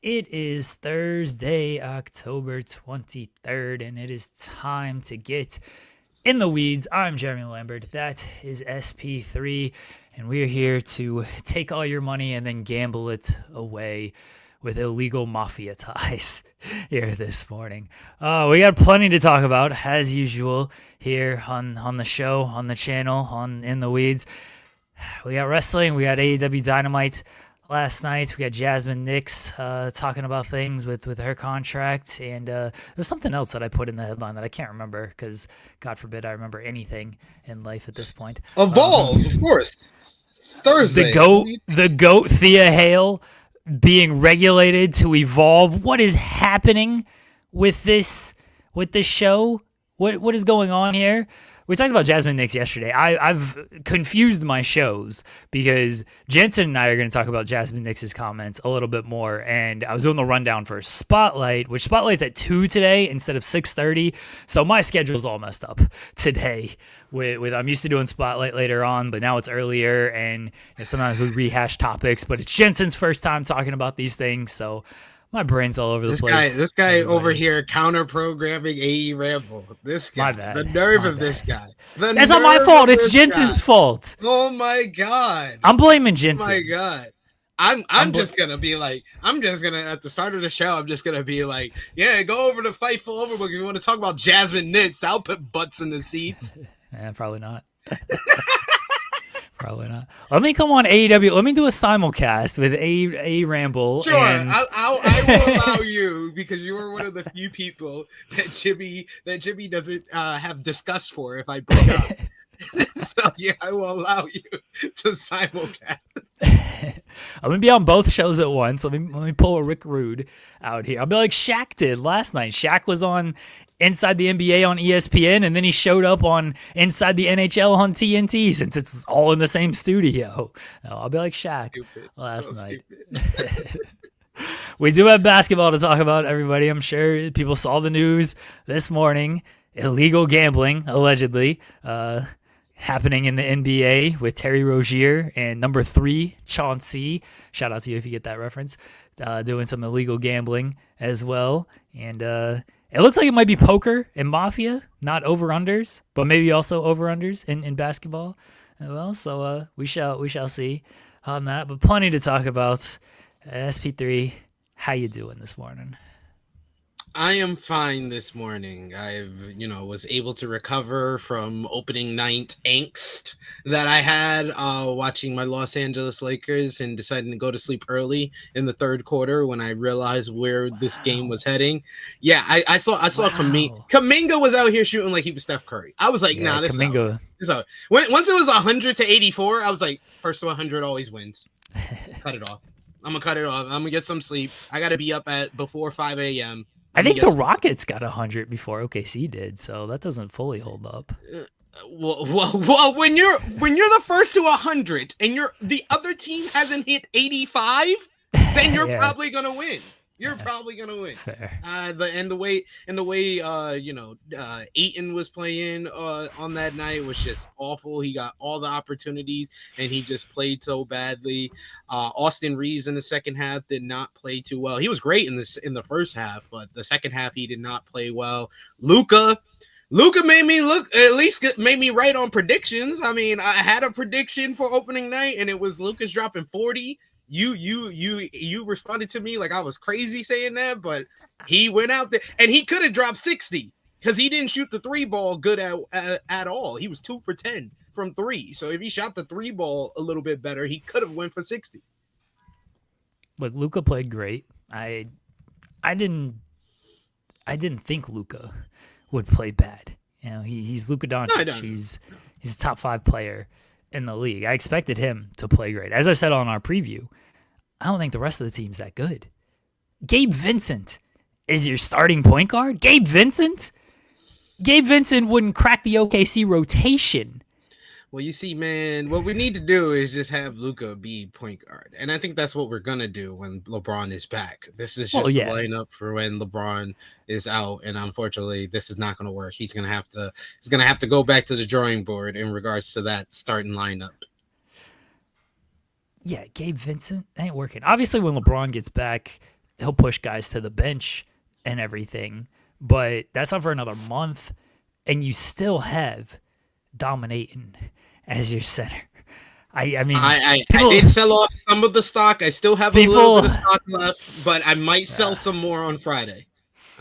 It is Thursday, October 23rd, and it is time to get in the weeds. I'm Jeremy Lambert. That is SP3, and we're here to take all your money and then gamble it away with illegal mafia ties here this morning. We got plenty to talk about, as usual, here on the show, on the channel, on In the Weeds. We got wrestling, we got AEW Dynamite. Last night, we got Jasmine Nix talking about things with her contract, and there was something else that I put in the headline that I can't remember because, God forbid, I remember anything in life at this point. Evolve, of course. Thursday. The goat Thea Hale being regulated to evolve. What is happening with this show? What is going on here? We talked about Jasmine Nix yesterday. I've confused my shows because Jensen and I are going to talk about Jasmine Nix's comments a little bit more. And I was doing the rundown for Spotlight, which Spotlight's at 2 today instead of 6:30. So my schedule's all messed up today. With I'm used to doing Spotlight later on, but now it's earlier. And sometimes we rehash topics. But it's Jensen's first time talking about these things. So my brain's all over the place. This guy over here counter-programming AE Ramble. This guy. My bad. The nerve of this guy. That's not my fault. It's Jensen's fault. Oh, my God. I'm blaming Jensen. Oh, my God. I'm just going to be like, at the start of the show, I'm just going to be like, yeah, go over to Fightful Overbook if you want to talk about Jasmine Nix. I'll put butts in the seats. Probably not. Probably not. Let me come on AEW. Let me do a simulcast with A Ramble. Sure, and... I will allow you because you are one of the few people that Jimmy doesn't have disgust for if I bring up. So yeah, I will allow you to simulcast. I'm gonna be on both shows at once. Let me pull a Rick Rude out here. I'll be like Shaq did last night. Shaq was on Inside the NBA on ESPN, and then he showed up on Inside the NHL on TNT since it's all in the same studio. I'll be like Shaq last night. We do have basketball to talk about, everybody. I'm sure people saw the news this morning. Illegal gambling, allegedly, happening in the NBA with Terry Rozier and number 3, Chauncey. Shout out to you if you get that reference. Doing some illegal gambling as well. And it looks like it might be poker and mafia, not over-unders, but maybe also over-unders in basketball as well. So we shall see on that. But plenty to talk about. SP3, how you doing this morning? I am fine this morning. Was able to recover from opening night angst that I had watching my Los Angeles Lakers and deciding to go to sleep early in the third quarter when I realized where this game was heading. Yeah, I saw Kuminga was out here shooting like he was Steph Curry. I was like, nah, this Kuminga. is out. Once it was 100 to 84, I was like, first to 100 always wins. Cut it off. I'm gonna cut it off. I'm gonna get some sleep. I gotta be up before 5 a.m. I think the Rockets got 100 before OKC did, so that doesn't fully hold up. Well, when you're the first to 100 and the other team hasn't hit 85, then you're probably gonna win. You're probably gonna win. Fair. The way Ayton was playing on that night was just awful. He got all the opportunities and he just played so badly. Austin Reeves in the second half did not play too well. He was great in the first half, but the second half he did not play well. Luka made me right on predictions. I mean, I had a prediction for opening night and it was Luka's dropping 40. You responded to me like I was crazy saying that, but he went out there and he could have dropped 60 because he didn't shoot the 3 ball good at all. He was 2 for 10 from 3. So if he shot the 3 ball a little bit better, he could have went for 60. Look, Luka played great. I didn't think Luka would play bad. You know, he's Luka Doncic. No, he's a top 5 player in the league. I expected him to play great. As I said on our preview, I don't think the rest of the team's that good. Gabe Vincent is your starting point guard? Gabe Vincent wouldn't crack the OKC rotation. Well, you see, man, what we need to do is just have Luka be point guard. And I think that's what we're going to do when LeBron is back. This is just the lineup for when LeBron is out. And unfortunately, this is not going to work. He's going to have to go back to the drawing board in regards to that starting lineup. Yeah, Gabe Vincent ain't working. Obviously, when LeBron gets back, he'll push guys to the bench and everything, but that's not for another month. And you still have DominAyton as your center. I mean, I did sell off some of the stock. I still have a little bit of stock left, but I might sell some more on Friday.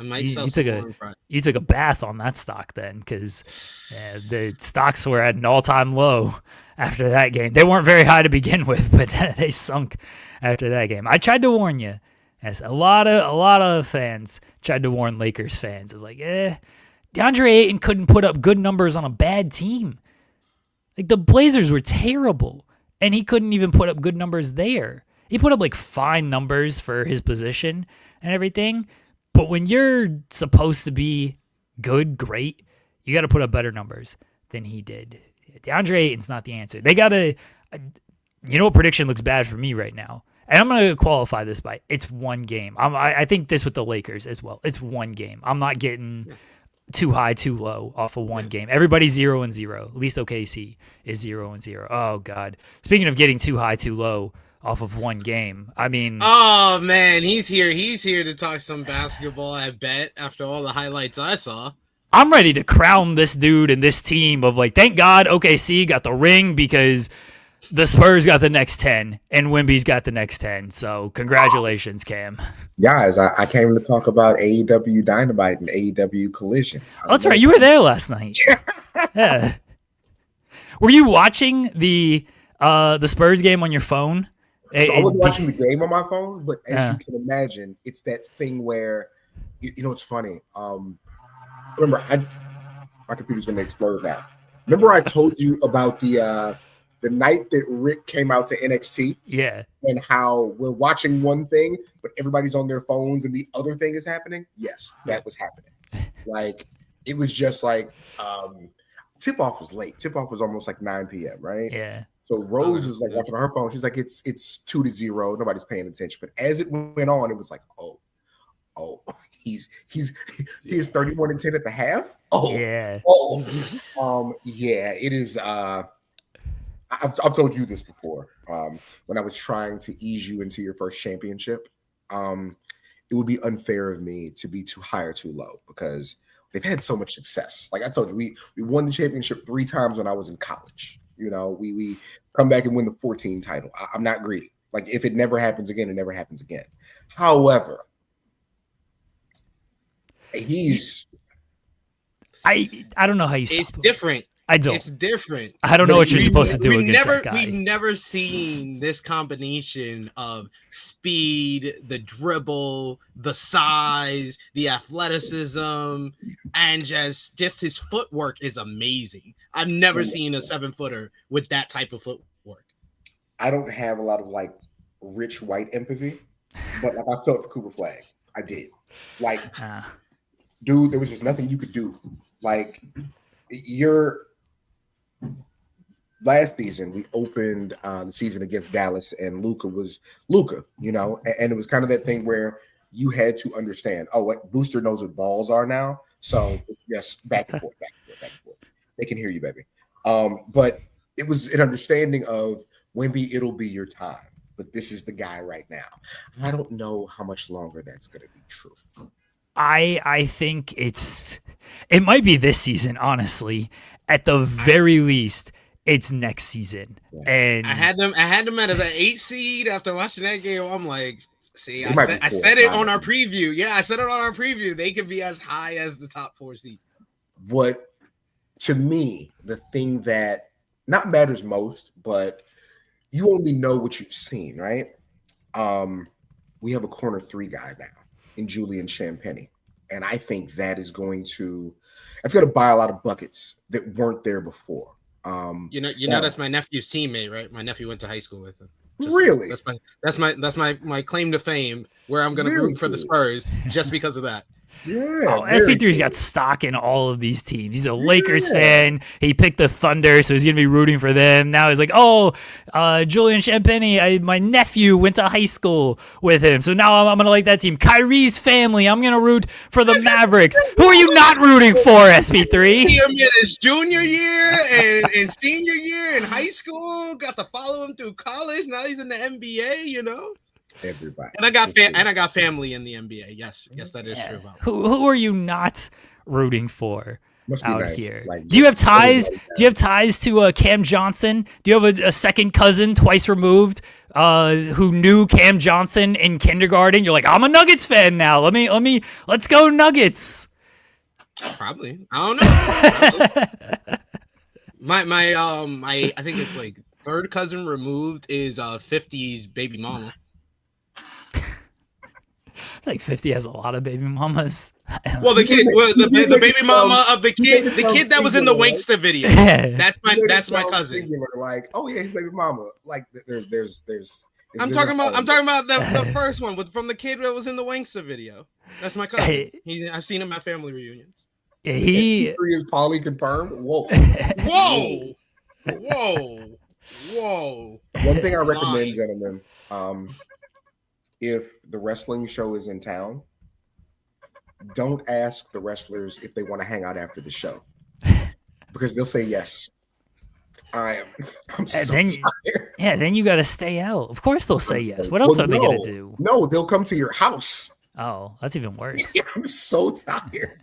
You took a bath on that stock then, because the stocks were at an all-time low after that game. They weren't very high to begin with, but they sunk after that game. I tried to warn you, as a lot of fans tried to warn Lakers fans of like, DeAndre Ayton couldn't put up good numbers on a bad team. Like, the Blazers were terrible, and he couldn't even put up good numbers there. He put up like fine numbers for his position and everything. But when you're supposed to be good, great, you got to put up better numbers than he did. DeAndre Ayton's not the answer. They got to, what prediction looks bad for me right now? And I'm going to qualify this by it's one game. I think this with the Lakers as well. It's one game. I'm not getting too high, too low off of one game. Everybody's 0-0. At least OKC is 0-0. Oh, God. Speaking of getting too high, too low off of one game. I mean, oh man, he's here to talk some basketball. I bet after all the highlights I saw, I'm ready to crown this dude and this team of like, thank God OKC got the ring because the Spurs got the next 10 and Wemby's got the next 10. So congratulations, Cam. Guys, I came to talk about AEW Dynamite and AEW Collision. Oh, that's right, you were there last night. Yeah. Were you watching the Spurs game on your phone? So I was watching the game on my phone, but as you can imagine, it's that thing where, it's funny. Remember, my computer's going to explode now. Remember I told you about the night that Rick came out to NXT? Yeah. And how we're watching one thing, but everybody's on their phones and the other thing is happening? Yes, that was happening. Like, it was just like, tip-off was late. Tip-off was almost like 9 p.m., right? Yeah. So Rose is like watching on her phone. She's like, it's 2-0. Nobody's paying attention. But as it went on, it was like, oh, he's 31-10 at the half. Oh, yeah. Yeah. It is. I've told you this before. When I was trying to ease you into your first championship, it would be unfair of me to be too high or too low because they've had so much success. Like I told you, we won the championship 3 times when I was in college. We come back and win the 14 title. I'm not greedy. Like if it never happens again, it never happens again. However, I don't know how you stop it's him. different. I don't. It's different. I don't know what you're supposed to do against that guy. We've never seen this combination of speed, the dribble, the size, the athleticism, and just his footwork is amazing. I've never seen a 7-footer with that type of footwork. I don't have a lot of like rich white empathy, but like I felt for Cooper Flag. I did. Like, dude, there was just nothing you could do. Like, last season, we opened the season against Dallas, and Luka was Luka, and it was kind of that thing where you had to understand, what Booster knows what balls are now. So, yes, back and forth. They can hear you, baby. But it was an understanding of Wemby, it'll be your time. But this is the guy right now. I don't know how much longer that's going to be true. I think it might be this season, honestly. At the very least, it's next season. Yeah. And I had them at as an 8 seed after watching that game. I'm like, see, I said it on our preview. Yeah, I said it on our preview. They could be as high as the top 4 seed. What, to me, the thing that not matters most, but you only know what you've seen, right? We have a corner 3 guy now in Julian Champagnie. And I think that is going to buy a lot of buckets that weren't there before. That's my nephew's teammate, right? My nephew went to high school with him. Really? That's my claim to fame where I'm going to root for the Spurs just because of that. Yeah. SP3's got stock in all of these teams. He's a Lakers fan. He picked the Thunder, so he's going to be rooting for them. Now he's like, Julian Champagnie, my nephew went to high school with him, so now I'm going to like that team. Kyrie's family, I'm going to root for the Mavericks. Who are you not rooting for, SP3? He in his junior year and senior year in high school. Got to follow him through college. Now he's in the NBA, Everybody. And I got family in the NBA. Yes, that is true. About Who are you not rooting for Must be out nice. here? Like, Do you have just ties? everybody Do you have ties to Cam Johnson? Do you have a second cousin twice removed who knew Cam Johnson in kindergarten? You're like, I'm a Nuggets fan now. Let's go Nuggets. Probably. I don't know. I think it's like third cousin removed is 50's baby mama. I feel like 50 has a lot of baby mamas. Well, the baby mama of the kid that was in the Wankster video. That's my cousin. Singular, like, oh yeah, he's baby mama. Like, there's I'm talking about the first one from the kid that was in the Wankster video. That's my cousin. I've seen him at family reunions. He is poly confirmed. Whoa. One thing I recommend, gentlemen, if the wrestling show is in town, don't ask the wrestlers if they want to hang out after the show, because they'll say yes. I'm so tired. Yeah, then you got to stay out. Of course they'll say yes. What else are they going to do? No, they'll come to your house. Oh, that's even worse. I'm so tired.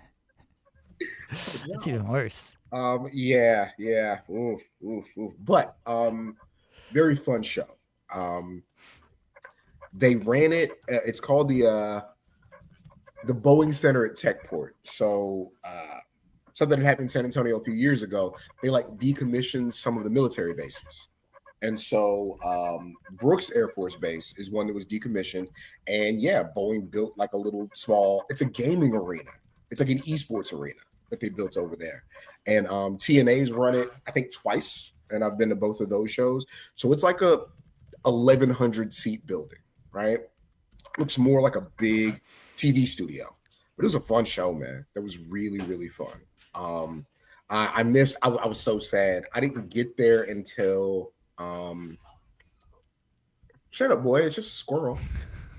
That's even worse. Yeah. Oof. But very fun show. They ran it. It's called the Boeing Center at Techport. So something that happened in San Antonio a few years ago. They like decommissioned some of the military bases. And so Brooks Air Force Base is one that was decommissioned. And yeah, Boeing built like a little small, it's a gaming arena. It's like an esports arena that they built over there. And TNA's run it, I think, twice. And I've been to both of those shows. So it's like a 1,100 seat building, right? Looks more like a big TV studio. But it was a fun show, man. That was really, really fun. I was so sad. I didn't get there until shut up, boy. It's just a squirrel.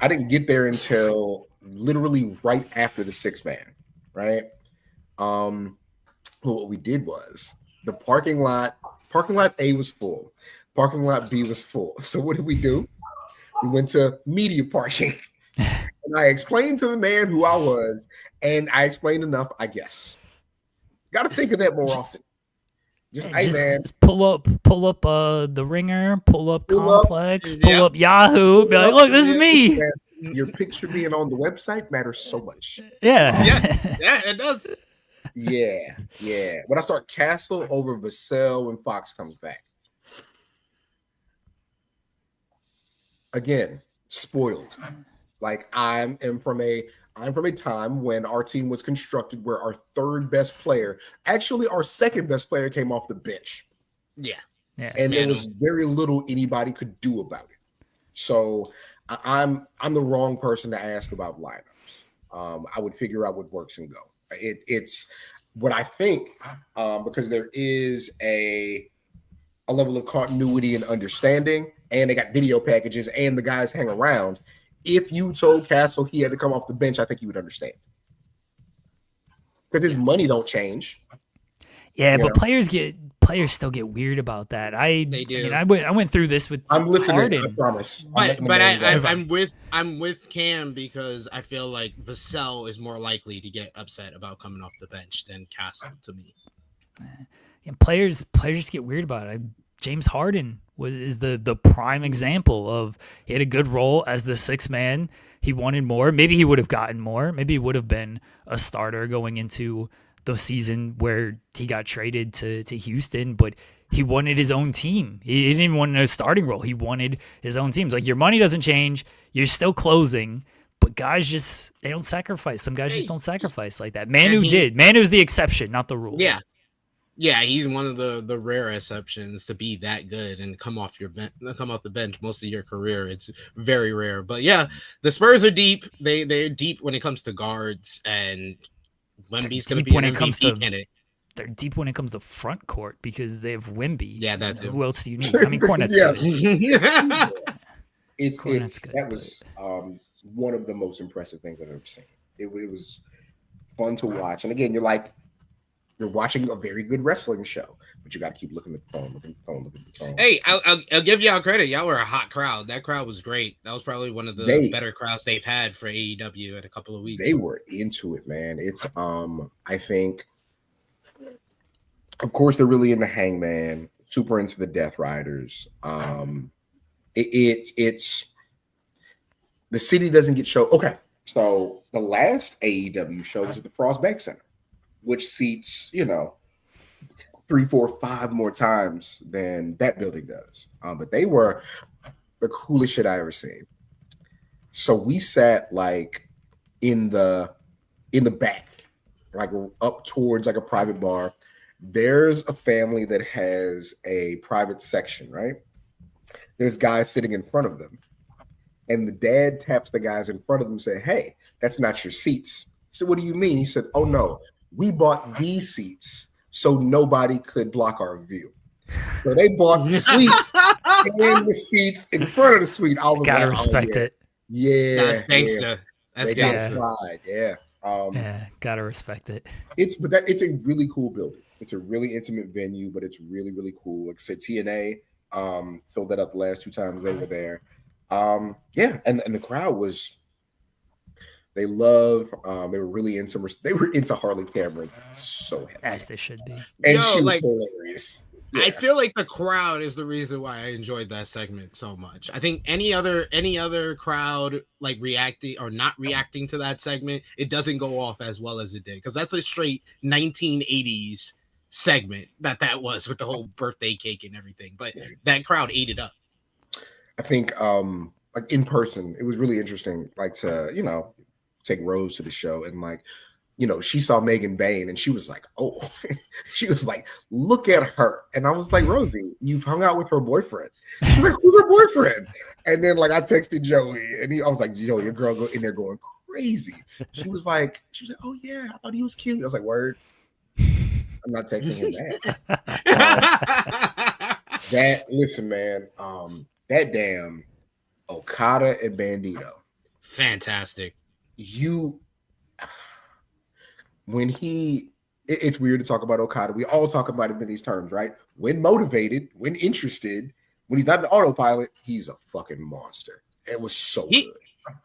I didn't get there until literally right after the 6-man, right? What we did was the parking lot A was full. Parking lot B was full. So what did we do? We went to media parking. And I explained to the man who I was, and I explained enough, I guess. Got to think of that more often. Just pull up the Ringer, pull up Complex, pull up Yahoo. Be like, look, this is me. Your picture being on the website matters so much. Yeah, it does. Yeah. When I start Castle over Vassell when Fox comes back. Again, spoiled. Like I'm from a time when our team was constructed where our third best player, actually our second best player, came off the bench. Yeah. And there was very little anybody could do about it. So I'm the wrong person to ask about lineups. I would figure out what works and go. It's what I think, because there is a level of continuity and understanding, and they got video packages and the guys hang around. If you told Castle he had to come off the bench, I think he would understand. Because his money don't change. Yeah, but players still get weird about that. They do. I mean, I went through this with Harden. I promise. But I'm with Cam because I feel like Vassell is more likely to get upset about coming off the bench than Castle to me. And players just get weird about it. James Harden is the prime example of he had a good role as the 6-man. He wanted more. Maybe he would have gotten more. Maybe he would have been a starter going into the season where he got traded to Houston, but he wanted his own team. He didn't even want a starting role. He wanted his own team. It's like your money doesn't change. You're still closing, but guys they don't sacrifice. Some guys just don't sacrifice like that. Manu did. Manu's the exception, not the rule. Yeah, he's one of the rare exceptions to be that good and come off the bench most of your career. It's very rare. But yeah, the Spurs are deep. They're deep when it comes to guards, and Wemby's going to be an MVP candidate. They're deep when it comes to front court because they have Wemby. Yeah, that's it. Who else do you need? I mean, Cornette's good. That was one of the most impressive things I've ever seen. It was fun to watch, and again, you're like, You're watching a very good wrestling show, but you got to keep looking at the phone, looking at the phone, looking at the phone. Hey, I'll give y'all credit. Y'all were a hot crowd. That crowd was great. That was probably one of the better crowds they've had for AEW in a couple of weeks. They were into it, man. It's I think, of course, they're really into Hangman, super into the Death Riders. It's the city doesn't get show. Okay, so the last AEW show was at the Frost Bank Center, which seats, 3, 4, 5 more times than that building does. But they were the coolest shit I ever seen. So we sat like in the back, like up towards like a private bar. There's a family that has a private section, right? There's guys sitting in front of them. And the dad taps the guys in front of them and say, "Hey, that's not your seats." He said, "What do you mean?" He said, "Oh no, we bought these seats so nobody could block our view." So they bought the suite and the seats in front of the suite. I was gotta like, respect it. Yeah, that's gangsta. They got to slide. Yeah, gotta respect it. It's a really cool building. It's a really intimate venue, but it's really, really cool. Like I said, TNA filled that up the last 2 times they were there. And the crowd was. They were really into Harley Cameron so heavy. As they should be. And she was hilarious. Yeah. I feel like the crowd is the reason why I enjoyed that segment so much. I think any other crowd like reacting or not reacting to that segment, it doesn't go off as well as it did, because that's a straight 1980s segment that was with the whole birthday cake and everything. But that crowd ate it up. I think like in person, it was really interesting, like to take Rose to the show, and like, she saw Megan Bain and she was like, oh, she was like, look at her. And I was like, Rosie, you've hung out with her boyfriend. She's like, who's her boyfriend? And then like I texted Joey and I was like, Joey, your girl go in there going crazy. She was like, oh yeah, I thought he was cute. I was like, word. I'm not texting him that. Listen, man, that damn Okada and Bandito. Fantastic. It's weird to talk about Okada. We all talk about him in these terms, right? When motivated, when interested, when he's not an autopilot, he's a fucking monster. It was so good.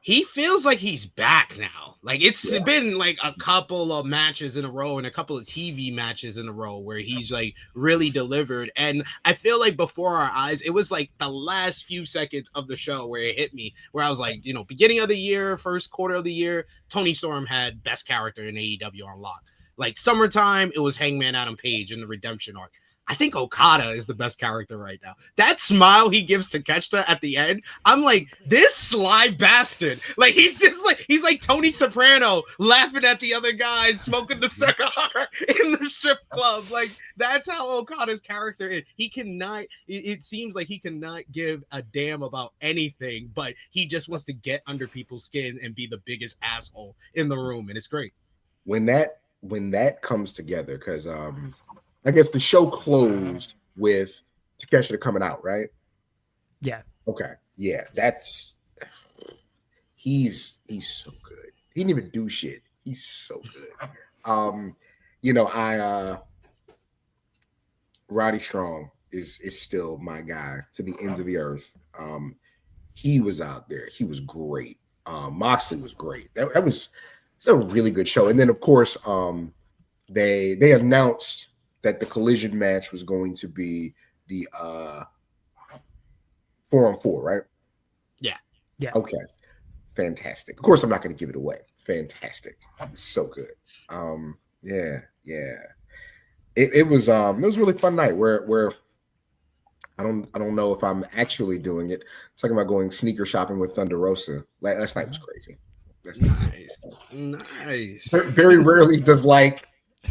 He feels like he's back now. Like it's been like a couple of matches in a row and a couple of TV matches in a row where he's like really delivered. And I feel like before our eyes, it was like the last few seconds of the show where it hit me, where I was like, beginning of the year, first quarter of the year, Tony Storm had best character in AEW on lock. Like summertime, it was Hangman Adam Page in the redemption arc. I think Okada is the best character right now. That smile he gives to Takeshita at the end, I'm like, this sly bastard. Like he's like Tony Soprano laughing at the other guys smoking the cigar in the strip club. Like that's how Okada's character is. He cannot. It seems like he cannot give a damn about anything, but he just wants to get under people's skin and be the biggest asshole in the room, and it's great. When that comes together, because I guess the show closed with Takeshita coming out, right? Yeah. Okay. Yeah, he's so good. He didn't even do shit. He's so good. Roddy Strong is still my guy to the end of the earth. He was out there. He was great. Moxley was great. It's a really good show. And then of course, they announced that the collision match was going to be the 4-on-4, right? Yeah. Okay. Fantastic. Of course, I'm not going to give it away. Fantastic. So good. Yeah. It was a really fun night where I don't know if I'm actually doing it. Talking about going sneaker shopping with Thunder Rosa. Last night was crazy. Nice. Very rarely does like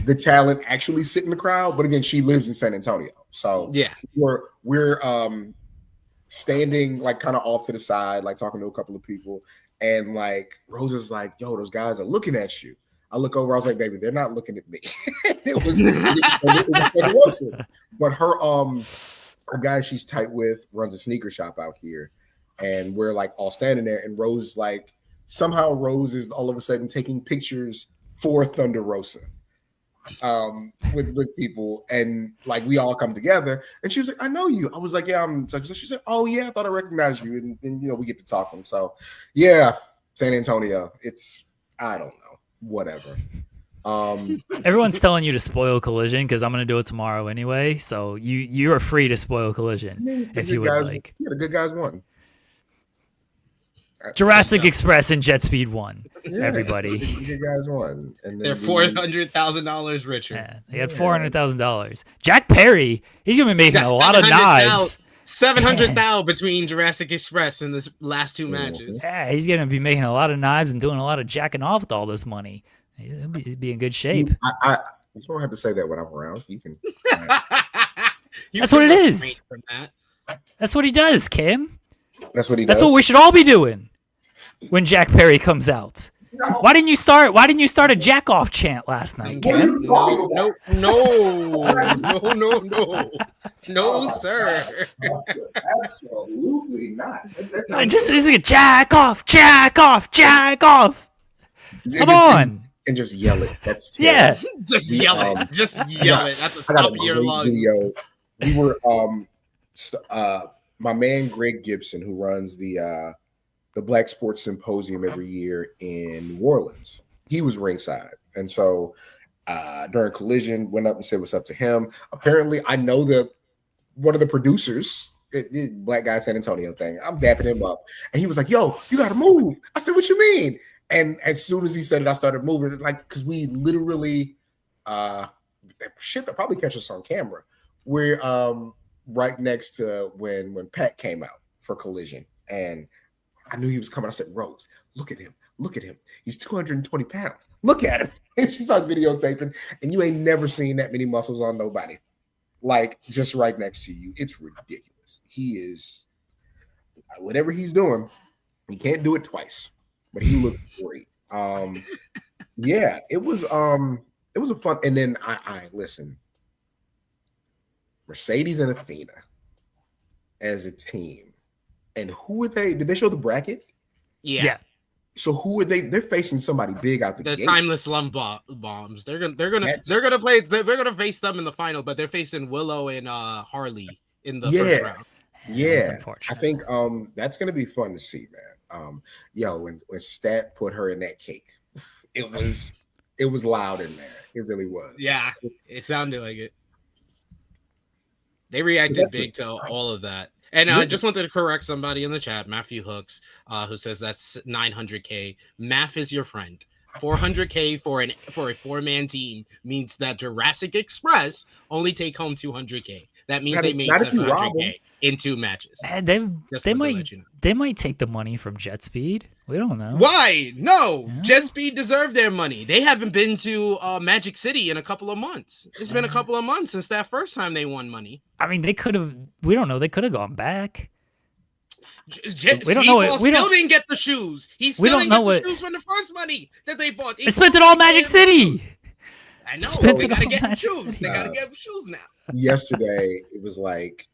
the talent actually sit in the crowd, but again, she lives in San Antonio, so yeah, we're standing like kind of off to the side, like talking to a couple of people, and like Rosa's like, "Yo, those guys are looking at you." I look over, I was like, "Baby, they're not looking at me." it was Rosa, but her a guy she's tight with runs a sneaker shop out here, and we're like all standing there, and Rose is all of a sudden taking pictures for Thunder Rosa. with people, and like we all come together. And she was like, "I know you." I was like, "Yeah, I'm." So she said, "Oh yeah, I thought I recognized you." And we get to talking. So yeah, San Antonio. It's I don't know, whatever. Everyone's telling you to spoil Collision because I'm going to do it tomorrow anyway. So you are free to spoil Collision if you would like. Yeah, the good guys won. Jurassic Express and Jet Speed won. Yeah, everybody. The good guys won. And they're $400,000 richer. Yeah, they had $400,000. Jack Perry, he's going to be making a lot of knives. 700,000 between Jurassic Express and the last two matches. Yeah, he's going to be making a lot of knives and doing a lot of jacking off with all this money. He'd be in good shape. You don't have to say that when I'm around. You can. That's what it is. That's what he does, Kim. That's what he does. That's what we should all be doing when Jack Perry comes out. No. Why didn't you start a jack off chant last night, Kim? No, sir. Absolutely not. This is a jack off. Come on. And just yell it. That's terrible. Yeah. Just yell it. Just yell it. That's the top of your lungs. Video. We were my man Greg Gibson, who runs the Black Sports Symposium every year in New Orleans. He was ringside, and so during Collision, went up and said what's up to him. Apparently, I know one of the producers. Black Guy San Antonio thing. I'm dapping him up, and he was like, "Yo, you got to move." I said, "What you mean?" And as soon as he said it, I started moving, like, because we literally, they'll probably catch us on camera. We're right next to when Pat came out for Collision, and I knew he was coming. I said, "Rose, look at him. He's 220 pounds. Look at him." And she starts videotaping, and you ain't never seen that many muscles on nobody, like just right next to you. It's ridiculous. He is, whatever he's doing, he can't do it twice. But he looked great. Yeah, it was a fun. And then I listen. Mercedes and Athena as a team, and who are they? Did they show the bracket? Yeah. So who are they? They're facing somebody big out the gate. The timeless lump bombs. They're gonna face them in the final, but they're facing Willow and Harley in the first round. Yeah, I think that's gonna be fun to see, man. When Stat put her in that cake, it was loud in there. It really was. Yeah, it sounded like it. They reacted big to all of that. And I just wanted to correct somebody in the chat, Matthew Hooks, who says that's 900K. Math is your friend. 400K for a 4-man team means that Jurassic Express only take home 200K. That means they made 700K in 2 matches. They might take the money from Jet Speed. We don't know. Why? No. Yeah. Jet Speed deserve their money. They haven't been to Magic City in a couple of months. It's been a couple of months since that first time they won money. I mean, they could have. We don't know. They could have gone back. We don't know. We didn't get the shoes. He still didn't get the shoes from the first money that they bought. They spent it all Magic City. I know. They gotta get the shoes. They gotta get the shoes now. Yesterday, it was like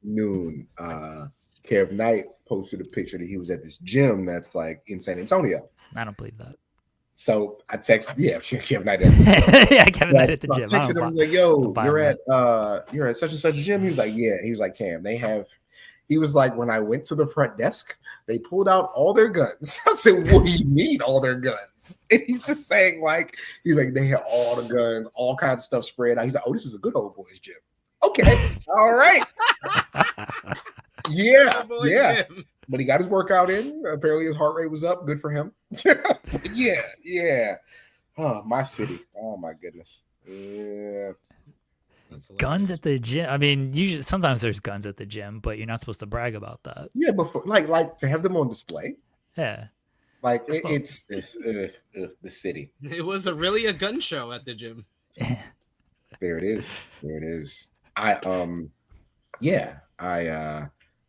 noon. Kev Knight posted a picture that he was at this gym that's like in San Antonio. I don't believe that. So I texted, Kev Knight. Kevin Knight at the gym. I texted him like, "Yo, you're at such and such a gym." He was like, "Yeah." He was like, "Cam, they have." He was like, "When I went to the front desk, they pulled out all their guns." I said, "What do you mean all their guns?" And he's just saying he's like, they had all the guns, all kinds of stuff spread out. He's like, "Oh, this is a good old boys gym." Okay, all right. Yeah. But he got his workout in. Apparently his heart rate was up. Good for him. Yeah. Oh, my city. Oh my goodness. Yeah. Guns at the gym. I mean, usually sometimes there's guns at the gym, but you're not supposed to brag about that. Yeah, but like to have them on display. Yeah. Like it's the city. It was really a gun show at the gym. There it is.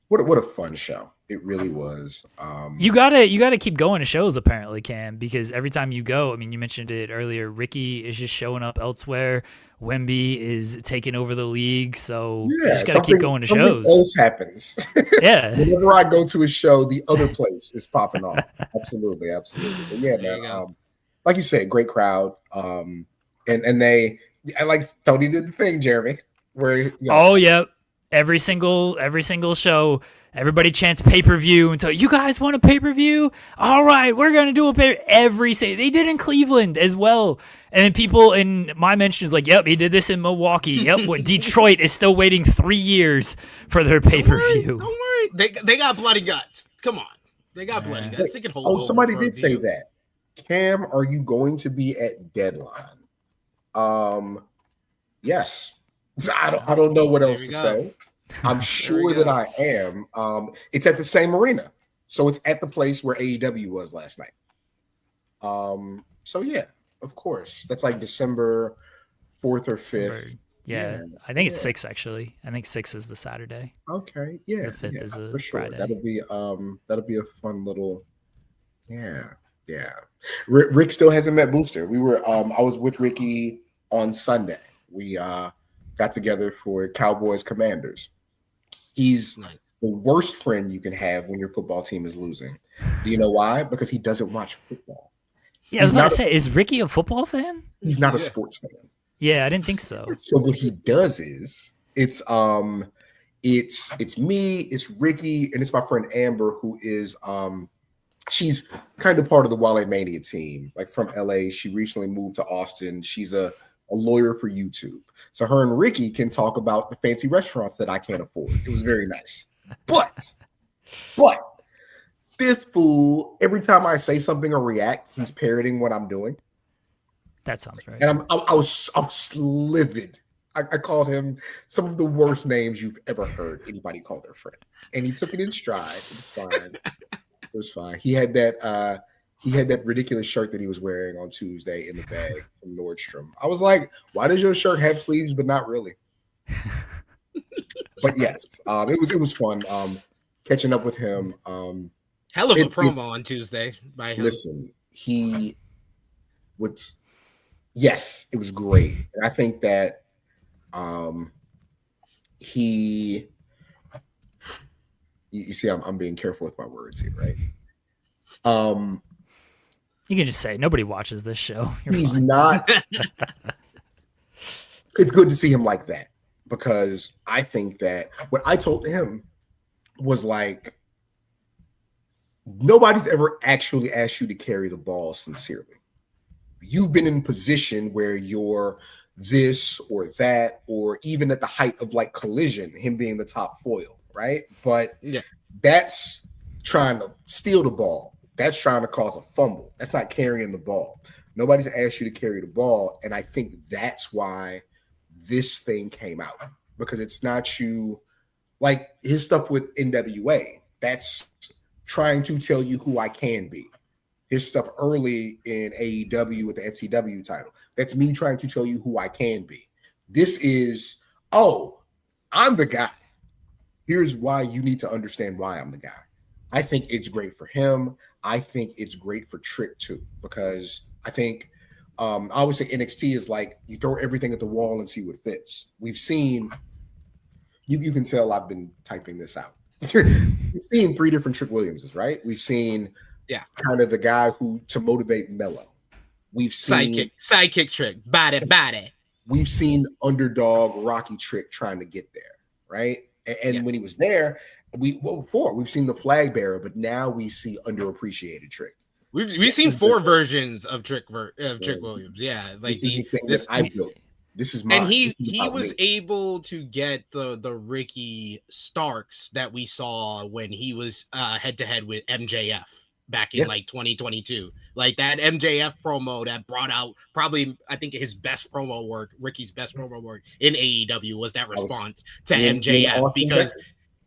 What a fun show. It really was. You gotta keep going to shows apparently, Cam, because every time you go, I mean, you mentioned it earlier, Ricky is just showing up elsewhere. Wemby is taking over the league, so you just gotta keep going to shows. Something else happens. Yeah. Whenever I go to a show, the other place is popping off. Absolutely. But yeah, man. Like you said, great crowd. and they like Tony did the thing, Jeremy, where Oh yeah, every single show, everybody chants pay-per-view until you guys want a pay-per-view. All right, we're gonna do a pay. They did in Cleveland as well, and then people in my mentions like, yep, he did this in Milwaukee. Yep, what Detroit is still waiting 3 years for their pay-per-view. Don't worry. They got bloody guts. Come on, they got bloody guts. They can hold. Oh, somebody did say that. Cam, are you going to be at Deadline? Yes. I don't know what else to say. I'm sure that I am. It's at the same arena, so it's at the place where AEW was last night. So yeah, of course, that's like December 4th or 5th. Yeah, I think it's 6 actually. I think 6 is the Saturday. Okay, yeah, the 5th is a for sure. Friday. That'll be a fun little. Yeah. Rick still hasn't met Booster. We were I was with Ricky on Sunday. We got together for Cowboys Commanders. He's nice. The worst friend you can have when your football team is losing. Do you know why? Because he doesn't watch football. Yeah, I was about to say, is Ricky a football fan? He's not a sports fan. Yeah, I didn't think so. So what he does is it's me, it's Ricky, and it's my friend Amber, who is she's kind of part of the Wale Mania team, like from LA. She recently moved to Austin. She's a lawyer for YouTube. So her and Ricky can talk about the fancy restaurants that I can't afford. It was very nice. But this fool, every time I say something or react, he's parroting what I'm doing. That sounds right. And I was livid. I called him some of the worst names you've ever heard anybody call their friend. And he took it in stride. It was fine. It was fine. He had that ridiculous shirt that he was wearing on Tuesday in the bag from Nordstrom. I was like, why does your shirt have sleeves but not really? But yes, it was fun catching up with him. Hell of a promo on Tuesday by him. Listen, yes, it was great. And I think that you see, I'm being careful with my words here, right? You can just say nobody watches this show. He's not. It's good to see him like that, because I think that what I told him was like, nobody's ever actually asked you to carry the ball sincerely. You've been in a position where you're this or that, or even at the height of like Collision, him being the top foil, right? But that's trying to steal the ball. That's trying to cause a fumble. That's not carrying the ball. Nobody's asked you to carry the ball. And I think that's why this thing came out, because it's not you, like his stuff with NWA. That's trying to tell you who I can be. His stuff early in AEW with the FTW title. That's me trying to tell you who I can be. This is, I'm the guy. Here's why you need to understand why I'm the guy. I think it's great for him. I think it's great for Trick too, because I think I always say NXT is like you throw everything at the wall and see what fits. We've seen, you can tell I've been typing this out. We've seen 3 different Trick Williamses, right? We've seen kind of the guy who to motivate Mello. We've seen sidekick Trick, body. We've seen underdog Rocky Trick trying to get there, right? And when he was there, we've seen the flag bearer, but now we see underappreciated Trick. We've seen 4 versions of Trick Williams. Yeah, like this is the thing that I built. This is mine. And he was able to get the Ricky Starks that we saw when he was head to head with MJF back in like 2022. Like that MJF promo that brought out probably, I think, his best promo work, Ricky's best promo work in AEW was that response to MJF,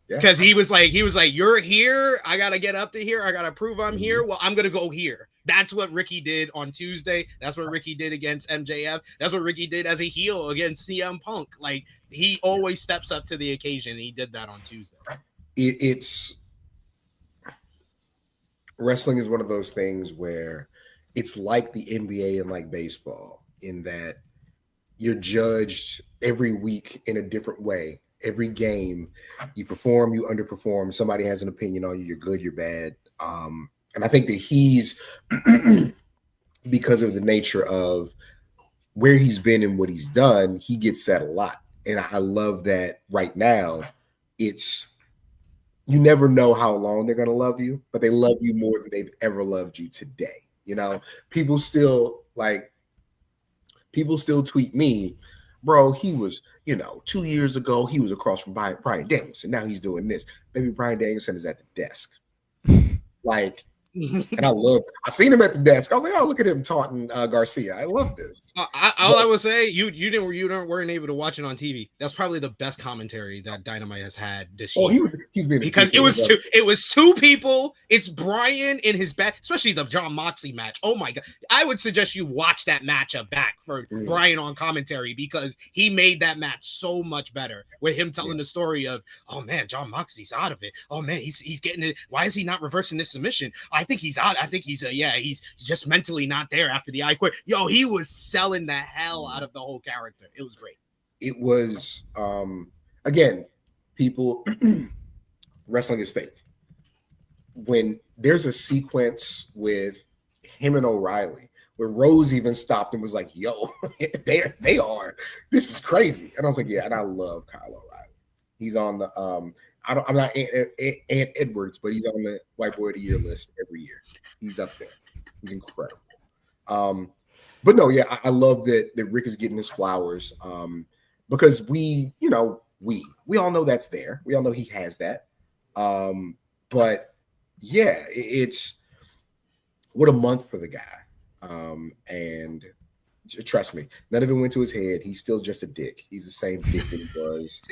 because he was like, you're here, I gotta get up to here, I gotta prove I'm here. Well, I'm gonna go here. That's what Ricky did on Tuesday. That's what Ricky did against MJF. That's what Ricky did as a heel against CM Punk. Like, he always steps up to the occasion. He did that on Tuesday. It's wrestling is one of those things where it's like the NBA and like baseball, in that you're judged every week in a different way. Every game, you perform, you underperform. Somebody has an opinion on you. You're good, you're bad. And I think that he's, because of the nature of where he's been and what he's done, he gets that a lot. And I love that right now. It's, you never know how long they're going to love you, but they love you more than they've ever loved you today. You know, people still tweet me, bro, he was, 2 years ago, he was across from Bryan Danielson. Now he's doing this. Maybe Bryan Danielson is at the desk. Like, and I seen him at the desk. I was like, oh, look at him taunting Garcia. I love this. I would say you weren't able to watch it on TV. That's probably the best commentary that Dynamite has had this year. He's been, because it was two people. It's Brian in his back, especially the Jon Moxley match. Oh my god! I would suggest you watch that matchup back for Brian on commentary, because he made that match so much better with him telling the story of, oh man, Jon Moxley's out of it. Oh man, he's getting it. Why is he not reversing this submission? I think he's out. I think he's he's just mentally not there after the I Quit. Yo, he was selling the hell out of the whole character. It was great. It was again, people wrestling is fake. When there's a sequence with him and O'Reilly where Rose even stopped and was like, yo, they are, this is crazy. And I was like, yeah, and I love Kyle O'Reilly. He's on the I'm not Ant Edwards, but he's on the White Boy of the Year list every year. He's up there. He's incredible. But no, yeah, I love that Rick is getting his flowers, because we all know that's there. We all know he has that. But yeah, it's what a month for the guy. And trust me, none of it went to his head. He's still just a dick. He's the same dick that he was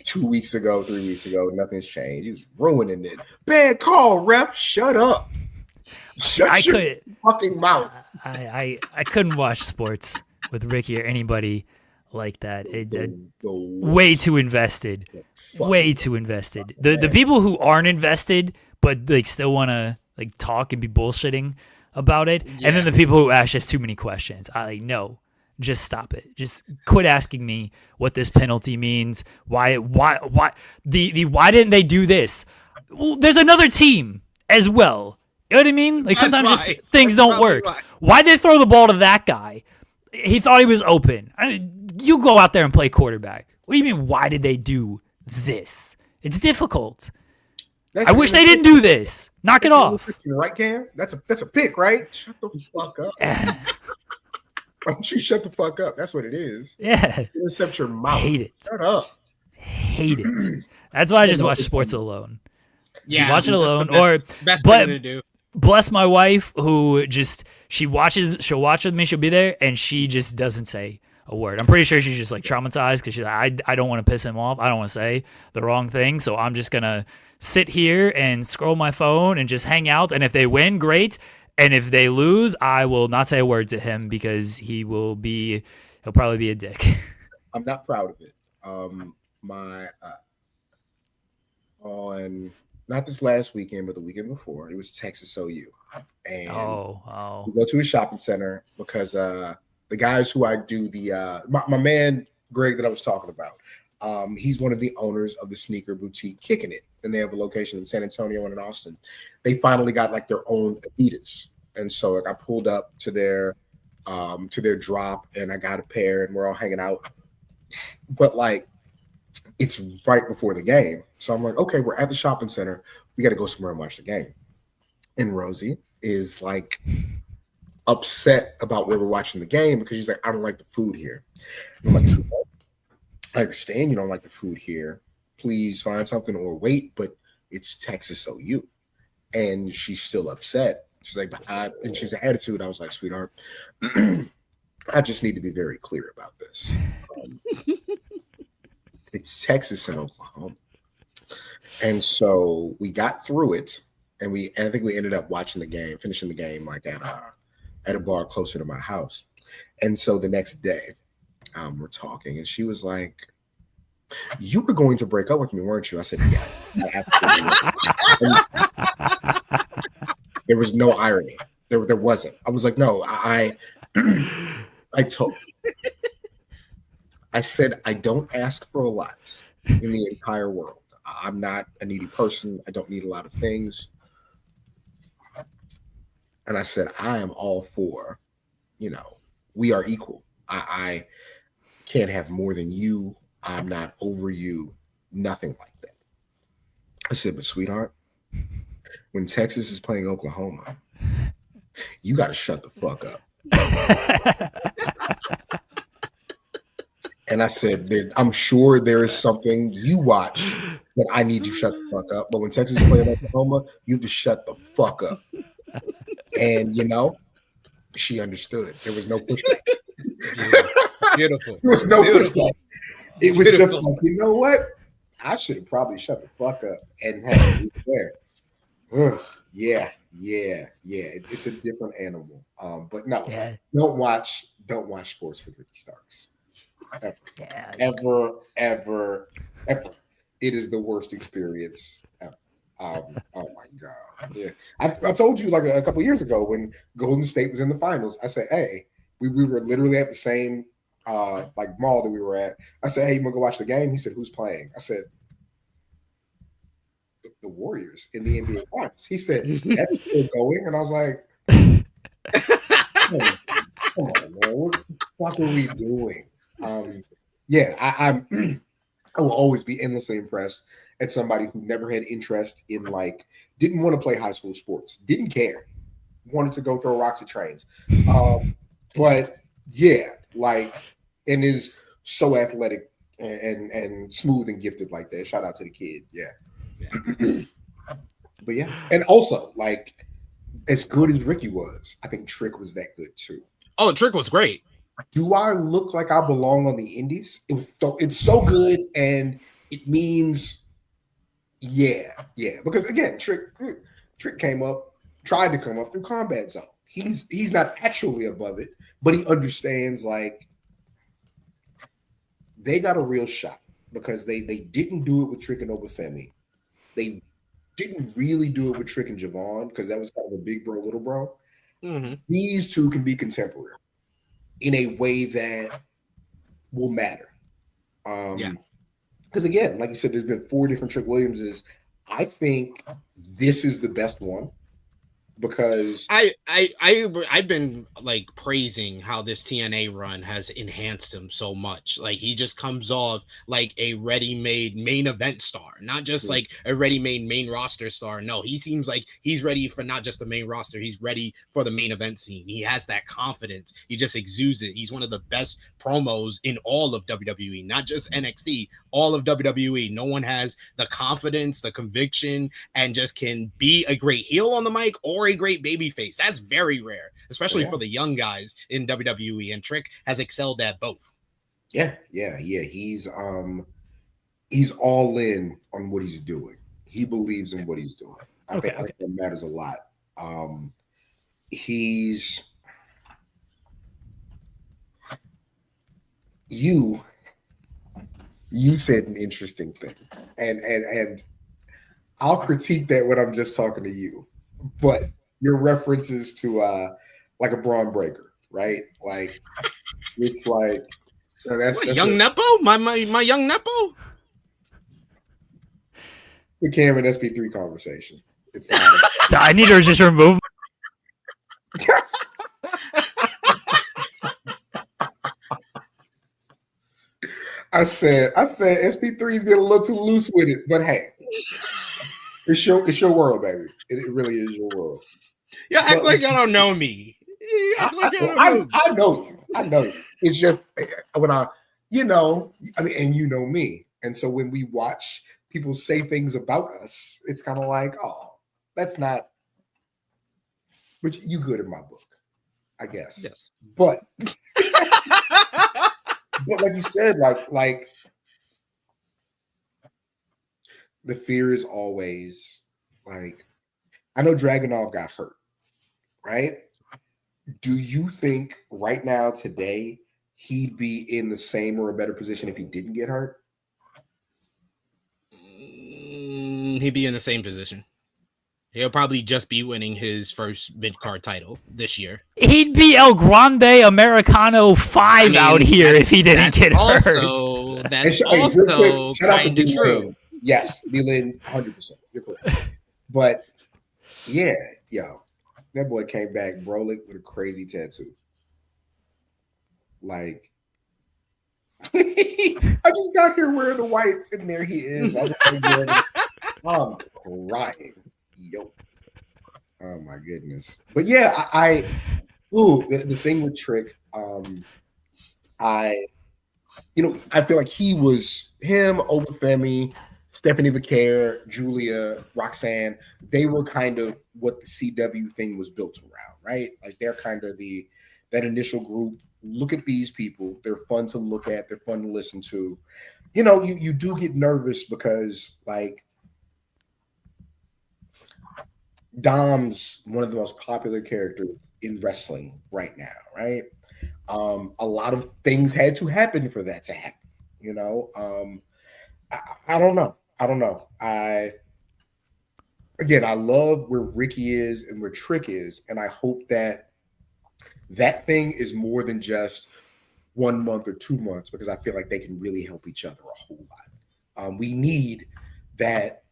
2 weeks ago, 3 weeks ago. Nothing's changed. He was ruining it. Bad call, ref. Shut up. Shut your fucking mouth. I couldn't watch sports with Ricky or anybody like that. Way too invested. Way too invested. The people who aren't invested but like still want to like talk and be bullshitting about it, and then the people who ask just too many questions. No, just stop it. Just quit asking me what this penalty means. Why didn't they do this? Well, there's another team as well. You know what I mean? Like sometimes just things don't work. Why'd they throw the ball to that guy? He thought he was open. You go out there and play quarterback. What do you mean? Why did they do this? It's difficult. I wish they didn't do this. Knock it off. Right, Cam? That's a pick, right? Shut the fuck up. Why don't you shut the fuck up? That's what it is. Yeah. Intercept your mouth. Hate it. Shut up. Hate it. That's why I just watch sports alone. Yeah. Watch it alone. Best thing to do. Bless my wife, who she'll watch with me, she'll be there, and she just doesn't say a word. I'm pretty sure she's just like traumatized because she's like, I don't want to piss him off. I don't want to say the wrong thing. So I'm just going to sit here and scroll my phone and just hang out. And if they win, great. And if they lose, I will not say a word to him because he'll probably be a dick. I'm not proud of it. On not this last weekend, but the weekend before, it was Texas OU. And we go to a shopping center because the guys who I do my man Greg that I was talking about, he's one of the owners of the sneaker boutique Kicking It, and they have a location in San Antonio and in Austin. They finally got like their own Adidas, and so like I pulled up to their drop and I got a pair, and we're all hanging out. But like it's right before the game, so I'm like, okay, we're at the shopping center. We got to go somewhere and watch the game. And Rosie is like upset about where we're watching the game because she's like, I don't like the food here. And I'm like, I understand you don't like the food here. Please find something or wait, but it's Texas OU. And she's still upset. She's like, and she's an attitude. I was like, sweetheart, I just need to be very clear about this. It's Texas and Oklahoma. And so we got through it, and I think we ended up finishing the game like at a bar closer to my house. And so the next day, we're talking, and she was like, you were going to break up with me, weren't you? I said, yeah. There was no irony. There wasn't. I was like, no, I said, I don't ask for a lot in the entire world. I'm not a needy person. I don't need a lot of things. And I said, I am all for, we are equal. I can't have more than you. I'm not over you. Nothing like that. I said, but sweetheart, when Texas is playing Oklahoma, you got to shut the fuck up. And I said, I'm sure there is something you watch that I need to shut the fuck up. But when Texas is playing Oklahoma, you have to shut the fuck up. And, she understood. There was no pushback. Beautiful. There was no Beautiful. pushback. It was just like, you know what? I should have probably shut the fuck up and had it there. Ugh, yeah. It's a different animal. But no, don't watch sports with Ricky Starks. Ever. It is the worst experience ever. Oh my God. Yeah. I told you like a couple years ago when Golden State was in the finals, I said, hey, we were literally at the same like mall that we were at. I said, hey, you want to go watch the game? He said, who's playing? I said, the Warriors in the NBA Finals. He said, that's still going. And I was like, come on, man. What the fuck are we doing? I will always be endlessly impressed at somebody who never had interest in didn't want to play high school sports, didn't care, wanted to go throw rocks at trains. But yeah, and is so athletic and smooth and gifted like that. Shout out to the kid. Yeah. But yeah. And also, as good as Ricky was, I think Trick was that good too. Oh, Trick was great. Do I look like I belong on the Indies? It's so good, and it means, yeah. Because again, Trick tried to come up through Combat Zone. He's not actually above it, but he understands they got a real shot because they didn't do it with Trick and Obafemi. They didn't really do it with Trick and Javon because that was kind of a big bro, little bro. Mm-hmm. These two can be contemporary in a way that will matter. Because again, like you said, there's been 4 different Trick Williamses. I think this is the best one because I've been praising how this TNA run has enhanced him so much. He just comes off like a ready-made main event star, not just a ready-made main roster star. No, he seems like he's ready for not just the main roster, he's ready for the main event scene. He has that confidence. He just exudes it. He's one of the best promos in all of WWE, not just NXT, all of WWE. No one has the confidence, the conviction, and just can be a great heel on the mic or a great baby face. That's very rare, especially for the young guys in WWE, and Trick has excelled at both. Yeah. He's all in on what he's doing. He believes in what he's doing. I think that matters a lot. You said an interesting thing, and I'll critique that when I'm just talking to you, but your references to a Braun Breaker, right? It's that's young Nepo, my young Nepo. The Cam and SP3 conversation. It's not. I need to just remove. I said SP3's been a little too loose with it, but hey, it's your world, baby. It really is your world. Yeah, act like y'all don't know me. I know you. It's just when and you know me, and so when we watch people say things about us, it's kind of like, oh, that's not. But you good in my book, I guess. Yes, but. But like you said, like the fear is always I know Dragunov got hurt, right? Do you think right now, today, he'd be in the same or a better position if he didn't get hurt? He'd be in the same position. He'll probably just be winning his first mid-card title this year. He'd be El Grande Americano 5 out here if he didn't get hurt. That's also shout out to B-Lin. Yes, B-Lin, 100%. You're correct. But, that boy came back Brolic with a crazy tattoo. Like, I just got here wearing the whites, and there he is. I'm crying. Yo. Oh my goodness. But yeah, the thing with Trick, I feel like he was him, Obafemi, Stephanie Vaquer, Julia, Roxanne. They were kind of what the CW thing was built around, right? Like they're kind of that initial group. Look at these people. They're fun to look at. They're fun to listen to. You do get nervous because like Dom's one of the most popular characters in wrestling right now, right? A lot of things had to happen for that to happen. I don't know. I love where Ricky is and where Trick is, and I hope that thing is more than just 1 month or 2 months, because I feel like they can really help each other a whole lot. We need that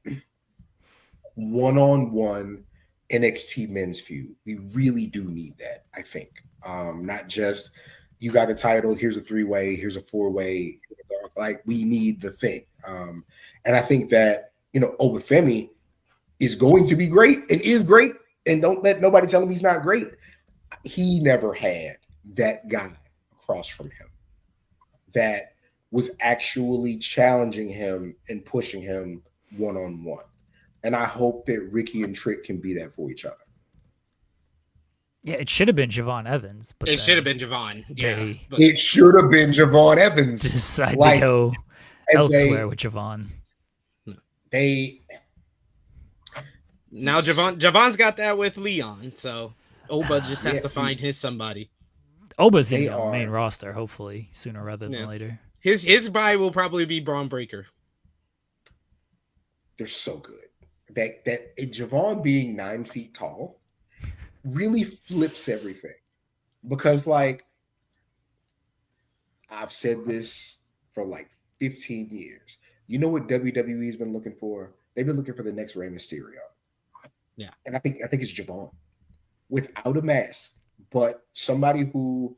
one-on-one NXT men's feud. We really do need that, I think. Not just you got the title, here's a 3-way, here's a 4-way. Like we need the thing. And I think that, Obafemi is going to be great and is great. And don't let nobody tell him he's not great. He never had that guy across from him that was actually challenging him and pushing him one-on-one. And I hope that Ricky and Trick can be that for each other. Yeah, it should have been Javon Evans. But it should have been Javon. Yeah, it should have been Javon Evans. Decided to go elsewhere with Javon. Now Javon's got that with Leon, so Oba just has to find his somebody. Oba's going to be on the main roster, hopefully, sooner rather than later. His buy will probably be Braun Breaker. They're so good. That Javon being 9 feet tall really flips everything. Because, like, I've said this for like 15 years. You know what WWE's been looking for? They've been looking for the next Rey Mysterio. Yeah. And I think it's Javon. Without a mask, but somebody who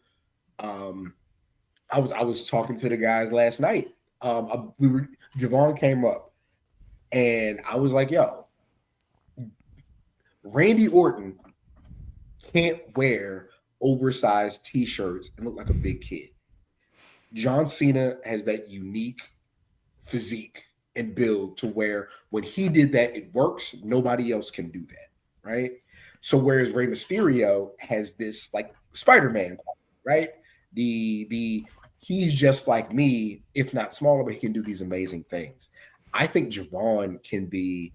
I was talking to the guys last night. Javon came up and I was like, yo, Randy Orton can't wear oversized t-shirts and look like a big kid. John Cena has that unique physique and build to where when he did that, it works. Nobody else can do that, right? So whereas Rey Mysterio has this like Spider-Man, right? He's just like me, if not smaller, but he can do these amazing things. I think Javon can be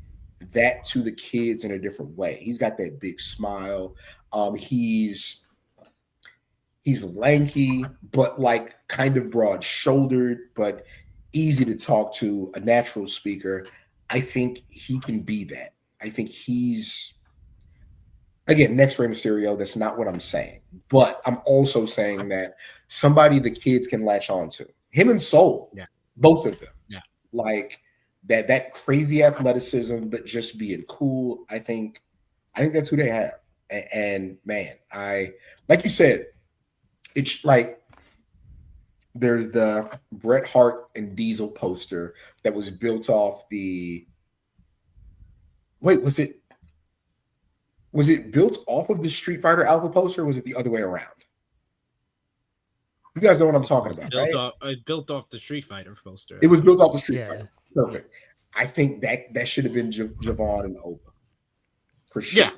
that to the kids in a different way. He's got that big smile. He's lanky, but like kind of broad-shouldered, but easy to talk to, a natural speaker. I think he can be that. I think he's, again, next Rey Mysterio. That's not what I'm saying. But I'm also saying that somebody the kids can latch on to. Him and Soul, both of them. Yeah. Like that crazy athleticism, but just being cool. I think that's who they have. And man, like you said, it's like there's the Bret Hart and Diesel poster that was built off the. Wait, was it built off of the Street Fighter Alpha poster, or was it the other way around? You guys know what I'm talking about, right? It built off the Street Fighter poster. It was built off the Street Fighter. Perfect. I think that should have been Javon and Oba. For sure. Yeah.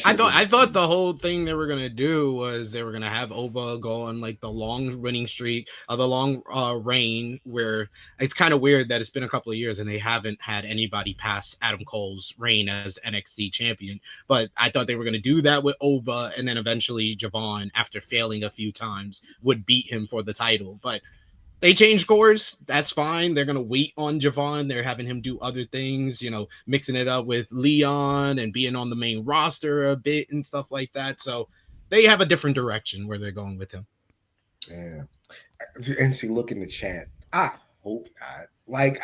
I thought the whole thing they were gonna do was they were gonna have Oba go on like the long winning streak, the long reign, where it's kind of weird that it's been a couple of years and they haven't had anybody pass Adam Cole's reign as NXT champion. But I thought they were gonna do that with Oba, and then eventually Javon, after failing a few times, would beat him for the title. But they changed course. That's fine. They're going to wait on Javon. They're having him do other things, mixing it up with Leon and being on the main roster a bit and stuff like that. So they have a different direction where they're going with him. Yeah. And see, look in the chat. I hope not. Like,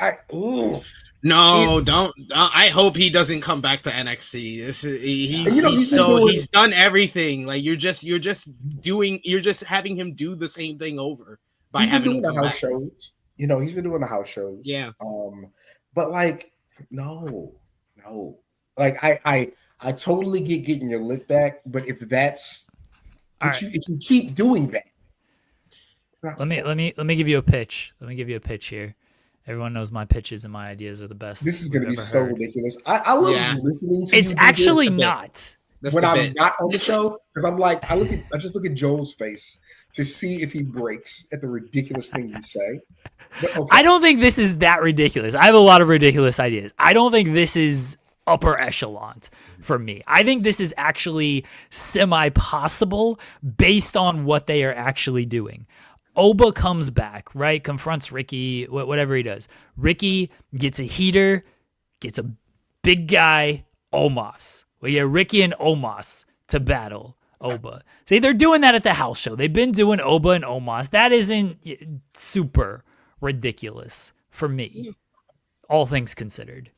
No, don't. I hope he doesn't come back to NXT. He's done everything. Like you're just having him do the same thing over by he's been having doing him the house shows. He's been doing the house shows. Yeah. But like, no. Like I totally get getting your lick back, but if that's if you keep doing that, let me give you a pitch. Let me give you a pitch here. Everyone knows my pitches and my ideas are the best. This is going to be so ridiculous. I love listening to you. It's actually not. When I'm not on the show, because I'm like, I just look at Joel's face to see if he breaks at the ridiculous thing you say. But, okay. I don't think this is that ridiculous. I have a lot of ridiculous ideas. I don't think this is upper echelon for me. I think this is actually semi-possible based on what they are actually doing. Oba comes back, right? Confronts Ricky, whatever he does. Ricky gets a heater, gets a big guy, Omos. Well, yeah, Ricky and Omos to battle Oba. See, they're doing that at the house show. They've been doing Oba and Omos. That isn't super ridiculous for me, all things considered.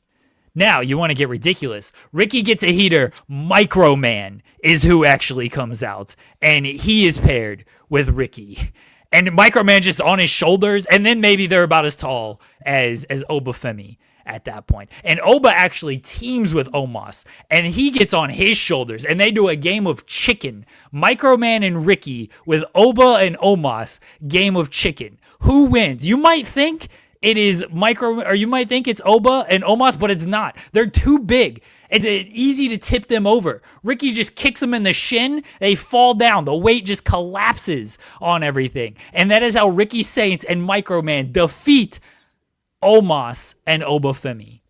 Now, you want to get ridiculous. Ricky gets a heater. Microman is who actually comes out, and he is paired with Ricky. And Microman just on his shoulders, and then maybe they're about as tall as Obafemi at that point. And Oba actually teams with Omos, and he gets on his shoulders, and they do a game of chicken. Microman and Ricky with Oba and Omos, game of chicken. Who wins? You might think it is you might think it's Oba and Omos, but it's not. They're too big. It's easy to tip them over. Ricky just kicks them in the shin. They fall down. The weight just collapses on everything. And that is how Ricky Saints and Microman defeat Omos and Obafemi.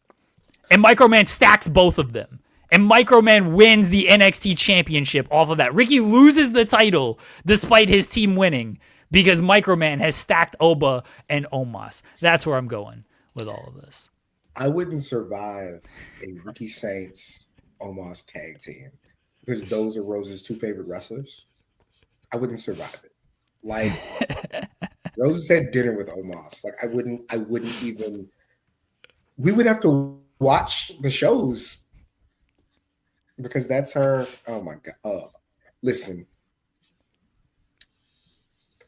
And Microman stacks both of them. And Microman wins the NXT championship off of that. Ricky loses the title despite his team winning because Microman has stacked Oba and Omos. That's where I'm going with all of this. I wouldn't survive a Ricky Saints Omos tag team because those are Rose's two favorite wrestlers. I wouldn't survive it. Like Rose had dinner with Omos. Like I wouldn't even. We would have to watch the shows because that's her. Oh my god! Listen.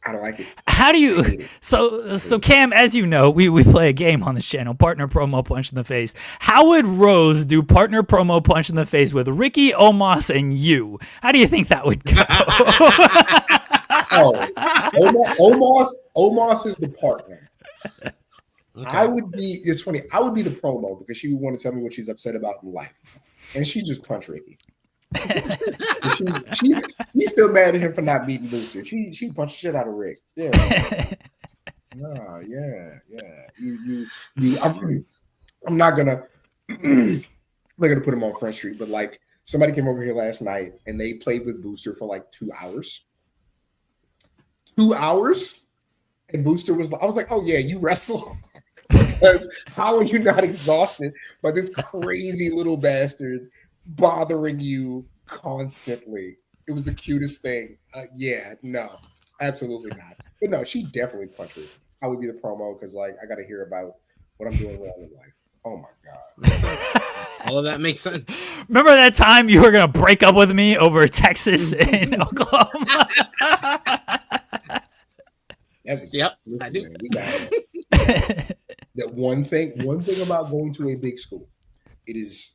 I don't like it. How do you so Cam, as you know, we play a game on this channel, partner promo punch in the face. How would Rose do partner promo punch in the face with Ricky, Omos, and you? How do you think that would go? Omos is the partner. Okay. It's funny, I would be the promo because she would want to tell me what she's upset about in life. And she just punched Ricky. She's still mad at him for not beating Booster. She punched shit out of Rick. Yeah. No, yeah. I'm not gonna put him on Front Street, but like somebody came over here last night and they played with Booster for like 2 hours. 2 hours, and Booster I was like, oh yeah, you wrestle. Because how are you not exhausted by this crazy little bastard bothering you constantly? It was the cutest thing. Yeah, no, absolutely not. But no, she definitely punched me. I would be the promo because like I got to hear about what I'm doing wrong in life. Oh my god. All of that makes sense. Remember that time you were gonna break up with me over Texas and Oklahoma? Yep, listen, I do. Man, we got it. That one thing about going to a big school, it is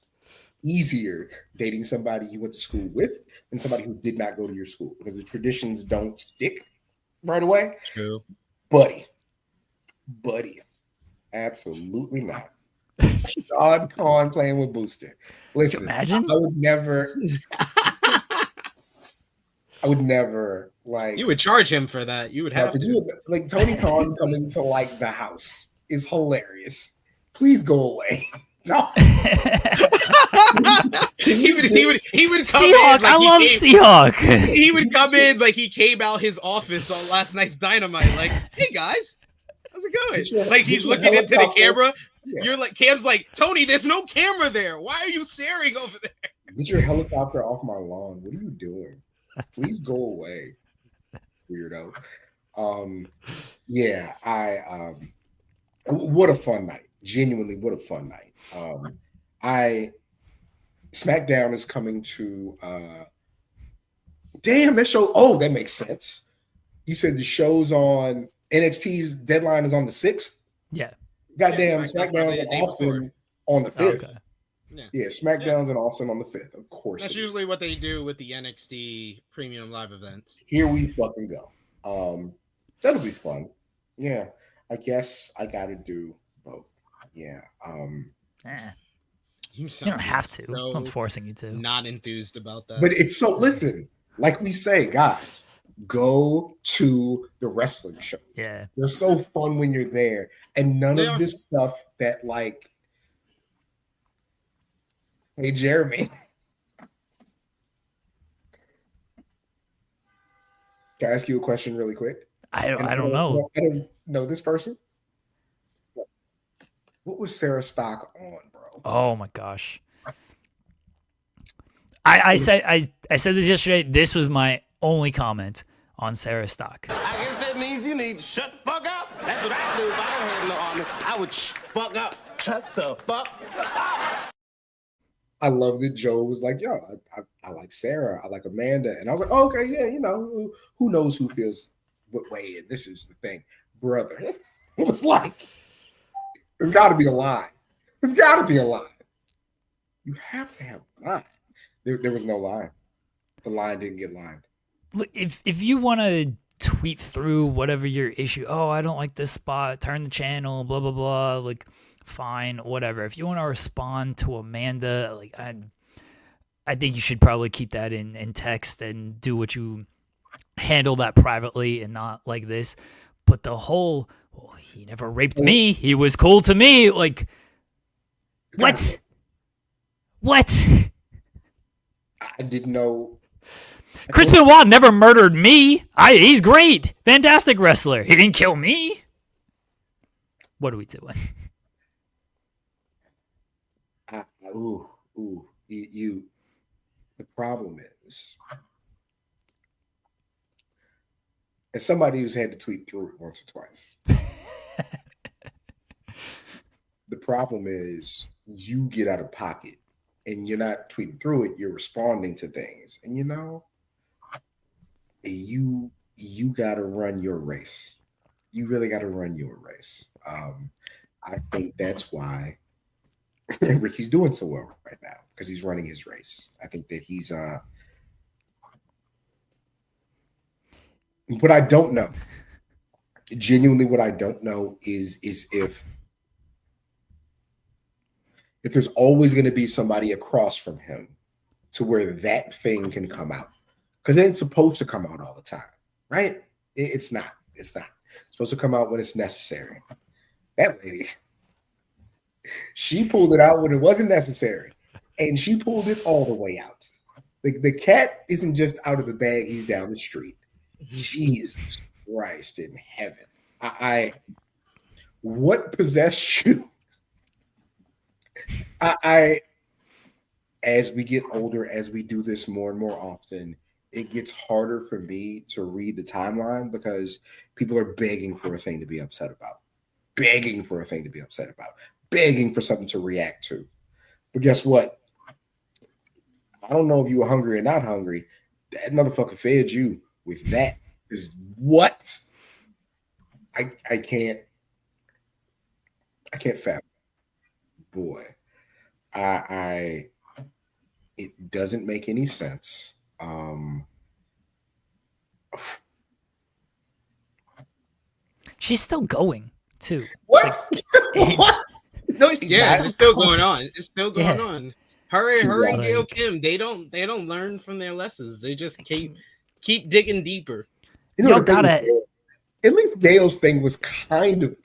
easier dating somebody you went to school with than somebody who did not go to your school because the traditions don't stick right away. True. Buddy. Absolutely not. Sean Khan playing with Booster. Listen, imagine? I would never like. You would charge him for that. You would have to. Like Tony Khan coming to like the house is hilarious. Please go away. No. he would come Seahawk, in like I love Seahawk. He would come in like he came out his office on last night's Dynamite. Like, hey guys, how's it going? Like he's looking into the camera. Yeah. You're like, Cam's like, Tony, there's no camera there. Why are you staring over there? Get your helicopter off my lawn. What are you doing? Please go away, weirdo. Yeah, what a fun night. genuinely, what a fun night. I SmackDown is coming to damn that show. Oh, that makes sense. You said the show's on NXT's deadline is on the 6th. Yeah. Goddamn, Yeah, SmackDown's in Austin on the 5th. Okay. Yeah, SmackDown's in Austin on the 5th. Of course. That's usually what they do with the NXT premium live events. Here we fucking go. That'll be fun. Yeah. I guess I gotta do both. Yeah. You don't have to. No one's forcing you to. Not enthused about that. But it's so listen, like we say, guys, go to the wrestling show. Yeah. They're so fun when you're there. And none of this stuff that like hey Jeremy. Can I ask you a question really quick? I don't know. I don't know this person. What was Sarah Stock on, bro? Oh my gosh. I said this yesterday. This was my only comment on Sarah Stock. I guess that means you need to shut the fuck up. That's what I do if I don't have no army. I would fuck up. Shut the fuck up. I love that Joe was like, yo, I like Sarah. I like Amanda. And I was like, oh, okay, yeah, you know, who knows who feels what way. And this is the thing. Brother, it was like, there's got to be a line. There's got to be a line. You have to have a line. There was no line. The line didn't get lined. Look, if you want to tweet through whatever your issue, oh, I don't like this spot, turn the channel, blah, blah, blah, like, fine, whatever. If you want to respond to Amanda, like, I think you should probably keep that in text and do what you handle that privately and not like this. But the whole, well, he never raped me. He was cool to me. Like, what? What? I didn't know. Chris Benoit never murdered me. He's great. Fantastic wrestler. He didn't kill me. What are we doing? You. The problem is, as somebody who's had to tweet through it once or twice, the problem is you get out of pocket and you're not tweeting through it. You're responding to things, and you know, you got to run your race. You really got to run your race. I think that's why Ricky's doing so well right now, because he's running his race. I think that he's what I don't know, genuinely what I don't know is if there's always going to be somebody across from him to where that thing can come out, because it ain't supposed to come out all the time, right? It's not. It's supposed to come out when it's necessary. That lady, she pulled it out when it wasn't necessary, and she pulled it all the way out. The cat isn't just out of the bag; he's down the street. Jesus Christ in heaven! I what possessed you? As we get older, as we do this more and more often, it gets harder for me to read the timeline because people are begging for a thing to be upset about, begging for something to react to. But guess what? I don't know if you were hungry or not hungry. That motherfucker fed you with that. Is what? I can't fathom. Boy, it doesn't make any sense. She's still going too. What? What? No, yeah, it's still going on. It's still going on. Her and Gail Kim, they don't learn from their lessons. They just keep digging deeper. You know, at least Gail's thing was kind of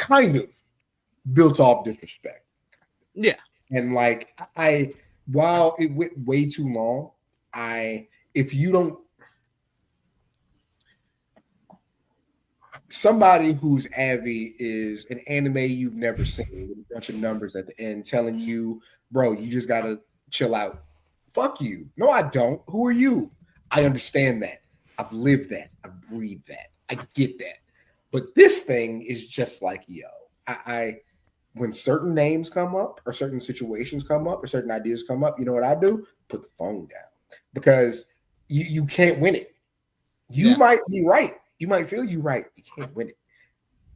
built off disrespect. Yeah. And like while it went way too long, if you don't, somebody who's Avi is an anime you've never seen with a bunch of numbers at the end telling you, bro, you just gotta chill out. Fuck you. No, I don't. Who are you? I understand that. I've lived that. I breathed that. I get that. But this thing is just like, yo, when certain names come up or certain situations come up or certain ideas come up, you know what I do? Put the phone down, because you can't win it. You might be right. You might feel you right. You can't win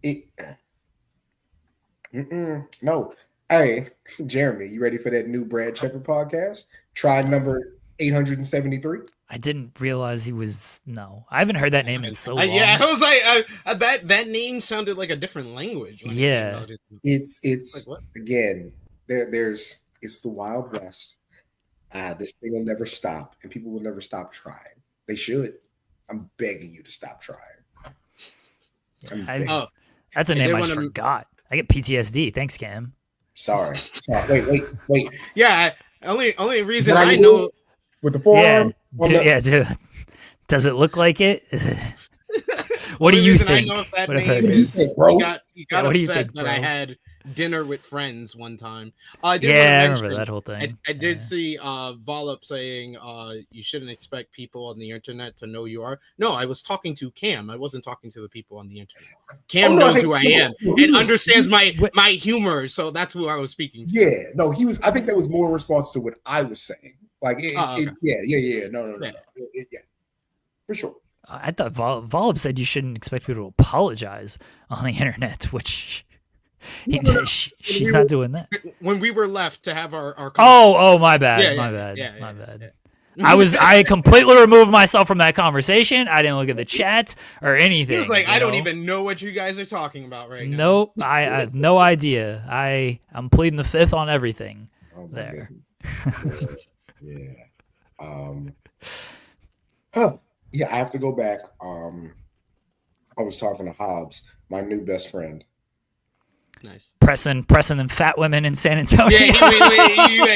it. No. Hey, Jeremy, you ready for that new Brad Shepard podcast? Try number 873. I didn't realize he was. No, I haven't heard that name in so long. Yeah, I was like, that name sounded like a different language. Yeah, it's like, what? Again, it's the Wild West. This thing will never stop, and people will never stop trying. They should. I'm begging you to stop trying. That's a name I just forgot. I get PTSD. Thanks, Cam. Sorry. Wait. Yeah, only reason I know with the forearm. Dude. Does it look like it? What do you think? I know if that what name is? He got upset that I had dinner with friends one time. I remember that whole thing. I did see Volop saying you shouldn't expect people on the internet to know you are. No, I was talking to Cam. I wasn't talking to the people on the internet. Cam knows who I am and understands my humor, so that's who I was speaking to. Yeah, no, he was. I think that was more in response to what I was saying. Like, okay. No, for sure. I thought Volop said you shouldn't expect people to apologize on the internet, which she's not doing that. When we were left to have our oh, my bad, my bad. I completely removed myself from that conversation. I didn't look at the chat or anything. He was like, I don't even know what you guys are talking about right now. Nope, I have no idea. I'm pleading the fifth on everything there. Yeah, I have to go back. I was talking to Hobbs, my new best friend. Nice. Pressing them fat women in San Antonio. Yeah,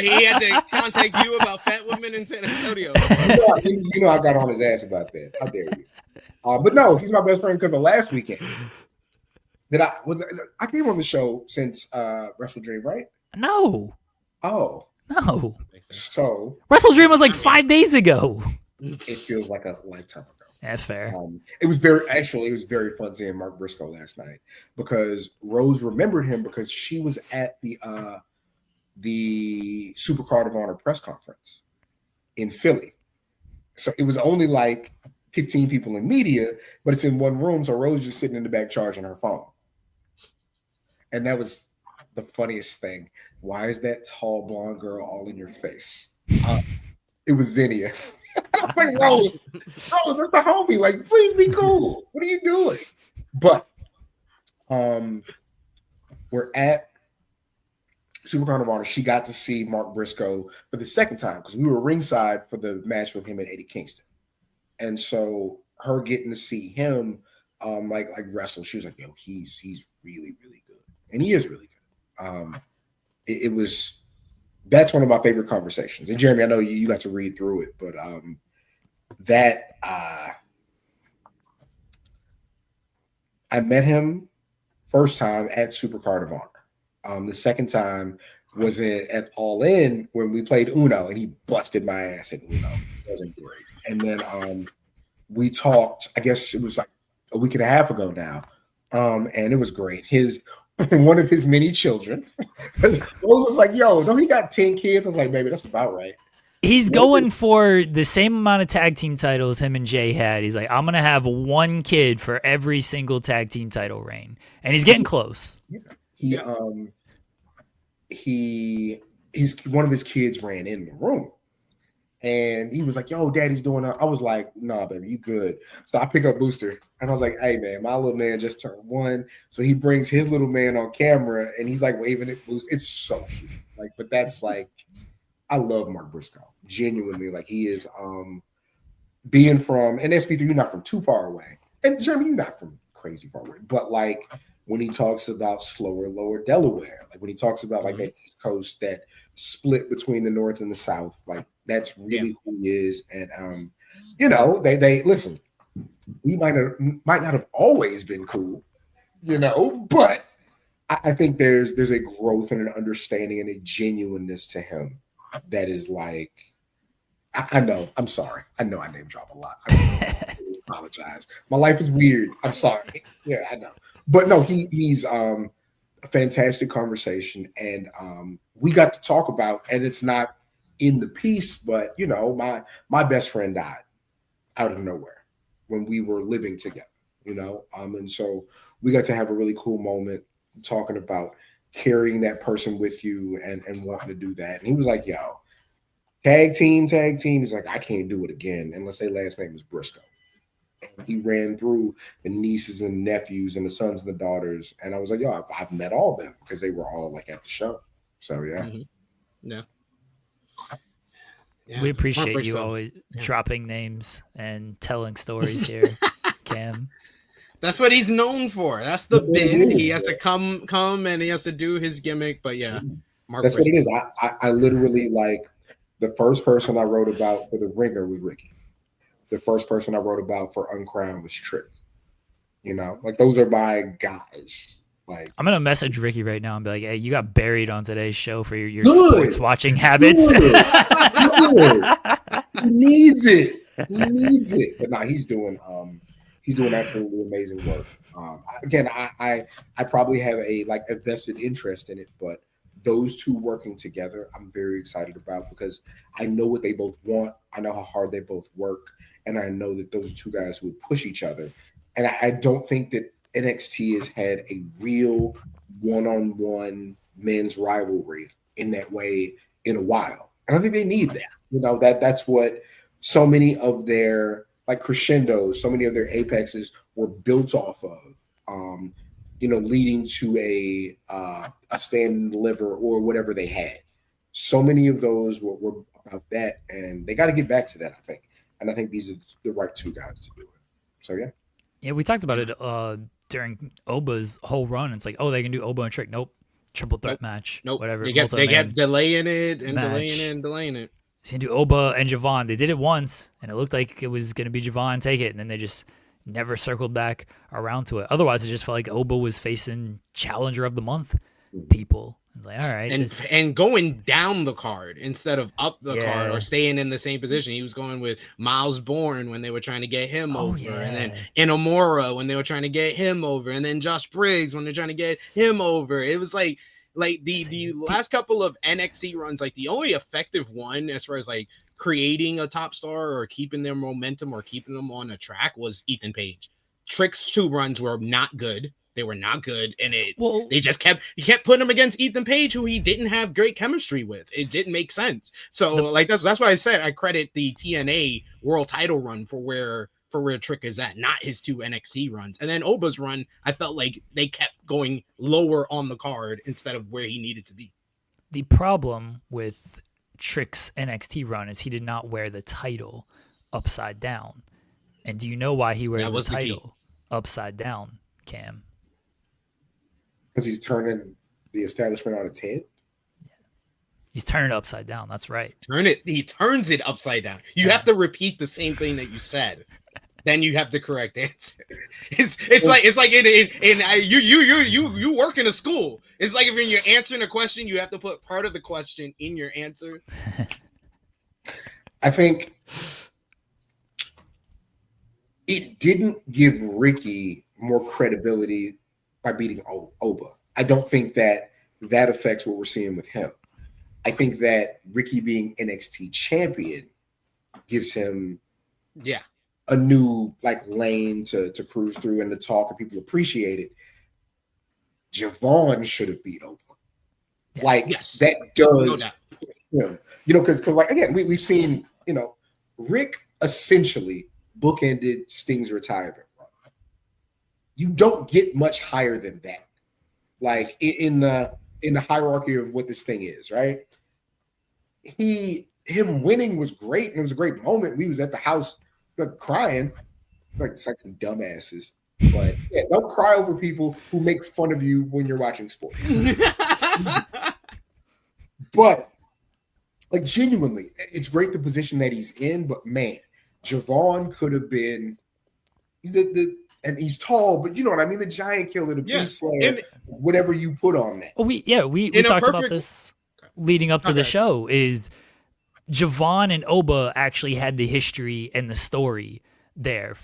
he had to contact you about fat women in San Antonio. You know I got on his ass about that. How dare you? But no, he's my best friend because the last weekend that I came on the show since Wrestle Dream, right? No. Oh. No. So Wrestle Dream was like 5 days ago. It feels like a lifetime ago. That's fair. It was very fun seeing Mark Briscoe last night because Rose remembered him because she was at the Supercard of Honor press conference in Philly. So it was only like 15 people in media, but it's in one room. So Rose just sitting in the back charging her phone. And that was the funniest thing. Why is that tall blonde girl all in your face? It was Xenia. I'm like, Rose, that's the homie. Like, please be cool. What are you doing? But we're at Supercard of Honor. She got to see Mark Briscoe for the second time because we were ringside for the match with him at Eddie Kingston. And so her getting to see him like wrestle, she was like, yo, he's really, really good. And he is really good. It was that's one of my favorite conversations. And Jeremy, I know you got to read through it, but I met him first time at Supercard of Honor. The second time was at All In when we played Uno, and he busted my ass at Uno. It wasn't great. And then we talked, I guess it was like a week and a half ago now, and it was great. One of his many children. Rose was like, yo, no, he got 10 kids. I was like, baby, that's about right. He's going for the same amount of tag team titles him and Jay had. He's like, I'm going to have one kid for every single tag team title reign. And he's getting close. Yeah. One of his kids ran in the room. And he was like, yo, daddy's doing it. I was like, nah, baby, you good. So I pick up Booster. And I was like, hey, man, my little man just turned 1. So he brings his little man on camera, and he's like waving at Booster. It's so cute. Like, but that's like, I love Mark Briscoe. Genuinely, like he is being from, and SP3, you're not from too far away. And Jeremy, you're not from crazy far away. But like when he talks about slower, lower Delaware, like when he talks about like that East Coast, that split between the North and the South, like that's really who he is. And they listen. We might not have always been cool, but I think there's a growth and an understanding and a genuineness to him that is like, I know, I'm sorry. I know I name drop a lot. I really apologize. My life is weird. I'm sorry. Yeah, I know. But no, he's a fantastic conversation, and we got to talk about, and it's not in the piece, but you know, my best friend died out of nowhere when we were living together, you know, and so we got to have a really cool moment talking about carrying that person with you and wanting to do that. And he was like, yo, tag team. He's like, I can't do it again unless their last name is Briscoe. And he ran through the nieces and nephews and the sons and the daughters. And I was like, yo, I've met all of them because they were all like at the show. So yeah. Mm-hmm. Yeah. We appreciate you always dropping names and telling stories here, Cam. That's what he's known for. That's the bit. He has to come and he has to do his gimmick. But yeah, that's what it is. I literally, like, the first person I wrote about for The Ringer was Ricky. The first person I wrote about for Uncrowned was Trick. You know, like, those are my guys. Like, I'm gonna message Ricky right now and be like, "Hey, you got buried on today's show for your sports watching habits." Good. He needs it. But no, he's doing absolutely amazing work. Again, I probably have a vested interest in it, but those two working together, I'm very excited about because I know what they both want. I know how hard they both work, and I know that those are two guys who would push each other. And I don't think that NXT has had a real one-on-one men's rivalry in that way in a while. And I think they need that. You know, that's what so many of their crescendos, so many of their apexes were built off of, you know, leading to a stand and deliver or whatever they had. So many of those were about that, and they got to get back to that, I think. And I think these are the right two guys to do it. So, yeah. Yeah, we talked about it during Oba's whole run. It's like, oh, they can do Oba and Trick. Nope. Triple threat match. Nope. Whatever. They kept delaying it and delaying it. They can do Oba and Javon. They did it once, and it looked like it was going to be Javon take it, and then they just never circled back around to it. Otherwise, it just felt like Oba was facing Challenger of the Month people. Like, all right, and going down the card instead of up the card or staying in the same position. He was going with Miles Bourne when they were trying to get him over, and then Inamura when they were trying to get him over, and then Josh Briggs when they're trying to get him over. It was like the last couple of NXT runs, like the only effective one as far as like creating a top star or keeping their momentum or keeping them on a track was Ethan Page. Trick's two runs were not good. They were not good, and they just kept putting him against Ethan Page, who he didn't have great chemistry with. It didn't make sense. So that's why I said I credit the TNA World Title run for where Trick is at, not his two NXT runs. And then Oba's run, I felt like they kept going lower on the card instead of where he needed to be. The problem with Trick's NXT run is he did not wear the title upside down. And do you know why he wears the title upside down, Cam? Because he's turning the establishment on its head. He's turning it upside down. That's right. He turns it upside down. You have to repeat the same thing that you said. Then you have the correct answer. It's like you work in a school. It's like if when you're answering a question, you have to put part of the question in your answer. I think it didn't give Ricky more credibility by beating Oba. I don't think that affects what we're seeing with him. I think that Ricky being NXT champion gives him a new lane to cruise through and to talk, and people appreciate it. Javon should have beat Oba. That does him. You know, because again, we've seen, you know, Rick essentially bookended Sting's retirement. You don't get much higher than that. Like in the hierarchy of what this thing is, right? Him winning was great, and it was a great moment. We was at the house crying, it's like some dumbasses. But yeah, don't cry over people who make fun of you when you're watching sports. But genuinely, it's great the position that he's in. But man, Javon could have been and he's tall, but you know what I mean? The giant killer, the beast slayer, whatever you put on that. We talked about this leading up to the show. Is Javon and Oba actually had the history and the story there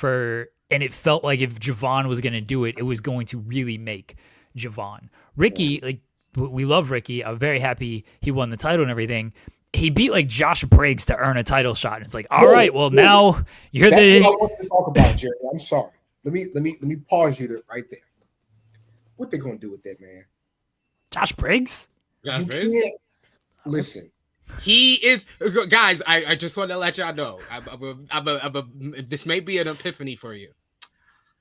and it felt like if Javon was going to do it, it was going to really make Javon. Ricky, like we love Ricky. I'm very happy he won the title and everything. He beat like Josh Briggs to earn a title shot. And it's like, all right, well now you're That's the. what I want to talk about, Jerry. I'm sorry. Let me pause you right there. What they gonna do with that man? Josh Briggs? Josh You Briggs? can't listen. He is, guys. I just want to let y'all know. This may be an epiphany for you.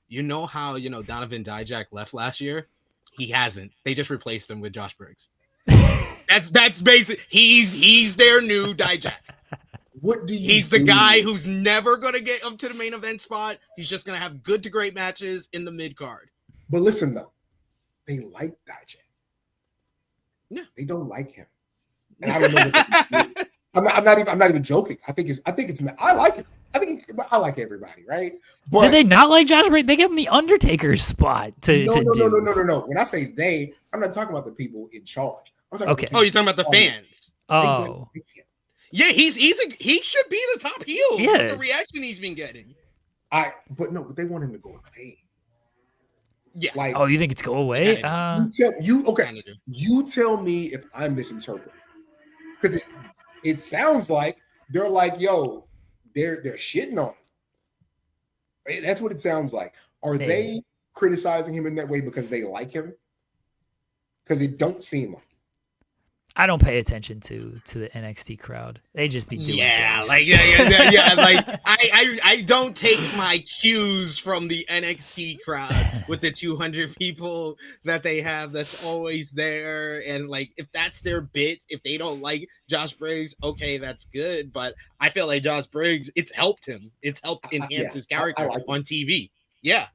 You know how Donovan Dijak left last year? He hasn't. They just replaced him with Josh Briggs. That's basic. He's their new Dijak. What do you? He's the guy who's never gonna get up to the main event spot. He's just gonna have good to great matches in the mid card. But listen though, they like Dijak. Yeah. They don't like him, and I don't know. What they do. I'm not even joking. I think it's. I like him. I like everybody, right? But did they not like Josh Briggs? They gave him the Undertaker's spot to do. No. When I say they, I'm not talking about the people in charge. I'm talking Okay. about Oh, you're talking about the fans? Oh, Yeah, he should be the top heel. Yeah. The reaction he's been getting. but they want him to go away. Yeah. Like, oh, you think it's go away? You tell me if I'm misinterpreting, because it sounds like they're like, yo, they're shitting on him. That's what it sounds like. Are they criticizing him in that way because they like him? Because it don't seem like. I don't pay attention to the NXT crowd. They just be doing things. Like I don't take my cues from the NXT crowd with the 200 people that they have that's always there. And like, if that's their bit, if they don't like Josh Briggs, okay, that's good. But I feel like Josh Briggs, it's helped him. It's helped enhance his character on TV. Yeah,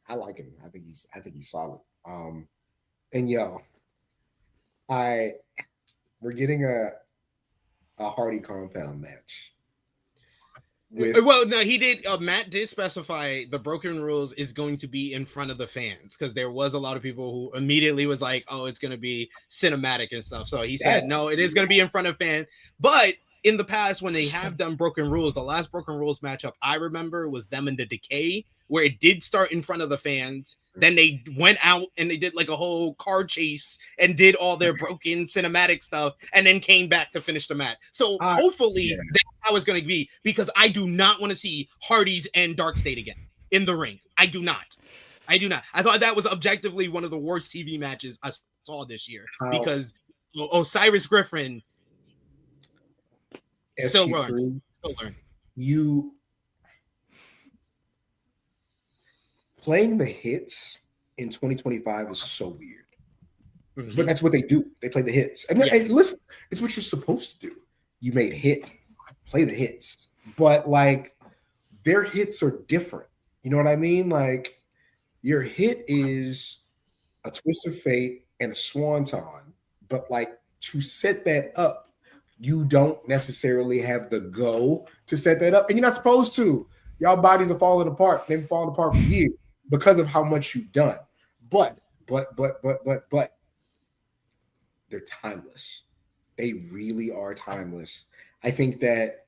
I like him. I think he's solid. And we're getting a Hardy compound match. Well, no, he did. Matt did specify the Broken Rules is going to be in front of the fans, because there was a lot of people who immediately was like, "Oh, it's going to be cinematic and stuff." So he said, "No, it is going to be in front of fans." But in the past, when they have done Broken Rules, the last Broken Rules matchup I remember was them and the Decay, where it did start in front of the fans. Then they went out and they did like a whole car chase and did all their broken cinematic stuff, and then came back to finish the match. So hopefully that's how it's going to be, because I do not want to see Hardys and Dark State again in the ring. I do not. I thought that was objectively one of the worst TV matches I saw this year, because Osiris Griffin still learning. You playing the hits in 2025 is so weird. Mm-hmm. But that's what they do. They play the hits. And listen, it's what you're supposed to do. You made hits, play the hits. But like, their hits are different. You know what I mean? Like, your hit is a twist of fate and a swanton. But like, to set that up, you don't necessarily have the go to set that up. And you're not supposed to. Y'all bodies are falling apart. They've been falling apart for years because of how much you've done. But they're timeless. They really are timeless. I think that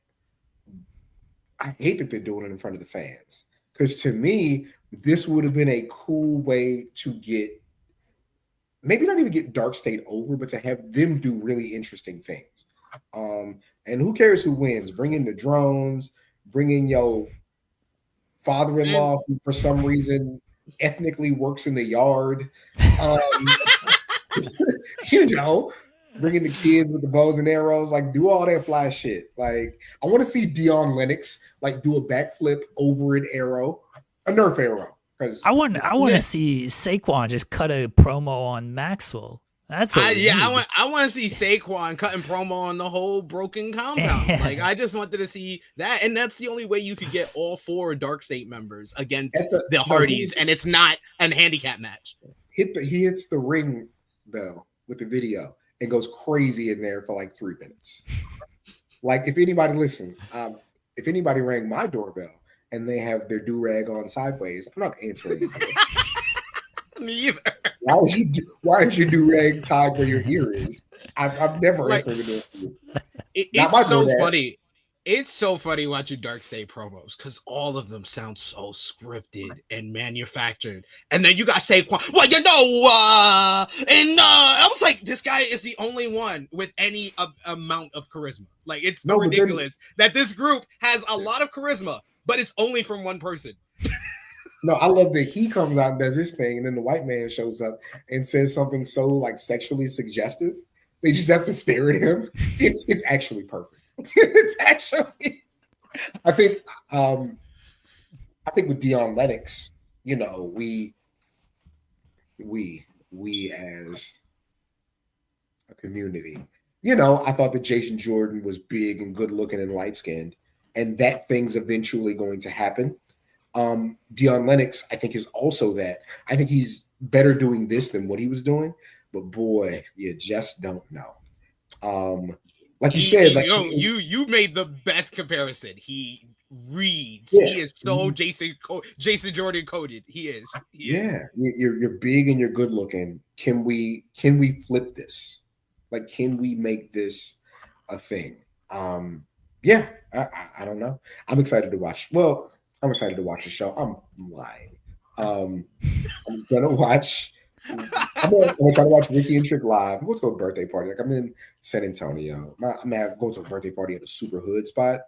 I hate that they're doing it in front of the fans, because to me, this would have been a cool way to get, maybe not even get Dark State over, but to have them do really interesting things. And who cares who wins? Bring in the drones, bring in your father-in-law who for some reason ethnically works in the yard. Bringing the kids with the bows and arrows, like, do all that fly shit. Like, I want to see Dion Lennox like do a backflip over an arrow, a Nerf arrow. Because I want to see Saquon just cut a promo on Maxwell. That's what I want to see Saquon cutting promo on the whole broken compound. Like, I just wanted to see that, and that's the only way you could get all 4 Dark State members against the Hardys, and it's not a handicap match. He hits the ring bell with the video and goes crazy in there for like 3 minutes. Like, if anybody rang my doorbell and they have their do-rag on sideways, I'm not answering. Me either. Why is your do-rag tied where your ear is? I've never answered the door. It's so funny. It's so funny watching Dark State promos because all of them sound so scripted and manufactured. And then you got Saquon. Well, I was like, this guy is the only one with any amount of charisma. Like, it's No, but then ridiculous that this group has a lot of charisma, but it's only from one person. no, I love that he comes out and does this thing, and then the white man shows up and says something so like sexually suggestive. They just have to stare at him. It's actually perfect. It's actually. I think with Dion Lennox, you know, we as a community, you know, I thought that Jason Jordan was big and good looking and light skinned, and that thing's eventually going to happen. Dion Lennox, I think, is also that. I think he's better doing this than what he was doing, but boy, you just don't know. Like you said, like you made the best comparison. He reads. Yeah, he is so Jason Jordan coded. He is. You're big and you're good looking. Can we flip this? Like, can we make this a thing? Yeah, I don't know. I'm excited to watch. Well, I'm excited to watch the show. I'm lying. I'm gonna watch. I'm gonna try to watch Ricky and Trick live. I'm going to a birthday party. Like, I'm in San Antonio. I'm going to a birthday party at a super hood spot.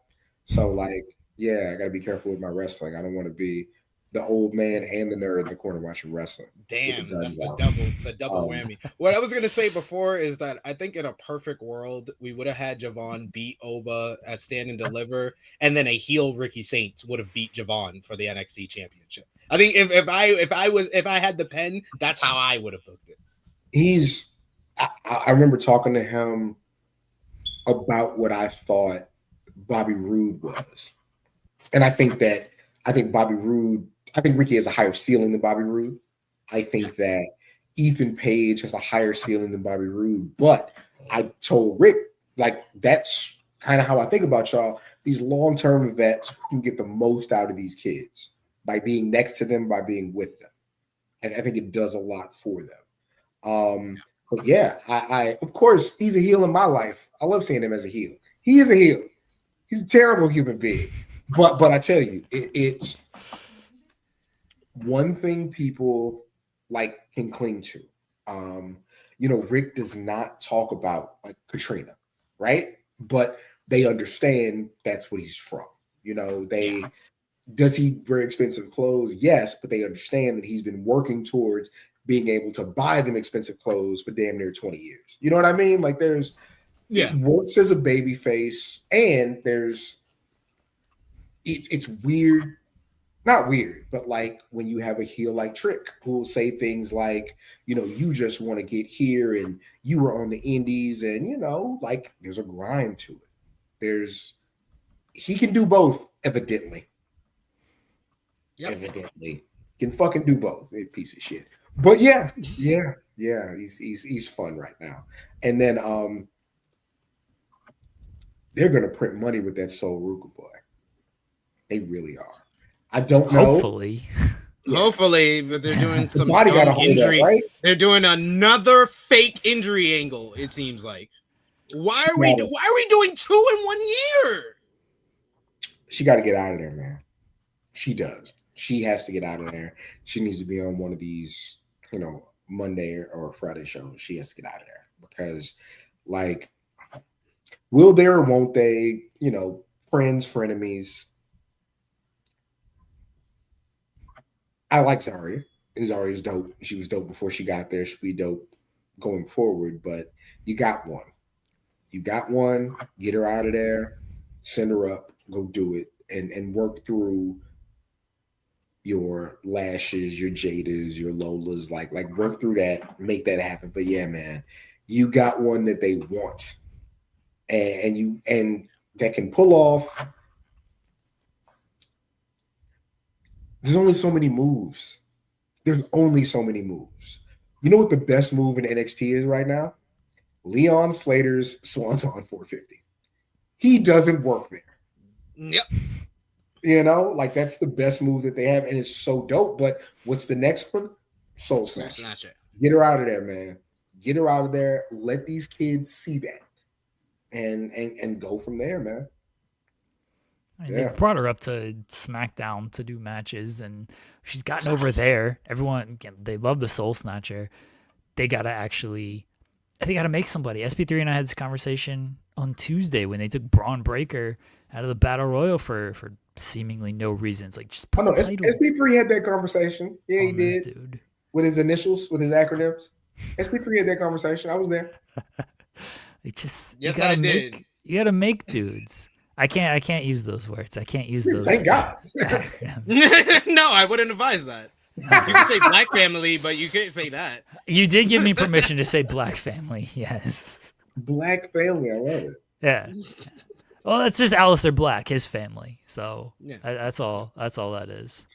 So, like, yeah, I got to be careful with my wrestling. I don't want to be the old man and the nerd in the corner watching wrestling. Damn, that's the double whammy. What I was gonna say before is that I think in a perfect world we would have had Javon beat Oba at Stand and Deliver, and then a heel Ricky Saints would have beat Javon for the NXT Championship. I think if I had the pen, that's how I would have booked it. I remember talking to him about what I thought Bobby Roode was, and I think Ricky has a higher ceiling than Bobby Roode. I think that Ethan Page has a higher ceiling than Bobby Roode. But I told Rick, like, that's kind of how I think about y'all. These long-term vets can get the most out of these kids by being next to them, by being with them. And I think it does a lot for them. But yeah, I of course, he's a heel in my life. I love seeing him as a heel. He is a heel. He's a terrible human being. But I tell you, it's one thing people like can cling to. You know, Rick does not talk about like Katrina, right? But they understand that's what he's from. You know, does he wear expensive clothes? Yes, but they understand that he's been working towards being able to buy them expensive clothes for damn near 20 years. You know what I mean? Like, it works as a baby face, and it's weird. Not weird, but like when you have a heel like Trick who will say things like, you know, you just want to get here and you were on the indies, and, you know, like, there's a grind to it. He can do both, evidently. Yep. Evidently. Can fucking do both. A piece of shit. But yeah. He's fun right now. And then they're gonna print money with that Sol Ruka boy. They really are. I don't know. Hopefully, but they're doing some body got a injury. That, right? They're doing another fake injury angle. It seems like. Why are we doing 2 in 1 year? She got to get out of there, man. She does. She has to get out of there. She needs to be on one of these, you know, Monday or Friday shows. She has to get out of there because, like, will they or won't they? You know, friends, frenemies. I like Zarya. Zarya's dope. She was dope before she got there. She'll be dope going forward. But you got one. Get her out of there. Send her up. Go do it. And work through your Lashes, your Jadas, your Lolas. Like work through that. Make that happen. But yeah, man, you got one that they want. And that can pull off. There's only so many moves. You know what the best move in NXT is right now? Leon Slater's Swanson 450. He doesn't work there. Yep. You know, like, that's the best move that they have, and it's so dope. But what's the next one? Soul Snatcher. Get her out of there, man. Get her out of there. Let these kids see that, and go from there, man. I mean, they brought her up to SmackDown to do matches, and she's gotten over there. Everyone, again, they love the Soul Snatcher. They got to make somebody. SP3 and I had this conversation on Tuesday when they took Braun Breaker out of the Battle Royal for seemingly no reason. It's like, just put the title SP3 had that conversation. Yeah, he did. Dude. With his initials, with his acronyms. SP3 had that conversation. I was there. It just Yes, I did. You gotta make dudes. I can't use those words. I can't use those. Thank God. No, I wouldn't advise that. You can say black family, but you can't say that. You did give me permission to say black family. Yes. Black family. I love it. Yeah. Well, that's just Aleister Black, his family. So Yeah. that's all that is.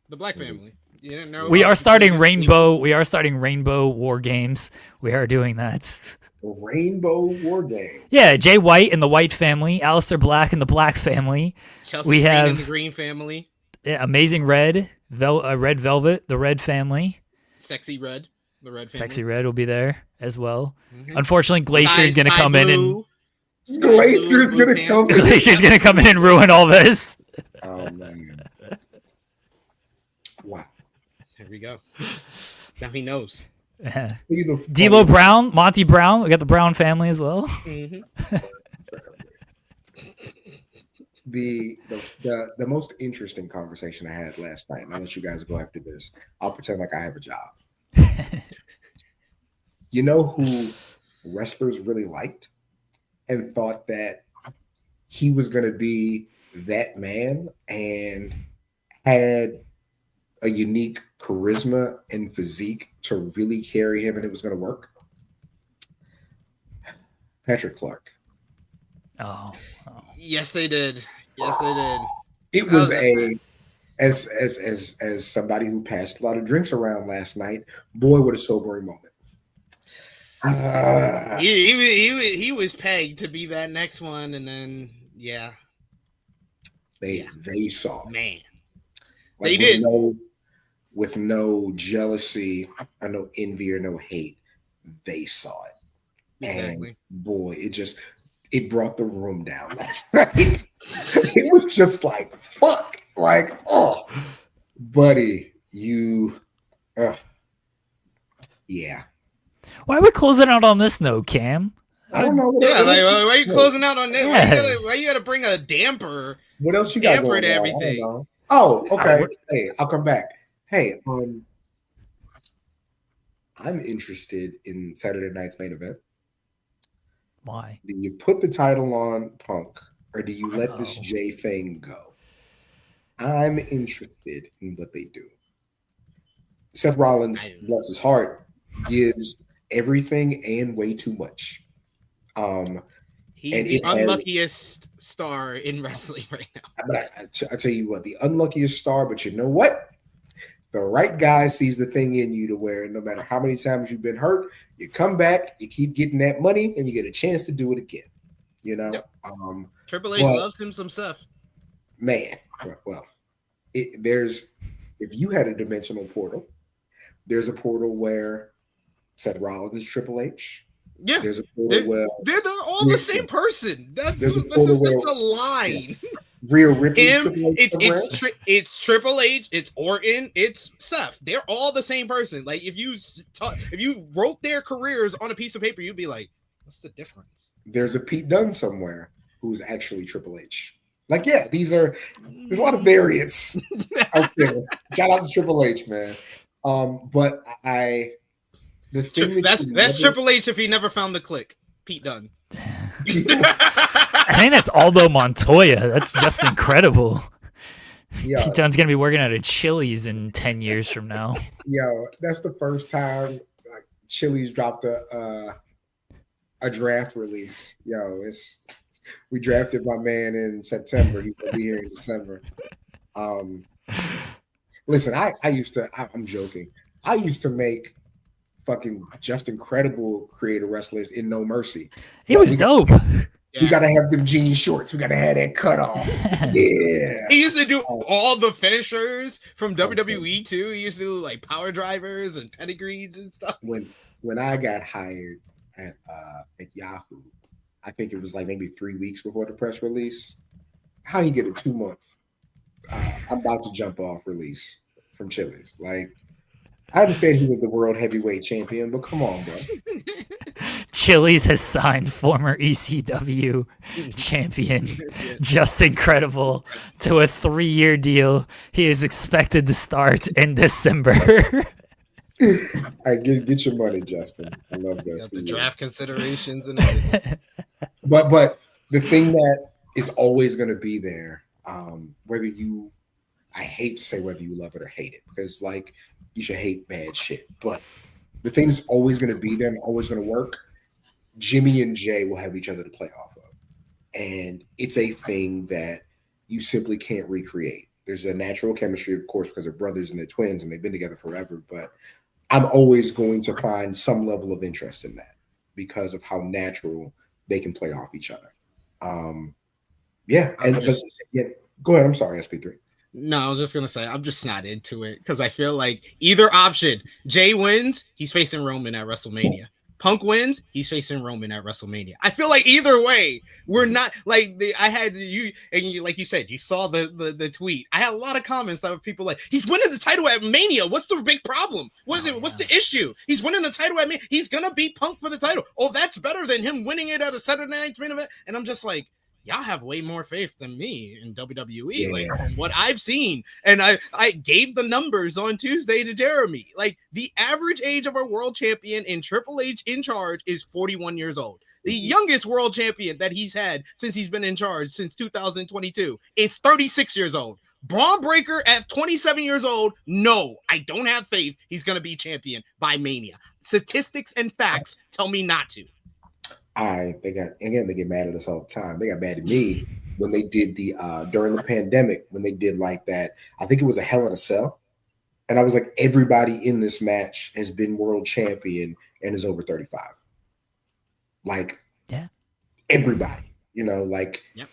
The black family. You didn't know We about are the starting previous Rainbow. We are starting Rainbow War Games. We are doing that. Rainbow War Game. Yeah, Jay White and the White family, Aleister Black and the Black family. Chelsea We Green have- and the Green family. Yeah, Amazing Red, Red Velvet, the Red family. Sexy Red, the Red family. Sexy Red will be there as well. Mhm. Unfortunately, Glacier's going to come in and Glacier's going to come in. Glacier's going to come in and ruin all this. Oh, man. Wow. There we go. Now he knows. Yeah. Either D'Lo Brown, Monty Brown. We got the Brown family as well. Mm-hmm. the most interesting conversation I had last night, and I'll let you guys go after this. I'll pretend like I have a job. You know who wrestlers really liked and thought that he was going to be that man and had a unique charisma and physique to really carry him and it was going to work? Patrick Clark. Oh. Yes, they did. Yes, they did. It was as somebody who passed a lot of drinks around last night, boy, what a sobering moment. He was pegged to be that next one, and then they saw it. Man, Like, they did. With no jealousy, or no envy or no hate, they saw it. Exactly. And boy, it brought the room down last night. It was just like, fuck. Like, oh, buddy, yeah. Why are we closing out on this note, Cam? I don't know. Yeah, like, why are you closing out on this? Yeah. Why you gotta bring a damper? What else you got Damper going to on? everything. I don't know. Oh, okay. Hey, I'll come back. Hey, I'm interested in Saturday night's main event. Why? Do you put the title on Punk, or do you let this Jay thing go? I'm interested in what they do. Seth Rollins, bless his heart, gives everything and way too much. He's And the it has- unluckiest star in wrestling right now. But I tell you what, the unluckiest star, but you know what? The right guy sees the thing in you to where no matter how many times you've been hurt, you come back, you keep getting that money, and you get a chance to do it again. You know? Yep. Triple H but- loves him some Seth. Man, well, if you had a dimensional portal, there's a portal where Seth Rollins is Triple H. Yeah, There's a portal where they're all the same person. There's a This portal is just where- a line. Rhea Ripley's Him, Triple H. somewhere. it's Triple H, it's Orton, it's Seth. They're all the same person. Like if you wrote their careers on a piece of paper, you'd be like, what's the difference? There's a Pete Dunne somewhere who's actually Triple H. Like, yeah, there's a lot of variants out there. Shout out to Triple H, man. But that's Triple H if he never found the click. Pete Dunne. I think that's Aldo Montoya. That's just incredible. Yeah, Pete Dunne's gonna be working at a Chili's in 10 years from now. yo, that's the first time like Chili's dropped a draft release. Yo, we drafted my man in September. He's gonna be here in December. Listen, I'm joking. I used to make fucking just incredible creative wrestlers in No Mercy. He was dope. We gotta have them jean shorts. We gotta have that cut off. Yeah. He used to do all the finishers from WWE too. He used to do like power drivers and pedigrees and stuff. When I got hired at Yahoo, I think it was like maybe 3 weeks before the press release. how you get a 2 months? I'm about to jump off release from Chili's. Like, I understand he was the world heavyweight champion, but come on, bro. Chili's has signed former ECW champion Justin Credible to a 3-year deal. He is expected to start in December. I get your money, Justin. I love that. Got the draft considerations and everything. But the thing that is always going to be there, I hate to say whether you love it or hate it, because like you should hate bad shit. But the thing that's always going to be there and always going to work, Jimmy and Jay will have each other to play off of. And it's a thing that you simply can't recreate. There's a natural chemistry, of course, because they're brothers and they're twins and they've been together forever. But I'm always going to find some level of interest in that because of how natural they can play off each other. Yeah. Go ahead. I'm sorry, SP3. No, I was just gonna say I'm just not into it because I feel like either option, Jay wins, he's facing Roman at WrestleMania. Punk wins, he's facing Roman at WrestleMania. I feel like either way, we're not like I had you and you, like you said, you saw the tweet. I had a lot of comments that were people like, he's winning the title at Mania. What's the big problem? What's the issue? He's winning the title at Mania. He's gonna beat Punk for the title. Oh, that's better than him winning it at a Saturday Night main event. And I'm just like, y'all have way more faith than me in WWE, like from what I've seen. And I gave the numbers on Tuesday to Jeremy. Like the average age of our world champion in Triple H in charge is 41 years old. The youngest world champion that he's had since he's been in charge since 2022 is 36 years old. Braun Breaker at 27 years old. No, I don't have faith he's going to be champion by Mania. Statistics and facts tell me not to. They get mad at us all the time. They got mad at me when they did the during the pandemic, when they did like that. I think it was a Hell in a Cell. And I was like, everybody in this match has been world champion and is over 35. Like, yeah, everybody, like, yep.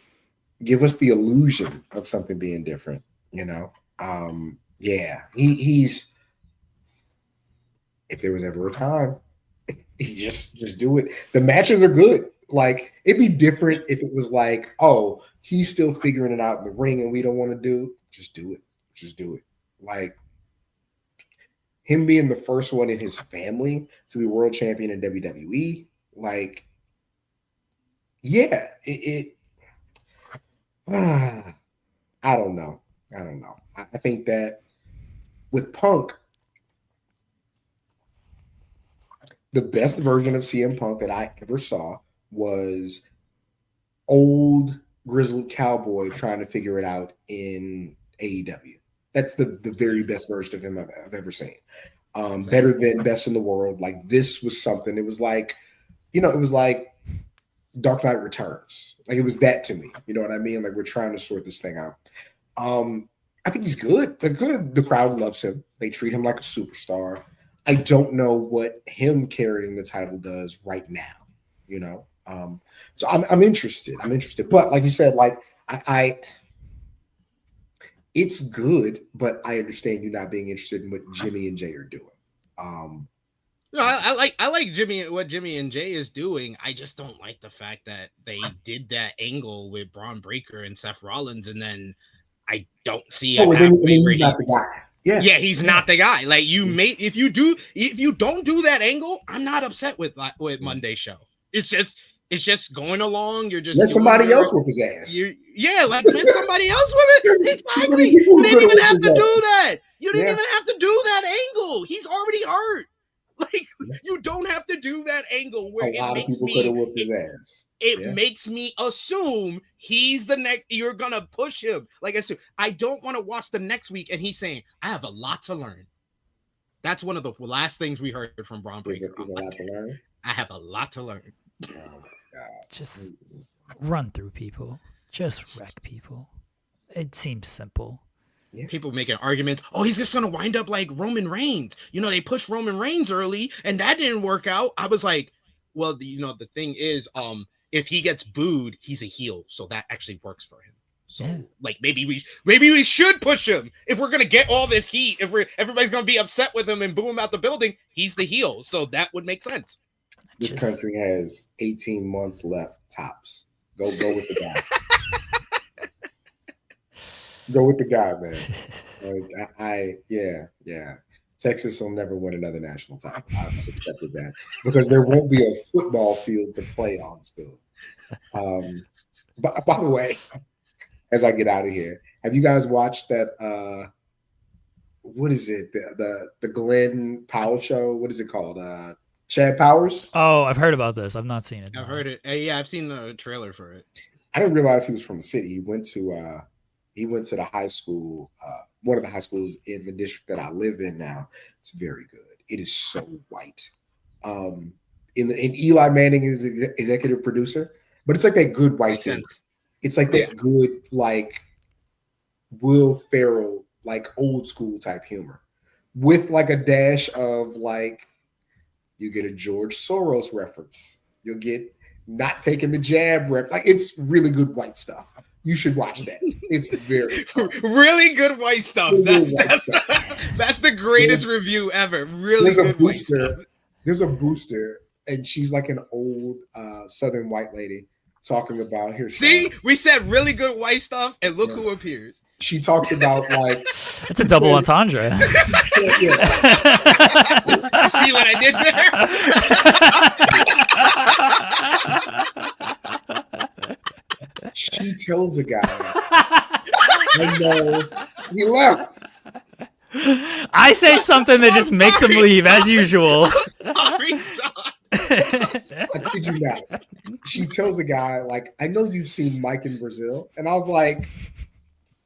Give us the illusion of something being different, Yeah, he's, if there was ever a time, just do it. The matches are good. Like, it'd be different if it was like, oh, he's still figuring it out in the ring and we don't want to do. Just do it. Just do it. Like, him being the first one in his family to be world champion in WWE, like, yeah, I don't know. I think that with Punk, the best version of CM Punk that I ever saw was old grizzled cowboy trying to figure it out in AEW. That's the very best version of him I've ever seen. Better than Best in the World. Like, this was something. It was like, it was like Dark Knight Returns. Like, it was that to me. You know what I mean? Like, we're trying to sort this thing out. I think he's good. The crowd loves him. They treat him like a superstar. I don't know what him carrying the title does right now, So I'm interested. But like you said, like I it's good, but I understand you not being interested in what Jimmy and Jay are doing. No, I like what Jimmy and Jay is doing. I just don't like the fact that they did that angle with Braun Breaker and Seth Rollins, and then I don't see. And then he's not the guy. Yeah, he's not the guy. Like, if you don't do that angle, I'm not upset with Monday's show. It's just going along. You're just let somebody else whip his ass. Let somebody else whip it. Exactly. You didn't even have to do that. You didn't even have to do that angle. He's already hurt. Like, you don't have to do that angle where a lot of people could have whipped his ass. It makes me assume he's the next. You're gonna push him. Like I said, I don't want to watch the next week and he's saying, "I have a lot to learn." That's one of the last things we heard from Braun Breaker. Is a lot to learn. I have a lot to learn. Oh my God. Just run through people. Just wreck people. It seems simple. Yeah. People making arguments. Oh, he's just gonna wind up like Roman Reigns. They pushed Roman Reigns early and that didn't work out. I was like, well, the thing is, if he gets booed, he's a heel, so that actually works for him. So, like, maybe we should push him if we're gonna get all this heat. If everybody's gonna be upset with him and boo him out the building, he's the heel, so that would make sense. This country has 18 months left tops. Go with the guy. Go with the guy, man. Like, yeah. Texas will never win another national title. I've accepted that because there won't be a football field to play on still. But by the way, as I get out of here, have you guys watched that? What is it? The Glenn Powell show? What is it called? Chad Powers? Oh, I've heard about this. I've not seen it. I've heard it. Yeah, I've seen the trailer for it. I didn't realize he was from the city. He went to the high school, one of the high schools in the district that I live in now. It's very good. It is so white. In Eli Manning is executive producer, but it's like that good white humor. It's like that good, like Will Ferrell, like old school type humor with like a dash of like, you get a George Soros reference. You'll get not taking the jab rep. Like, it's really good white stuff. You should watch that. It's very fun. Really good white stuff. Really That's the greatest review ever. Really good white stuff. There's a booster, and she's like an old Southern white lady talking about her. See, we said really good white stuff, and look who appears. She talks about like it's a double entendre. See what I did there? She tells a guy, and he left. I say something that just makes him leave, as usual. Sorry, John. I kid you not. She tells a guy, like, I know you've seen Mike in Brazil. And I was like,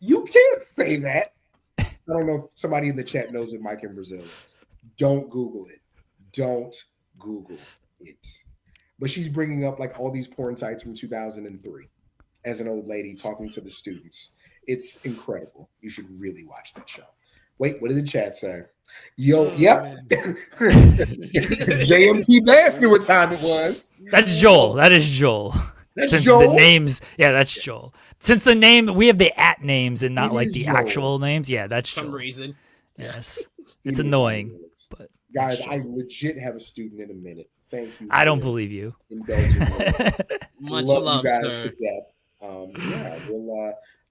you can't say that. I don't know if somebody in the chat knows what Mike in Brazil is. Don't Google it. Don't Google it. But she's bringing up like all these porn sites from 2003 as an old lady talking to the students. It's incredible. You should really watch that show. Wait, what did the chat say? Yep. JMP Bass knew what time it was. That's Joel. That is Joel. That's Since Joel? The names, yeah, that's Joel. Since the name, we have the at names and not It like is the Joel. actual names. Yeah, that's For some Joel. reason. Yes. It's annoying. But Guys, I legit have a student in a minute. Thank you. I don't believe you. Indulging me. Much love love, you guys sir. to death.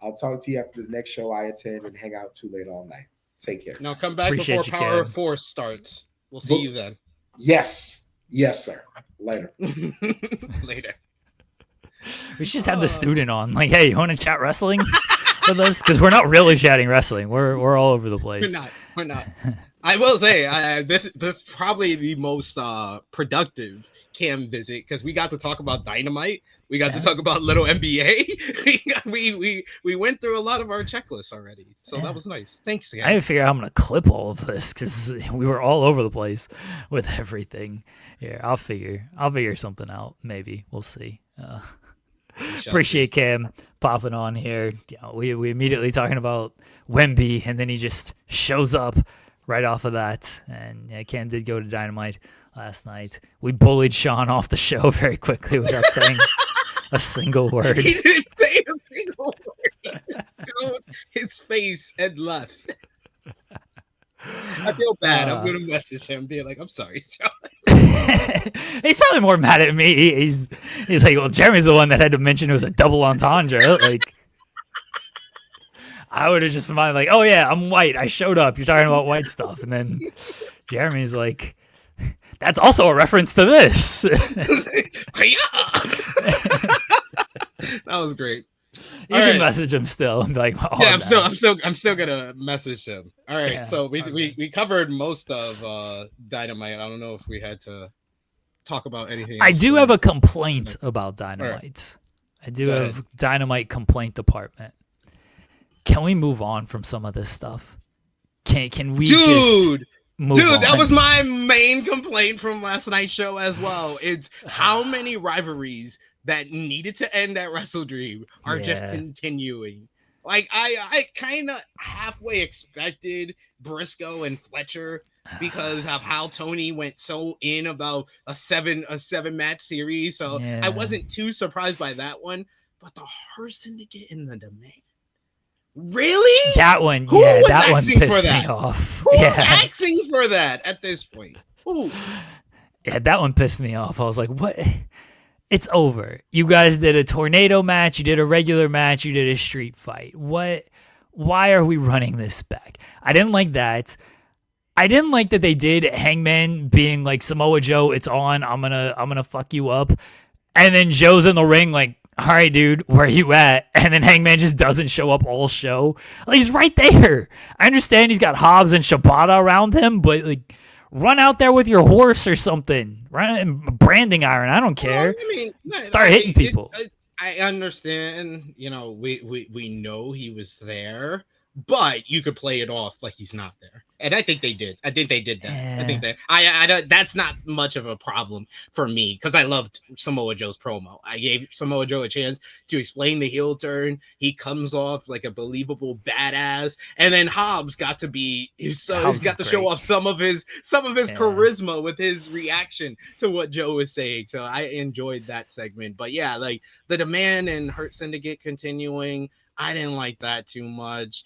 I'll talk to you after the next show I attend and hang out too late all night. Take care. Now come back Appreciate before you, Power Kev. Force starts. We'll see you then. Yes, sir. Later. Later. We should just have the student on. Like, hey, you want to chat wrestling with us? Because we're not really chatting wrestling. We're all over the place. We're not. I will say, this is probably the most productive Cam visit because we got to talk about Dynamite. We got to talk about little NBA. we went through a lot of our checklists already, so that was nice. Thanks, Cam. I have to figure out how I'm gonna clip all of this because we were all over the place with everything. Yeah, I'll figure something out. Maybe we'll see. Appreciate Cam popping on here. You know, we immediately talking about Wemby, and then he just shows up right off of that. And yeah, Cam did go to Dynamite last night. We bullied Sean off the show very quickly without saying a single word. He didn't say a single word. Showed his face and left. I feel bad. I'm gonna message him, being like, "I'm sorry, Sean." He's probably more mad at me. He's like, well, Jeremy's the one that had to mention it was a double entendre. Like, I would have just been fine, like, oh yeah, I'm white. I showed up. You're talking about white stuff, and then Jeremy's like, that's also a reference to this. That was great. You can message him still and be like, oh, yeah, no. I'm still gonna message him. All right, Yeah, so we covered most of Dynamite. I don't know if we had to talk about anything. I else. do have a complaint about Dynamite. Right. I do Go have Dynamite complaint department. Can we move on from some of this stuff? Can we just move on? That was my main complaint from last night's show as well. It's how many rivalries that needed to end at Wrestle Dream are just continuing. Like I kind of halfway expected Briscoe and Fletcher because of how Tony went so in about a seven match series. So I wasn't too surprised by that one. But the Harson to get in the demand. Really? That one, Who yeah, was that one asking pissed for that? me off. Who's Yeah. asking for that at this point? Who? Yeah, that one pissed me off. I was like, what? It's over. You guys did a tornado match. You did a regular match. You did a street fight. What why are we running this back? I didn't like that. I didn't like that they did Hangman being like, Samoa Joe, it's on. I'm gonna fuck you up. And then Joe's in the ring like, all right, dude, where you at? And then Hangman just doesn't show up all show. Like, he's right there. I understand he's got Hobbs and Shibata around him, but like, run out there with your horse or something. Run branding iron. I don't care. Well, I mean, start hitting people. I understand. You know, we know he was there, but you could play it off like he's not there. And I think they did. I think they did that. I think that I don't. That's not much of a problem for me because I loved Samoa Joe's promo. I gave Samoa Joe a chance to explain the heel turn. He comes off like a believable badass, and then Hobbs got to be he's got to show off some of his charisma with his reaction to what Joe was saying. So I enjoyed that segment. But yeah, like the Demand and Hurt Syndicate continuing, I didn't like that too much.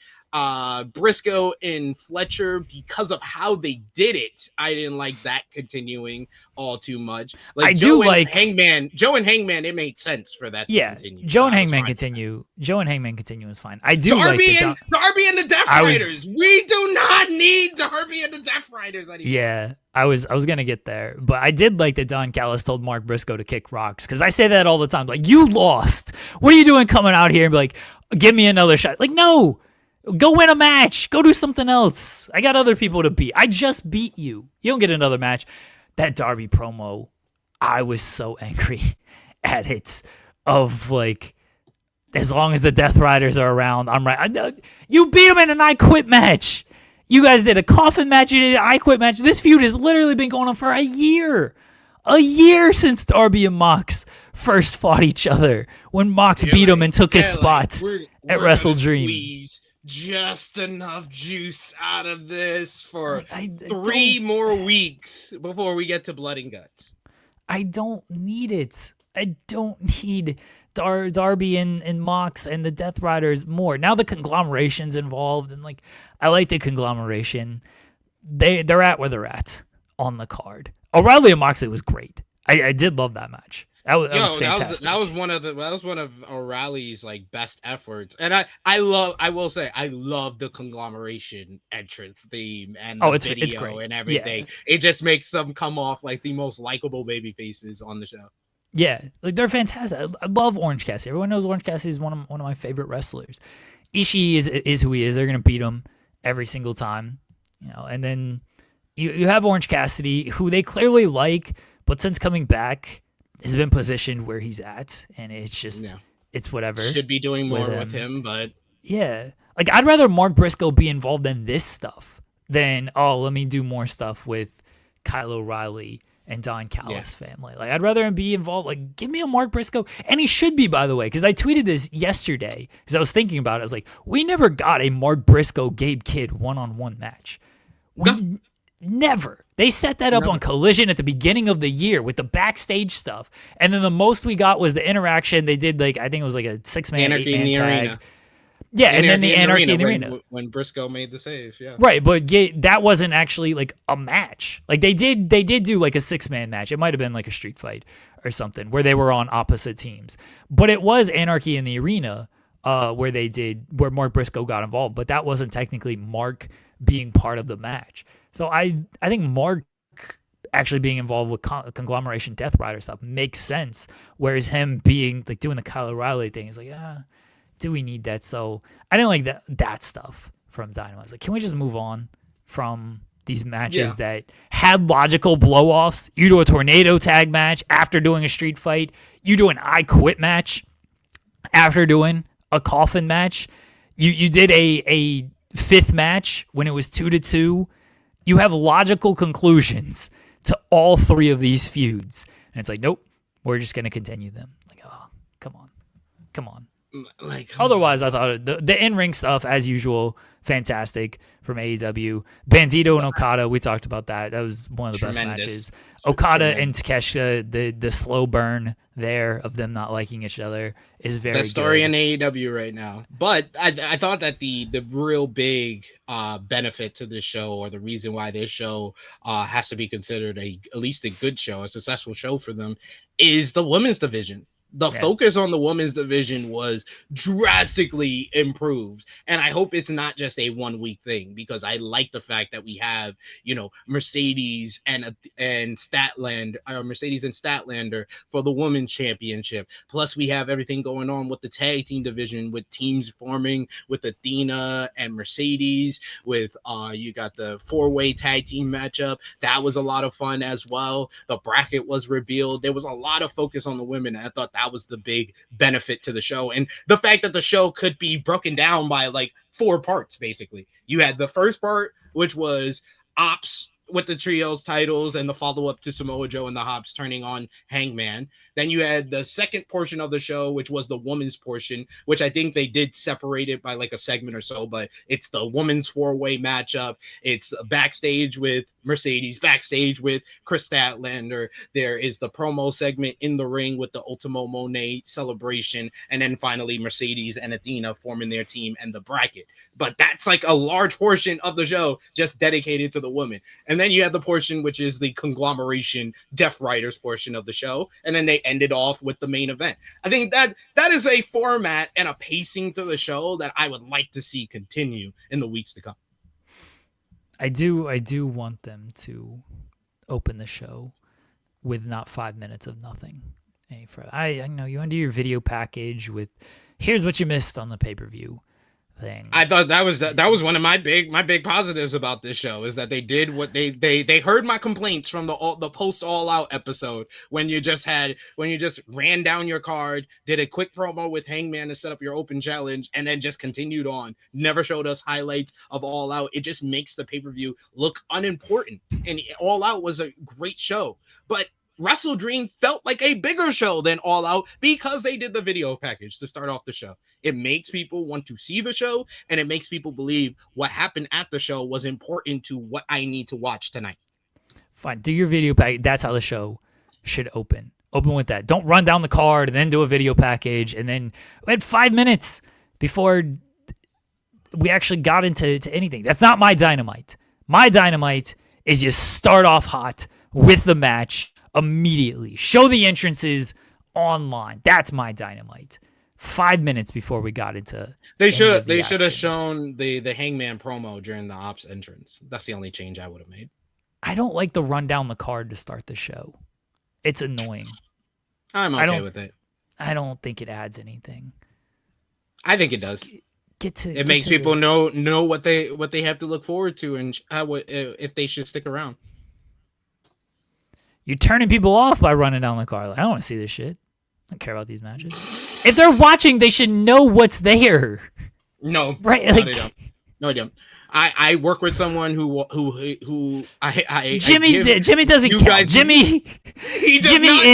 Briscoe and Fletcher, because of how they did it, I didn't like that continuing all too much. Like I do like Hangman. Joe and Hangman, it made sense for that to continue. Joe and Hangman continue. Joe and Hangman continue is fine. I do Darby like Darby and the Death Riders. We do not need Darby and the Death Riders anymore. Yeah, I was gonna get there, but I did like that Don Callis told Mark Briscoe to kick rocks because I say that all the time. Like, you lost. What are you doing coming out here and be like, give me another shot? Like, no. Go win a match. Go do something else. I got other people to beat. I just beat you. You don't get another match. That Darby promo, I was so angry at it. Of like, as long as the Death Riders are around, I'm right. You beat him in an I Quit match. You guys did a coffin match. You did an I Quit match. This feud has literally been going on for a year. A year since Darby and Mox first fought each other. When Mox beat him and took his spot at Wrestle Dream. Just enough juice out of this for 3 more weeks before we get to Blood and Guts. I don't need it. I don't need Darby and Mox and the Death Riders more. Now the conglomeration's involved, and like, I like the conglomeration. They're at where they're at on the card. O'Reilly and Moxley was great. I did love that match. That was fantastic. That was one of O'Reilly's like best efforts, and I will say I love the conglomeration entrance theme and the video it's great. And everything. Yeah. It just makes them come off like the most likable baby faces on the show. Yeah, like they're fantastic. I love Orange Cassidy. Everyone knows Orange Cassidy is one of my favorite wrestlers. Ishii is who he is. They're gonna beat him every single time, you know. And then you have Orange Cassidy, who they clearly like, but since coming back, has been positioned where he's at, and it's just it's whatever. Should be doing more with him, but yeah, like I'd rather Mark Briscoe be involved in this stuff than let me do more stuff with Kyle O'Reilly and Don Callis family. Like, I'd rather him be involved. Like, give me a Mark Briscoe, and he should be, by the way, because I tweeted this yesterday because I was thinking about it. I was like, we never got a Mark Briscoe Gabe Kidd 1-on-1 match. Never. They set that up on Collision at the beginning of the year with the backstage stuff. And then the most we got was the interaction. They did, like, I think it was like a 6-man, 8-man tag. Arena. Yeah, and then the Anarchy in the Arena. When Briscoe made the save, yeah. Right, but that wasn't actually, like, a match. Like, they did do, like, a 6-man match. It might have been, like, a street fight or something where they were on opposite teams. But it was Anarchy in the Arena where Mark Briscoe got involved. But that wasn't technically Mark being part of the match. So I think Mark actually being involved with conglomeration Death Rider stuff makes sense, whereas him being like doing the Kyle O'Reilly thing is like, do we need that? So I didn't like that stuff from Dynamite. I was like, can we just move on from these matches that had logical blow-offs? You do a tornado tag match after doing a street fight. You do an I Quit match after doing a coffin match. You did a fifth match when it was 2-2. You have logical conclusions to all three of these feuds. And it's like, nope, we're just going to continue them. Like, oh, come on. Like, otherwise, I thought the in-ring stuff, as usual, fantastic from AEW. Bandito and Okada, we talked about that. That was one of the best matches. Okada and Takeshita, the slow burn there of them not liking each other is very good. The story in AEW right now. But I thought that the real big benefit to this show, or the reason why this show has to be considered at least a good show, a successful show for them, is the women's division. The focus on the women's division was drastically improved. And I hope it's not just a 1 week thing, because I like the fact that we have, Mercedes and Statlander for the women's championship. Plus we have everything going on with the tag team division, with teams forming with Athena and Mercedes, with you got the 4-way tag team matchup. That was a lot of fun as well. The bracket was revealed. There was a lot of focus on the women. And I thought that was the big benefit to the show. And the fact that the show could be broken down by like 4 parts, basically. You had the first part, which was Ops with the trios titles and the follow-up to Samoa Joe and the Hobbs turning on Hangman. Then you had the second portion of the show, which was the women's portion, which I think they did separate it by like a segment or so, but it's the women's 4-way matchup. It's backstage with Mercedes, backstage with Chris Statlander. There is the promo segment in the ring with the Ultimo Monet celebration. And then finally Mercedes and Athena forming their team and the bracket. But that's like a large portion of the show just dedicated to the women. And then you have the portion, which is the conglomeration Death Riders portion of the show. And then they ended off with the main event. I think that is a format and a pacing to the show that I would like to see continue in the weeks to come. I do want them to open the show with not 5 minutes of nothing any further. I know you undo your video package with here's what you missed on the pay-per-view thing. I thought that was one of my big positives about this show, is that they did what they heard my complaints from the post All Out episode when you just ran down your card, did a quick promo with Hangman to set up your open challenge, and then just continued on. Never showed us highlights of All Out. It just makes the pay-per-view look unimportant. And All Out was a great show, but Wrestle Dream felt like a bigger show than All Out because they did the video package to start off the show. It makes people want to see the show, and it makes people believe what happened at the show was important to what I need to watch tonight. Fine, do your video package. That's how the show should open. Open with that. Don't run down the card and then do a video package, and then we had 5 minutes before we actually got into anything. That's not my Dynamite. My Dynamite is you start off hot with the match immediately. Show the entrances online. That's my Dynamite. 5 minutes before we got into they should have shown the Hangman promo during the Ops entrance. That's the only change I would have made. I don't like the run down the card to start the show. It's annoying. I'm okay with it. I don't think it adds anything. I think it does. It makes people know what they have to look forward to and if they should stick around. You're turning people off by running down the card. Like, I don't want to see this shit. I don't care about these matches. If they're watching, they should know what's there. No, right? No, they don't. No, they don't. I work with someone who Jimmy doesn't count. Jimmy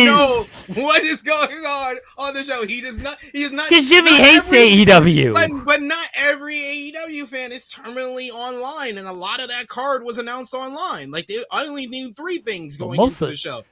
know what is going on the show. He is not because Jimmy hates AEW. But not every AEW fan is terminally online, and a lot of that card was announced online. Like I only knew 3 things going into the show.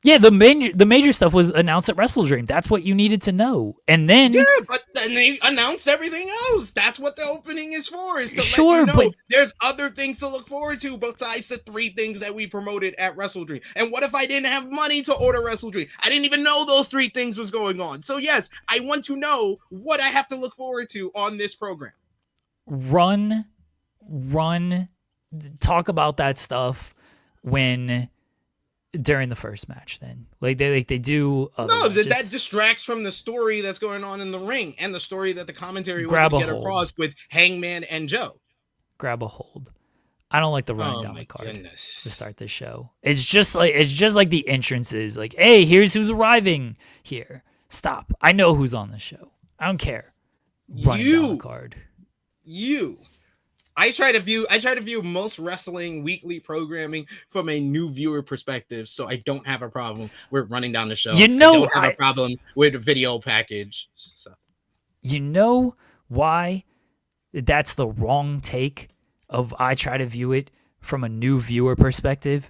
Yeah, the major stuff was announced at Wrestle Dream. That's what you needed to know. And then but then they announced everything else. That's what the opening is for. Is to let you know but there's other things to look forward to besides the 3 things that we promoted at Wrestle Dream. And what if I didn't have money to order Wrestle Dream? I didn't even know those 3 things was going on. So yes, I want to know what I have to look forward to on this program. Run, talk about that stuff during the first match. Then they do that distracts from the story that's going on in the ring and the story that the commentary will get across with Hangman and Joe. Grab a hold. I don't like the running down the card to start this show. It's just like the entrances. Like, hey, here's who's arriving here. Stop. I know who's on the show. I don't care. Running down the card. I try to view most wrestling weekly programming from a new viewer perspective, so I don't have a problem with running down the show. I don't have a problem with a video package. So. You know why that's the wrong take of I try to view it from a new viewer perspective?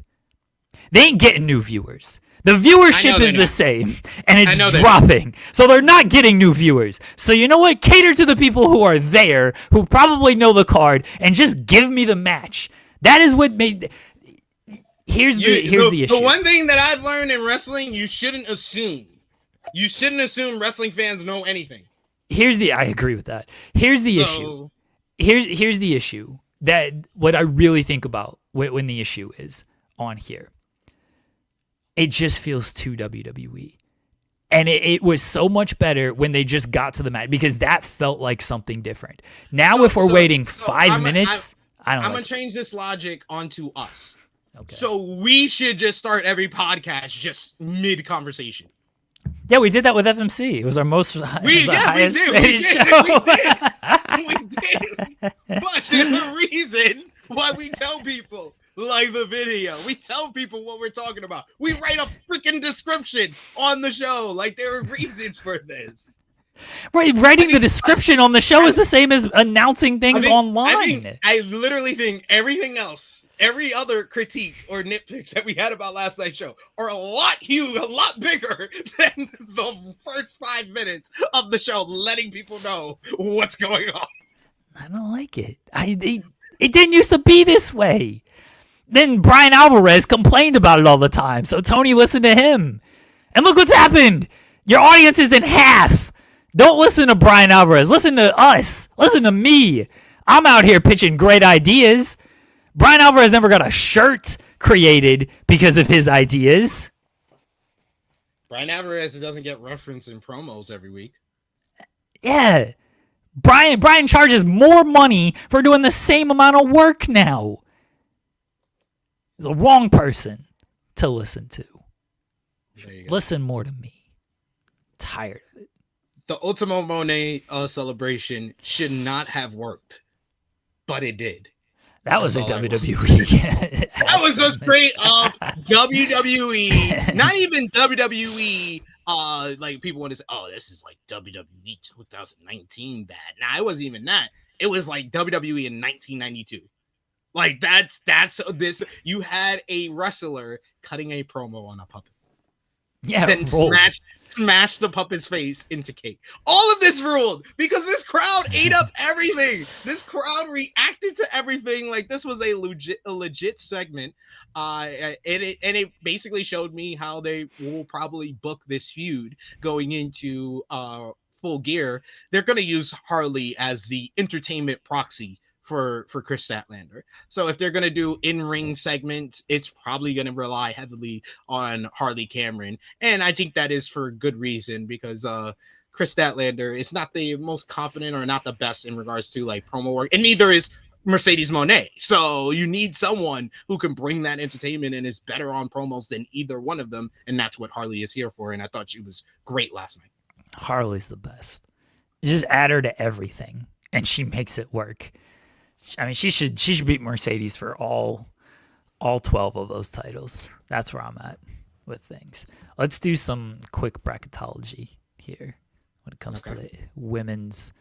They ain't getting new viewers. The viewership is the same, and it's dropping. So they're not getting new viewers. So you know what? Cater to the people who are there, who probably know the card, and just give me the match. That is what made... Here's the issue. The one thing that I've learned in wrestling, you shouldn't assume. You shouldn't assume wrestling fans know anything. I agree with that. Here's the issue. Here's the issue. That what I really think about when the issue is on here. It just feels too WWE. And it was so much better when they just got to the match because that felt like something different. Now, if we're waiting 5 minutes, I'm going to change this logic onto us. Okay. So we should just start every podcast just mid-conversation. Yeah, we did that with FMC. It was our most highest show. We did. But there's a reason why we tell people like the video. We tell people what we're talking about. We write a freaking description on the show. Like there are reasons for this. Right, writing the description on the show is the same as announcing things online. I literally think everything else, every other critique or nitpick that we had about last night's show are a lot bigger than the first 5 minutes of the show, letting people know what's going on. I don't like it. It didn't used to be this way. Then Brian Alvarez complained about it all the time, so Tony listened to him. And look what's happened. Your audience is in half. Don't listen to Brian Alvarez. Listen to us. Listen to me. I'm out here pitching great ideas. Brian Alvarez never got a shirt created because of his ideas. Brian Alvarez doesn't get referenced in promos every week. Yeah. Brian charges more money for doing the same amount of work now. He's the wrong person to listen to. Listen more to me. Tired of it. The Ultimo Monet celebration should not have worked, but it did. That was a WWE. That was a straight up WWE. Not even WWE. Like people want to say, "Oh, this is like WWE 2019 bad." Nah, it wasn't even that. It was like WWE in 1992. Like that's this. You had a wrestler cutting a promo on a puppet. Yeah, then smash the puppet's face into cake. All of this ruled because this crowd ate up everything. This crowd reacted to everything like this was a legit segment. And it basically showed me how they will probably book this feud going into Full Gear. They're going to use Harley as the entertainment proxy for Chris Statlander. So if they're going to do in-ring segments, it's probably going to rely heavily on Harley Cameron. And I think that is for good reason because Chris Statlander is not the most confident or not the best in regards to like promo work. And neither is Mercedes Moné. So you need someone who can bring that entertainment and is better on promos than either one of them. And that's what Harley is here for. And I thought she was great last night. Harley's the best. You just add her to everything and she makes it work. I mean, she should beat Mercedes for all 12 of those titles. That's where I'm at with things. Let's do some quick bracketology here when it comes to the women's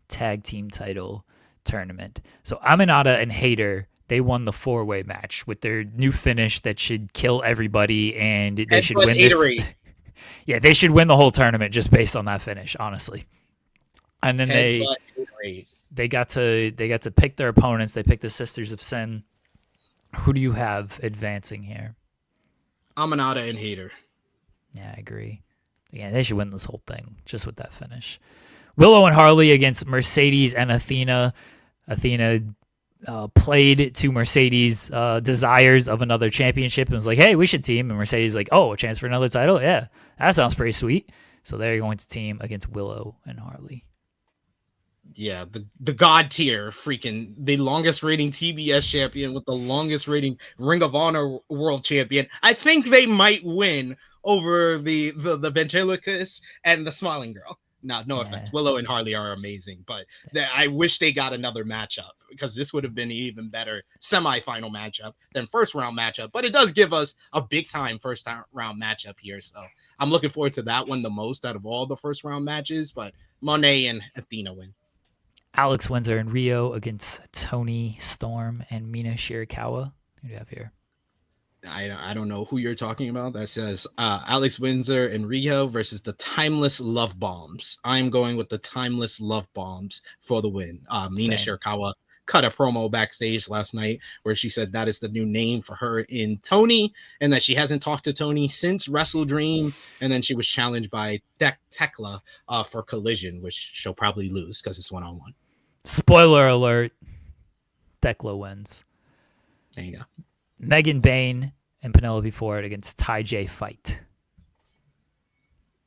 tag team title tournament. So Aminata and Hayter, they won the 4-way match with their new finish that should kill every and they should win this. Yeah, they should win the whole tournament just based on that finish, honestly. And then they got to pick their opponents. They picked the Sisters of Sin. Who do you have advancing here? Aminata and Hayter. Yeah, I agree. Yeah, they should win this whole thing just with that finish. Willow and Harley against Mercedes and Athena. Athena played to Mercedes' desires of another championship and was like, hey, we should team. And Mercedes like, oh, a chance for another title? Yeah, that sounds pretty sweet. So they're going to team against Willow and Harley. Yeah, the god tier, freaking the longest rating TBS champion with the longest rating Ring of Honor world champion. I think they might win over the Ventriloquist and the Smiling Girl. No offense. Willow and Harley are amazing, but I wish they got another matchup because this would have been an even better semifinal matchup than first round matchup. But it does give us a big time first round matchup here. So I'm looking forward to that one the most out of all the first round matches. But Monet and Athena win. Alex Windsor and Rio against Tony Storm and Mina Shirakawa. Who do you have here? I don't know who you're talking about. That says Alex Windsor and Rio versus the Timeless Love Bombs. I'm going with the Timeless Love Bombs for the win. Mina Shirakawa cut a promo backstage last night where she said that is the new name for her in Tony, and that she hasn't talked to Tony since Wrestle Dream. And then she was challenged by Tekla for Collision, which she'll probably lose because it's 1-on-1. Spoiler alert: Thekla wins. There you go. Megan Bain and Penelope Ford against Ty J fight.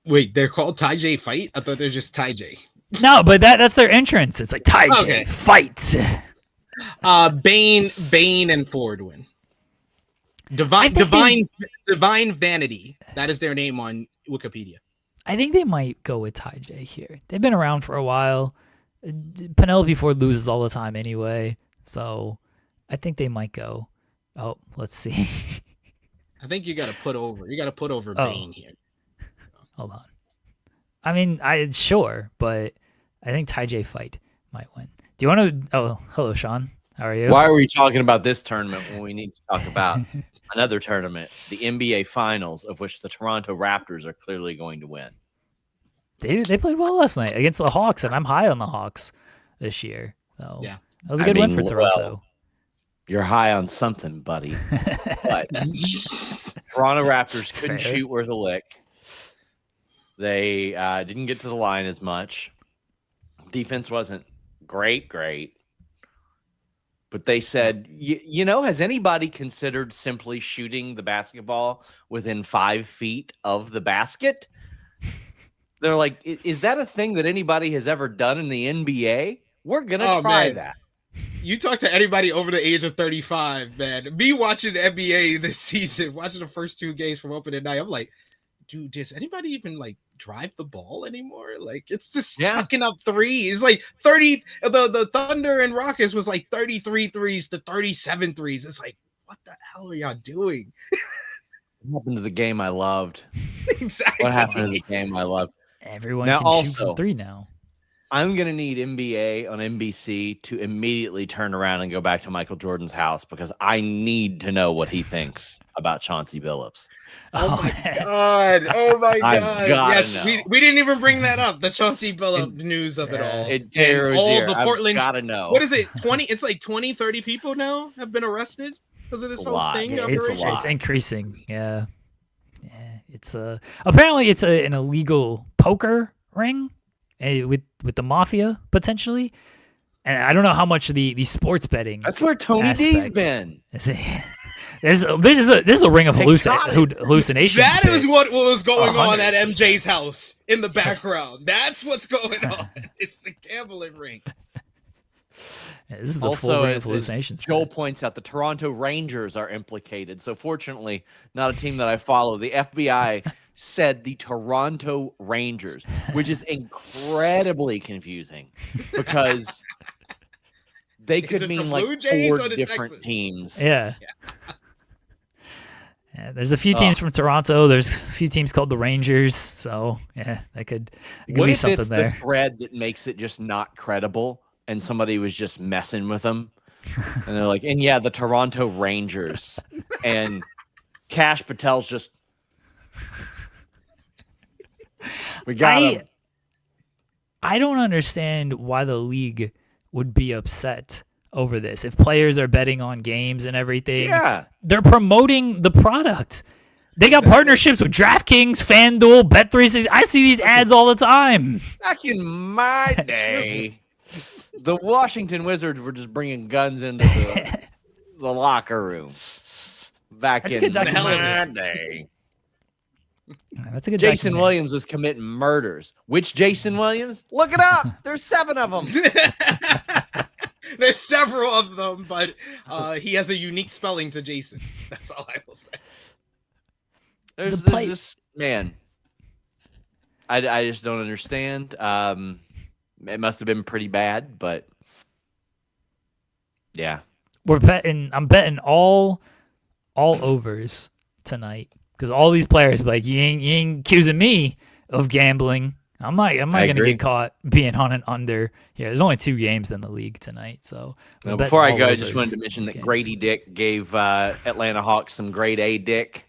Wait, they're called Ty J Fight? I thought they're just Ty J. No, but that's their entrance. It's like Ty J fight. Bane and Ford win. Divine Vanity. That is their name on Wikipedia. I think they might go with Ty J here. They've been around for a while. Penelope Ford loses all the time anyway, so I think they might go. Oh, let's see. I think you got to put over Bane here. Hold on. I mean, sure, but I think Ty J fight might win. Do you want to? Oh, hello, Sean. How are you? Why are we talking about this tournament when we need to talk about another tournament, the NBA Finals, of which the Toronto Raptors are clearly going to win? They played well last night against the Hawks, and I'm high on the Hawks this year. So yeah, that was a good win for Toronto. Well, you're high on something, buddy. But Toronto Raptors couldn't shoot worth a lick. They didn't get to the line as much. Defense wasn't great. But they said, has anybody considered simply shooting the basketball within 5 feet of the basket? They're like, is that a thing that anybody has ever done in the NBA? We're going to try that. You talk to anybody over the age of 35, man. Me watching the NBA this season, watching the first 2 games from opening night, I'm like, dude, does anybody even like drive the ball anymore? Like, it's just chucking up threes. Like 30, the Thunder and Rockets was like 33 threes to 37 threes. It's like, what the hell are y'all doing? What happened to the game I loved? Exactly. What happened to the game I loved? Everyone can shoot from 3 now. I'm going to need NBA on NBC to immediately turn around and go back to Michael Jordan's house because I need to know what he thinks about Chauncey Billups. Oh my God. Oh my God. Yes, know. we didn't even bring that up. The Chauncey Billups news of it all. It tears all here. the Portland. I've got to know. What is it? 20? It's like 20, 30 people now have been arrested because of this whole sting. Yeah, it's increasing. Yeah. It's apparently it's an illegal poker ring with the mafia potentially, and I don't know how much the sports betting. That's where Tony D's been. This is a ring of hallucinations. That is what was going on at MJ's house in the background. That's what's going on. It's the gambling ring. Yeah, this is a full ring of hallucinations. Joel points out the Toronto Rangers are implicated. So fortunately, not a team that I follow. The FBI said the Toronto Rangers, which is incredibly confusing because they could mean like 4 different teams. Yeah. Yeah, there's a few teams from Toronto. There's a few teams called the Rangers. So yeah, that could be something it's there. The thread that makes it just not credible, and somebody was just messing with them, and they're like, and yeah, the Toronto Rangers, and Cash Patel's just. We got him. I don't understand why the league would be upset over this. If players are betting on games and everything, they're promoting the product. They got partnerships with DraftKings, FanDuel, Bet360. I see these ads all the time. Back in my day, the Washington Wizards were just bringing guns into the locker room. Back in my day. That's a good Jason Williams was committing murders. Which Jason Williams? Look it up. There's 7 of them. There's several of them, but he has a unique spelling to Jason. That's all I will say. There's this man. I just don't understand. It must have been pretty bad, but yeah. I'm betting all overs tonight. Because all these players be like, you ain't accusing me of gambling. I'm not going to get caught being on an under. Yeah, there's only 2 games in the league tonight. So before I go, I just wanted to mention that Grady Dick gave Atlanta Hawks some grade A dick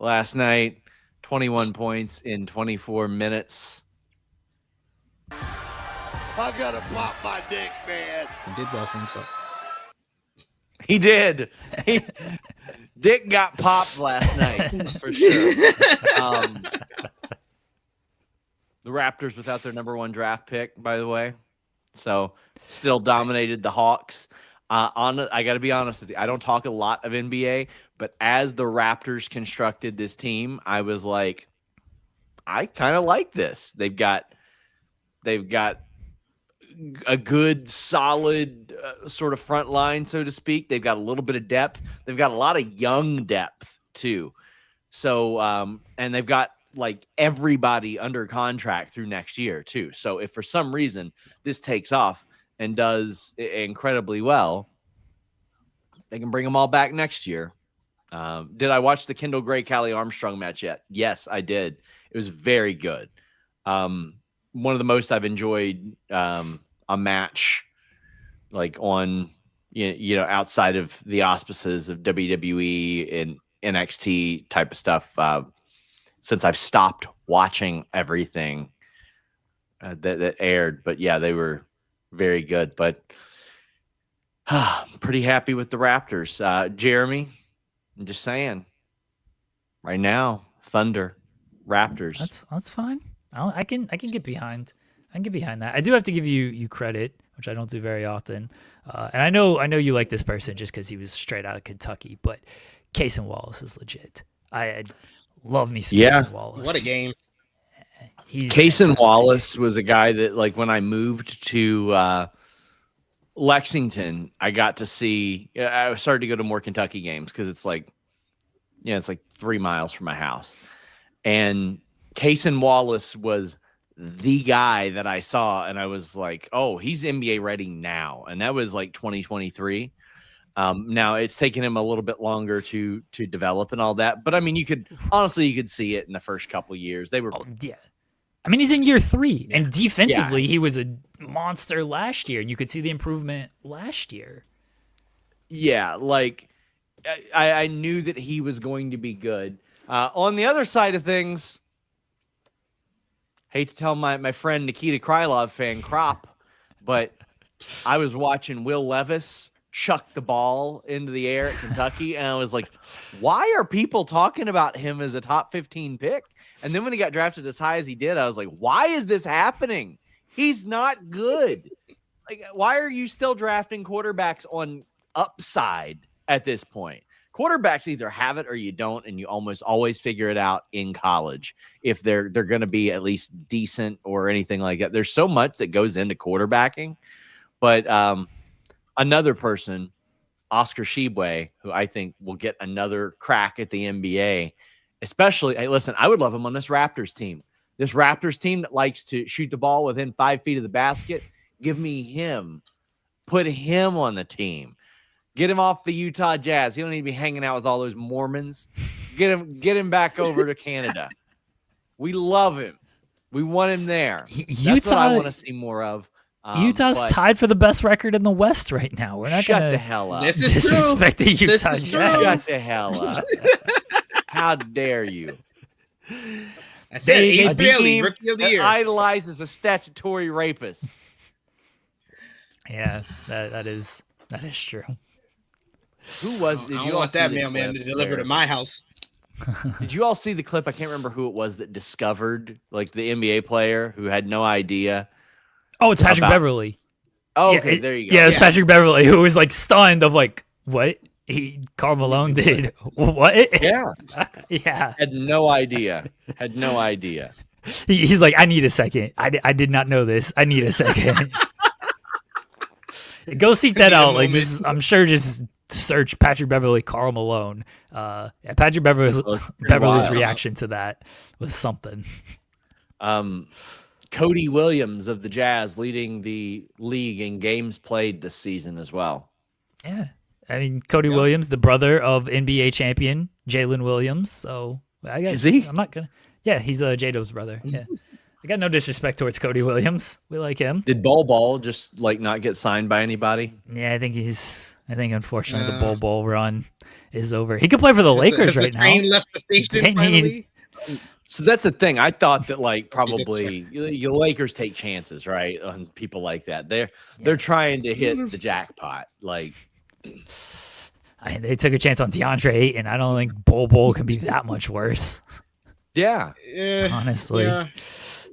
last night. 21 points in 24 minutes. I gotta pop my dick, man. He did well for himself. He did. Dick got popped last night for sure. The Raptors without their number 1 draft pick, by the way, so still dominated the Hawks. I got to be honest with you. I don't talk a lot of NBA, but as the Raptors constructed this team, I was like, I kind of like this. They've got a good, solid sort of front line, so to speak. They've got a little bit of depth. They've got a lot of young depth too. So, and they've got like everybody under contract through next year too. So if for some reason this takes off and does incredibly well, they can bring them all back next year. Did I watch the Kendall Gray Callie Armstrong match yet? Yes, I did. It was very good. One of the most I've enjoyed a match like on, you know, outside of the auspices of WWE and NXT type of stuff, since I've stopped watching everything that aired. But yeah, they were very good. But pretty happy with the Raptors. Jeremy, I'm just saying, right now, Thunder, Raptors. That's fine. I can get behind. I can get behind that. I do have to give you credit, which I don't do very often. And I know you like this person just because he was straight out of Kentucky, but Cason Wallace is legit. I love me some Cason Wallace. What a game. Cason Wallace was a guy that, like, when I moved to Lexington, I got to see. I started to go to more Kentucky games because it's like 3 miles from my house, and Cason Wallace was the guy that I saw, and I was like, oh, he's NBA ready now. And that was like 2023. Now it's taken him a little bit longer to develop and all that. But I mean, you could see it in the first couple years. They were, yeah. I mean, he's in year 3, and defensively, he was a monster last year, and you could see the improvement last year. Yeah, like I knew that he was going to be good. On the other side of things, hate to tell my friend Nikita Krylov fan Crop, but I was watching Will Levis chuck the ball into the air at Kentucky, and I was like, why are people talking about him as a top 15 pick? And then when he got drafted as high as he did, I was like, why is this happening? He's not good. Like, why are you still drafting quarterbacks on upside at this point? Quarterbacks either have it or you don't, and you almost always figure it out in college if they're going to be at least decent or anything like that. There's so much that goes into quarterbacking. But another person, Oscar Tshiebwe, who I think will get another crack at the NBA, especially, hey, listen, I would love him on this Raptors team. This Raptors team that likes to shoot the ball within 5 feet of the basket, give me him. Put him on the team. Get him off the Utah Jazz. He don't need to be hanging out with all those Mormons. Get him back over to Canada. We love him. We want him there. That's what I want to see more of. Utah's tied for the best record in the West right now. We're not going to shut the hell up. Disrespect the Utah Jazz. Shut the hell up. How dare you? I said Ace Bailey, Rookie of the Year. Idolizes a statutory rapist. Yeah, that is true. Who was? Did I you don't all want see that the mailman clip to deliver to my house. Did you all see the clip? I can't remember who it was that discovered, like, the NBA player who had no idea. Oh, it's Patrick Beverly. Oh, okay, there you go. Yeah, it's Patrick Beverly, who was like stunned of like, what? Karl Malone did what? Yeah. Yeah. Had no idea. He's like, I need a second. I did not know this. I need a second. Go seek that out. Like, I'm sure just search Patrick Beverly, Karl Malone. Patrick Beverly's reaction to that was something. Cody Williams of the Jazz leading the league in games played this season as well. Yeah. I mean, Cody Williams, the brother of NBA champion Jalen Williams. So I guess is he? I'm not gonna. Yeah, he's J-Do's brother. Yeah, I got no disrespect towards Cody Williams. We like him. Did Bol just like not get signed by anybody? Yeah, I think unfortunately the Bol run is over. He could play for the Lakers right now. Train left the station finally. So that's the thing. I thought that, like, probably your Lakers take chances, right, on people like that. They're trying to hit the jackpot, like. They took a chance on DeAndre Ayton. I don't think Bol can be that much worse. Yeah. Honestly. Yeah.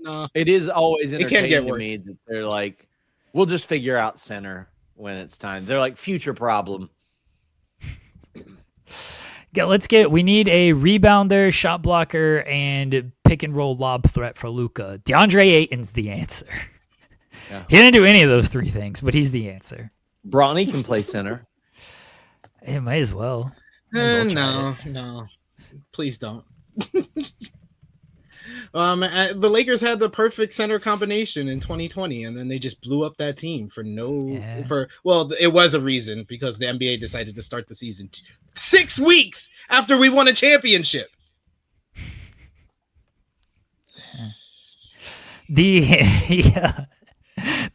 No. It is always It can't entertaining get to worse. me that they're like, we'll just figure out center when it's time. They're like, future problem. We need a rebounder, shot blocker, and pick and roll lob threat for Luka. DeAndre Ayton's the answer. Yeah. He didn't do any of those three things, but he's the answer. Bronny can play center. It might as well. Might as well try it. No. Please don't. The Lakers had the perfect center combination in 2020, and then they just blew up that team it was a reason because the NBA decided to start the season 6 weeks after we won a championship. The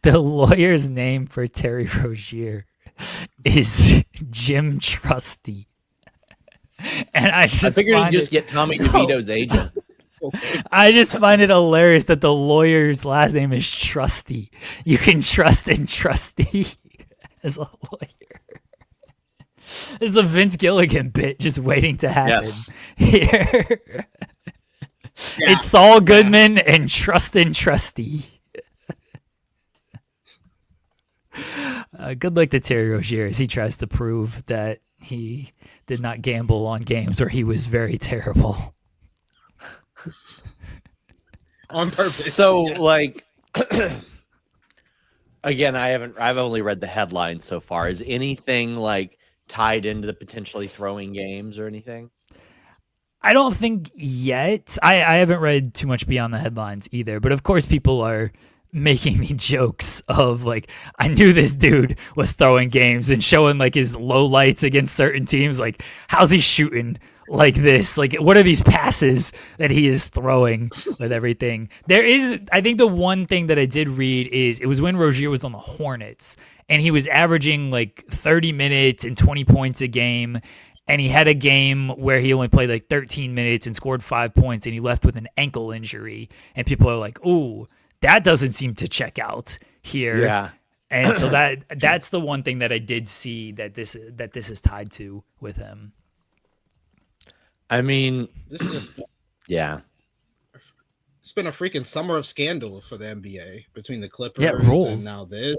lawyer's name for Terry Rozier is Jim Trusty. And I figured you'd just get Tommy DeVito's agent. I just find it hilarious that the lawyer's last name is Trusty. You can trust in Trusty as a lawyer. This is a Vince Gilligan bit just waiting to happen here. Yeah. It's Saul Goodman and Trust in Trusty. Good luck to Terry Rozier as he tries to prove that he did not gamble on games where he was very terrible. On purpose. So, like, again, I've only read the headlines so far. Is anything like tied into the potentially throwing games or anything? I don't think yet. I haven't read too much beyond the headlines either, but of course people are making the jokes of like, I knew this dude was throwing games and showing like his low lights against certain teams. Like, how's he shooting like this? Like, what are these passes that he is throwing with everything? I think the one thing that I did read is it was when Rozier was on the Hornets and he was averaging like 30 minutes and 20 points a game. And he had a game where he only played like 13 minutes and scored 5 points and he left with an ankle injury. And people are like, ooh, that doesn't seem to check out here. Yeah. And so that's the one thing that I did see that this is tied to with him. I mean, This is just yeah. it's been a freaking summer of scandal for the NBA between the Clippers Yeah, it rolls. and now this.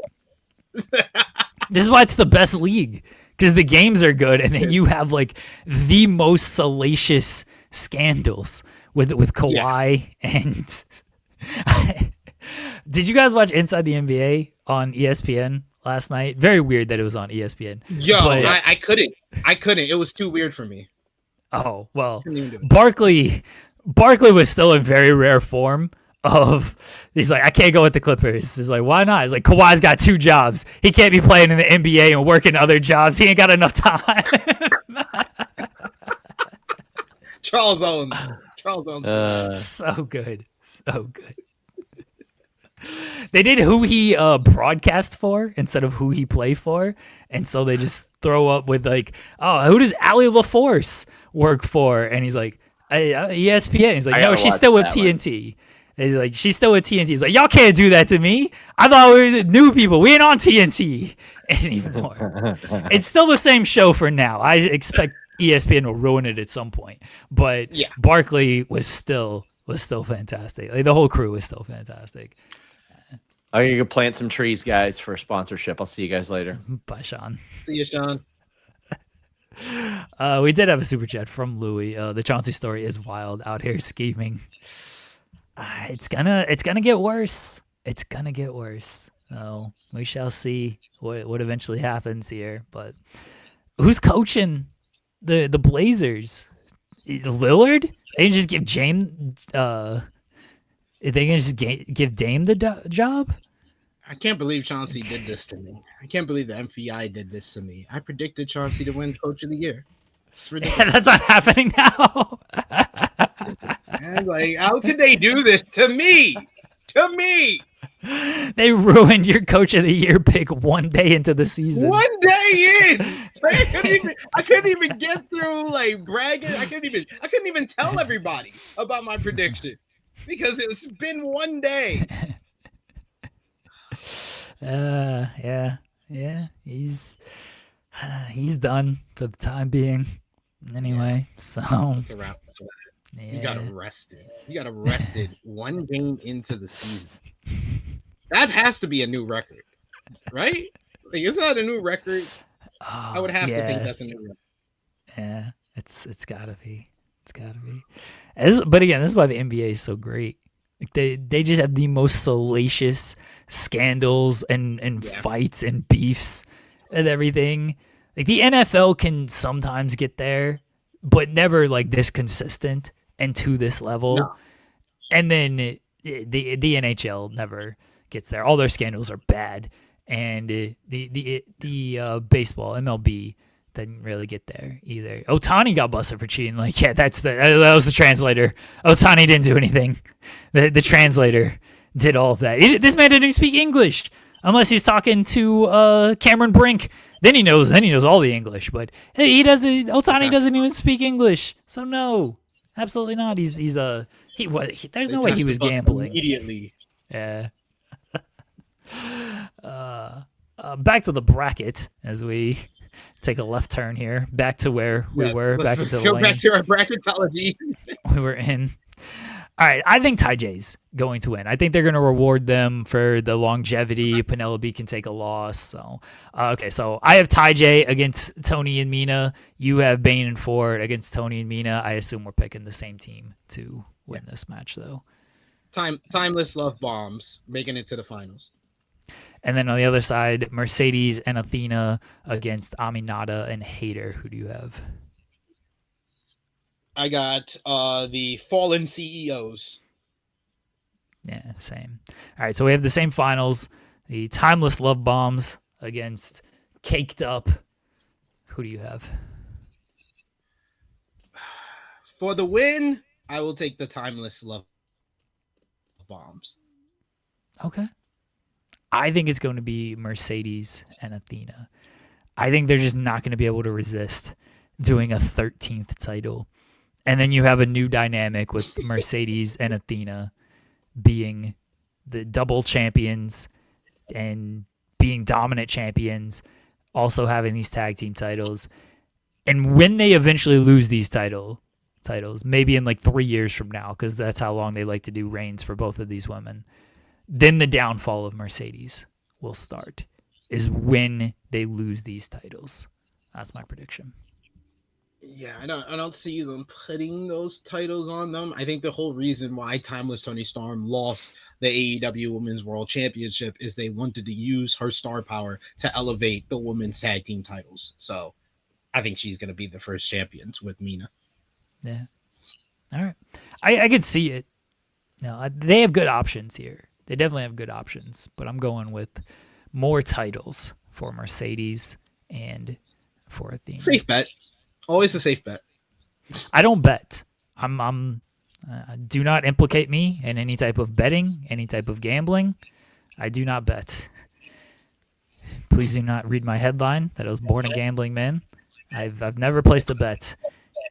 This is why it's the best league, because the games are good, and then you have like the most salacious scandals with Kawhi and. Did you guys watch Inside the NBA on ESPN last night? Very weird that it was on ESPN. Yo, But- I couldn't. It was too weird for me. Oh well, Couldn't even do it. Barkley was still in very rare form. He's like, I can't go with the Clippers. He's like, why not? He's like, Kawhi's got 2 jobs. He can't be playing in the NBA and working other jobs. He ain't got enough time. Charles Owens. So good. They did who he broadcast for instead of who he play for, and so they just throw up with like, oh, who does Allie LaForce work for? And he's like, ESPN. He's like, I no, gotta she's watch still with that one. TNT. And he's like, she's still with TNT. He's like, y'all can't do that to me. I thought we were the new people. We ain't on TNT anymore. It's still the same show for now. I expect ESPN will ruin it at some point, but Yeah. Barkley was still fantastic. Like, the whole crew was still fantastic. I'm going to go plant some trees, guys, for sponsorship. I'll see you guys later. Bye, Sean. See you, Sean. We did have a super chat from Louis. The Chauncey story is wild out here scheming. It's gonna get worse. It's gonna get worse. So we shall see what eventually happens here. But who's coaching the Blazers? Lillard? They can just give James. They can just give Dame the job. I can't believe Chauncey did this to me. I can't believe the MPI did this to me. I predicted Chauncey to win Coach of the Year. It's ridiculous. That's not happening now. Man, like, how could they do this to me? To me. They ruined your Coach of the Year pick one day into the season. 1 day in. I couldn't even get through like bragging. I couldn't even tell everybody about my prediction because it's been 1 day. Yeah. He's he's done for the time being. Anyway, so That's a wrap. yeah. You got arrested. You got arrested one game into the season. That has to be a new record, right? Like, is that a new record? I would have to think that's a new record. Yeah, it's gotta be. It's gotta be. But again, this is why the NBA is so great. Like they just have the most salacious scandals and fights and beefs and everything. Like the NFL can sometimes get there, but never like this consistent and to this level. No. And then the NHL never gets there. All their scandals are bad, and the baseball MLB didn't really get there either. Ohtani got busted for cheating. Like, yeah, that was the translator. Ohtani didn't do anything. The translator did all of that. This man didn't even speak English unless he's talking to Cameron Brink. Then he knows all the English. But he doesn't. Ohtani doesn't even speak English. So no, absolutely not. There's no way he was gambling Immediately. Yeah. Back to the bracket as we take a left turn here. Back to where we were. Let's go back to our bracketology. We were in. All right. I think Ty J's going to win. I think they're going to reward them for the longevity. Penelope can take a loss. So, okay. So I have Ty J against Tony and Mina. You have Bane and Ford against Tony and Mina. I assume we're picking the same team to win this match, though. Timeless Love Bombs making it to the finals. And then on the other side, Mercedes and Athena against Aminata and Hater. Who do you have? I got the Fallen CEOs. Yeah, same. All right, so we have the same finals. The Timeless Love Bombs against Caked Up. Who do you have? For the win, I will take the Timeless Love Bombs. Okay. I think it's going to be Mercedes and Athena. I think they're just not going to be able to resist doing a 13th title. And then you have a new dynamic with Mercedes and Athena being the double champions and being dominant champions, also having these tag team titles. And when they eventually lose these titles, maybe in like 3 years from now, because that's how long they like to do reigns for both of these women, then the downfall of Mercedes will start, is when they lose these titles. That's my prediction. Yeah, I don't see them putting those titles on them. I think the whole reason why Timeless Toni Storm lost the AEW Women's World Championship is they wanted to use her star power to elevate the women's tag team titles. So I think she's going to be the first champions with Mina. Yeah. All right. I could see it. No, they have good options here. They definitely have good options, but I'm going with more titles for Mercedes and for Athena. Safe bet. Always a safe bet. I don't bet. Do not implicate me in any type of betting, any type of gambling. I do not bet. Please do not read my headline that I was born a gambling man. I've never placed a bet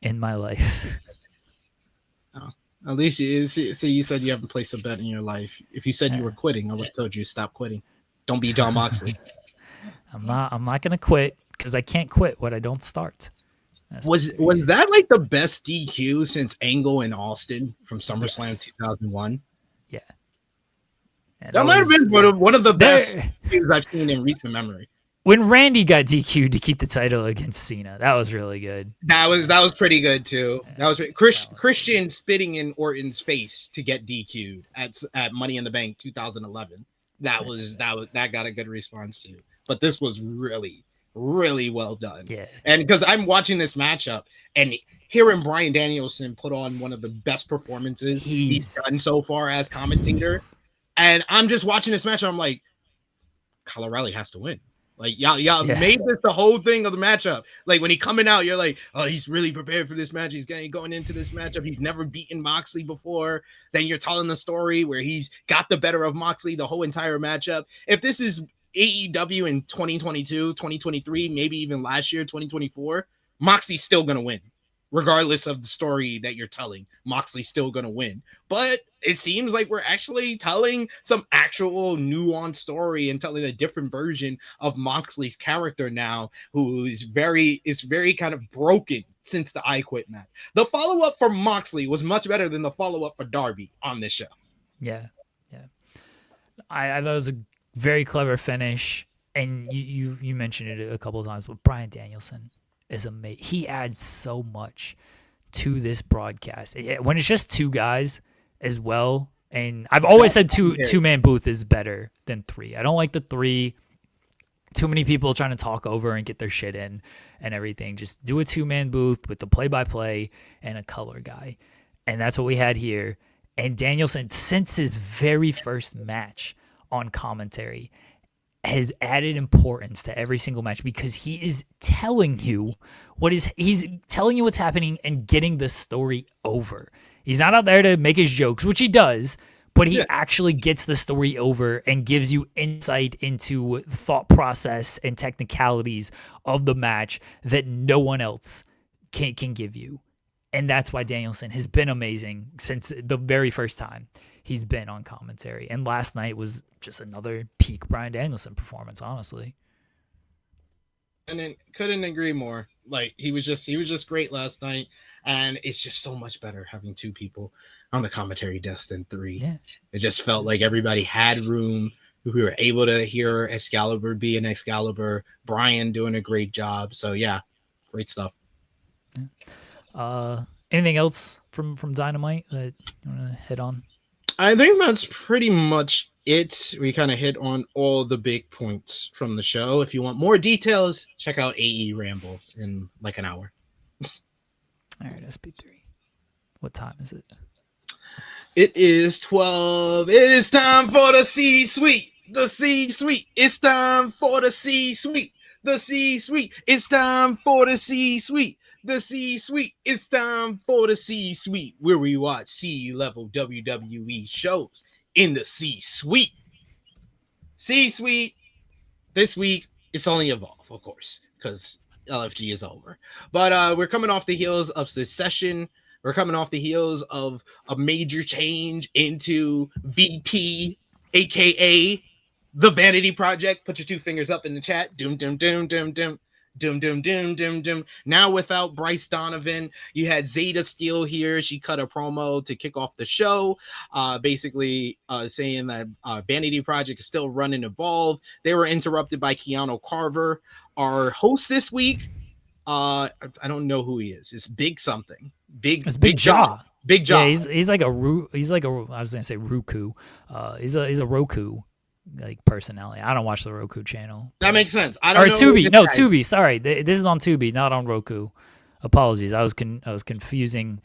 in my life. Oh, at least you said you haven't placed a bet in your life. If you said you were quitting, I would have told you to stop quitting. Don't be John Moxley. I'm not gonna quit because I can't quit what I don't start. Was that like the best DQ since Angle and Austin from SummerSlam 2001? Yeah. That might have been one of the best things I've seen in recent memory. When Randy got DQ'd to keep the title against Cena, that was really good. That was pretty good too. That was Christian spitting in Orton's face to get DQ'd at Money in the Bank 2011. That got a good response too. But this was really, really well done. Yeah. And because I'm watching this matchup and hearing Bryan Danielson put on one of the best performances he's done so far as commentator, and I'm just watching this match, and I'm like, Colorelli has to win. Like y'all made this the whole thing of the matchup. Like when he coming out, you're like, oh, he's really prepared for this match. He's going into this matchup. He's never beaten Moxley before. Then you're telling the story where he's got the better of Moxley the whole entire matchup. If this is AEW in 2022, 2023, maybe even last year, 2024, Moxley's still gonna win, regardless of the story that you're telling. Moxley's still going to win. But it seems like we're actually telling some actual nuanced story and telling a different version of Moxley's character now, who is very kind of broken since the I Quit match. The follow-up for Moxley was much better than the follow-up for Darby on this show. Yeah. I thought it was a very clever finish, and you mentioned it a couple of times, but Bryan Danielson is amazing. He adds so much to this broadcast. When it's just two guys as well, and I've always said two-man booth is better than three. I don't like the three. Too many people trying to talk over and get their shit in and everything. Just do a two-man booth with the play-by-play and a color guy. And that's what we had here. And Danielson, since his very first match on commentary, has added importance to every single match because he is telling you he's telling you what's happening and getting the story over. He's not out there to make his jokes, which he does, but he actually gets the story over and gives you insight into thought process and technicalities of the match that no one else can give you. And that's why Danielson has been amazing since the very first time he's been on commentary. And last night was just another peak Bryan Danielson performance, honestly. And then couldn't agree more. Like he was just great last night, and it's just so much better having two people on the commentary desk than three. Yeah. It just felt like everybody had room. We were able to hear Excalibur be an Excalibur, Bryan doing a great job. So yeah, great stuff. Yeah. Anything else from Dynamite that you want to hit on? I think that's pretty much it. We kind of hit on all the big points from the show. If you want more details, check out AE Ramble in like an hour. All right, SP3. What time is it? It is 12. It is time for the C-suite. The C-suite. It's time for the C-suite. The C-suite. It's time for the C-suite. The C-suite. It's time for the C-suite, where we watch C-level WWE shows in the C-suite. C-suite. This week, it's only Evolve, of course, because LFG is over. But we're coming off the heels of Secession. We're coming off the heels of a major change into VP, a.k.a. The Vanity Project. Put your two fingers up in the chat. Doom, doom, doom, doom, doom. Doom, doom, doom, doom, doom. Now without Bryce Donovan, you had Zeta Steele here. She cut a promo to kick off the show, basically saying that Vanity Project is still running Evolve. They were interrupted by Keanu Carver. Our host this week, I don't know who he is. It's Big something. It's Big Jaw. Big Jaw. Yeah, he's like a I was gonna say Roku. He's a Roku like personality. I don't watch the Roku channel. That makes sense. I don't know. Tubi. No, Tubi. Sorry, this is on Tubi, not on Roku. Apologies. I was confusing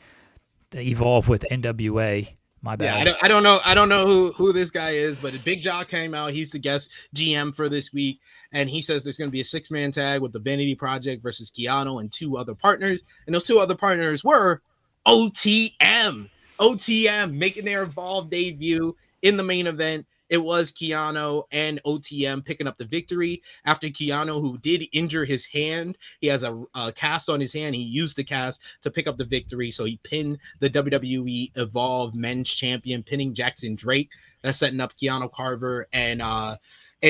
the Evolve with NWA. My bad. Yeah, I don't know who this guy is, but Big Jaw came out. He's the guest GM for this week, and he says there's going to be a 6-man tag with the Vanity Project versus Keanu and 2 other partners, and those 2 other partners were OTM making their Evolve debut in the main event. It was Keanu and OTM picking up the victory after Keanu, who did injure his hand. He has a cast on his hand. He used the cast to pick up the victory. So he pinned the WWE Evolve Men's Champion, pinning Jackson Drake. That's setting up Keanu Carver and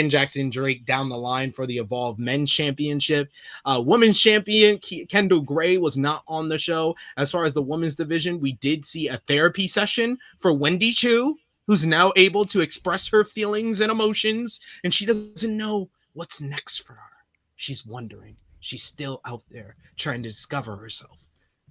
Jackson Drake down the line for the Evolve Men's Championship. Women's Champion Kendall Gray was not on the show. As far as the women's division, we did see a therapy session for Wendy Chu, who's now able to express her feelings and emotions, and she doesn't know what's next for her. She's wondering. She's still out there trying to discover herself.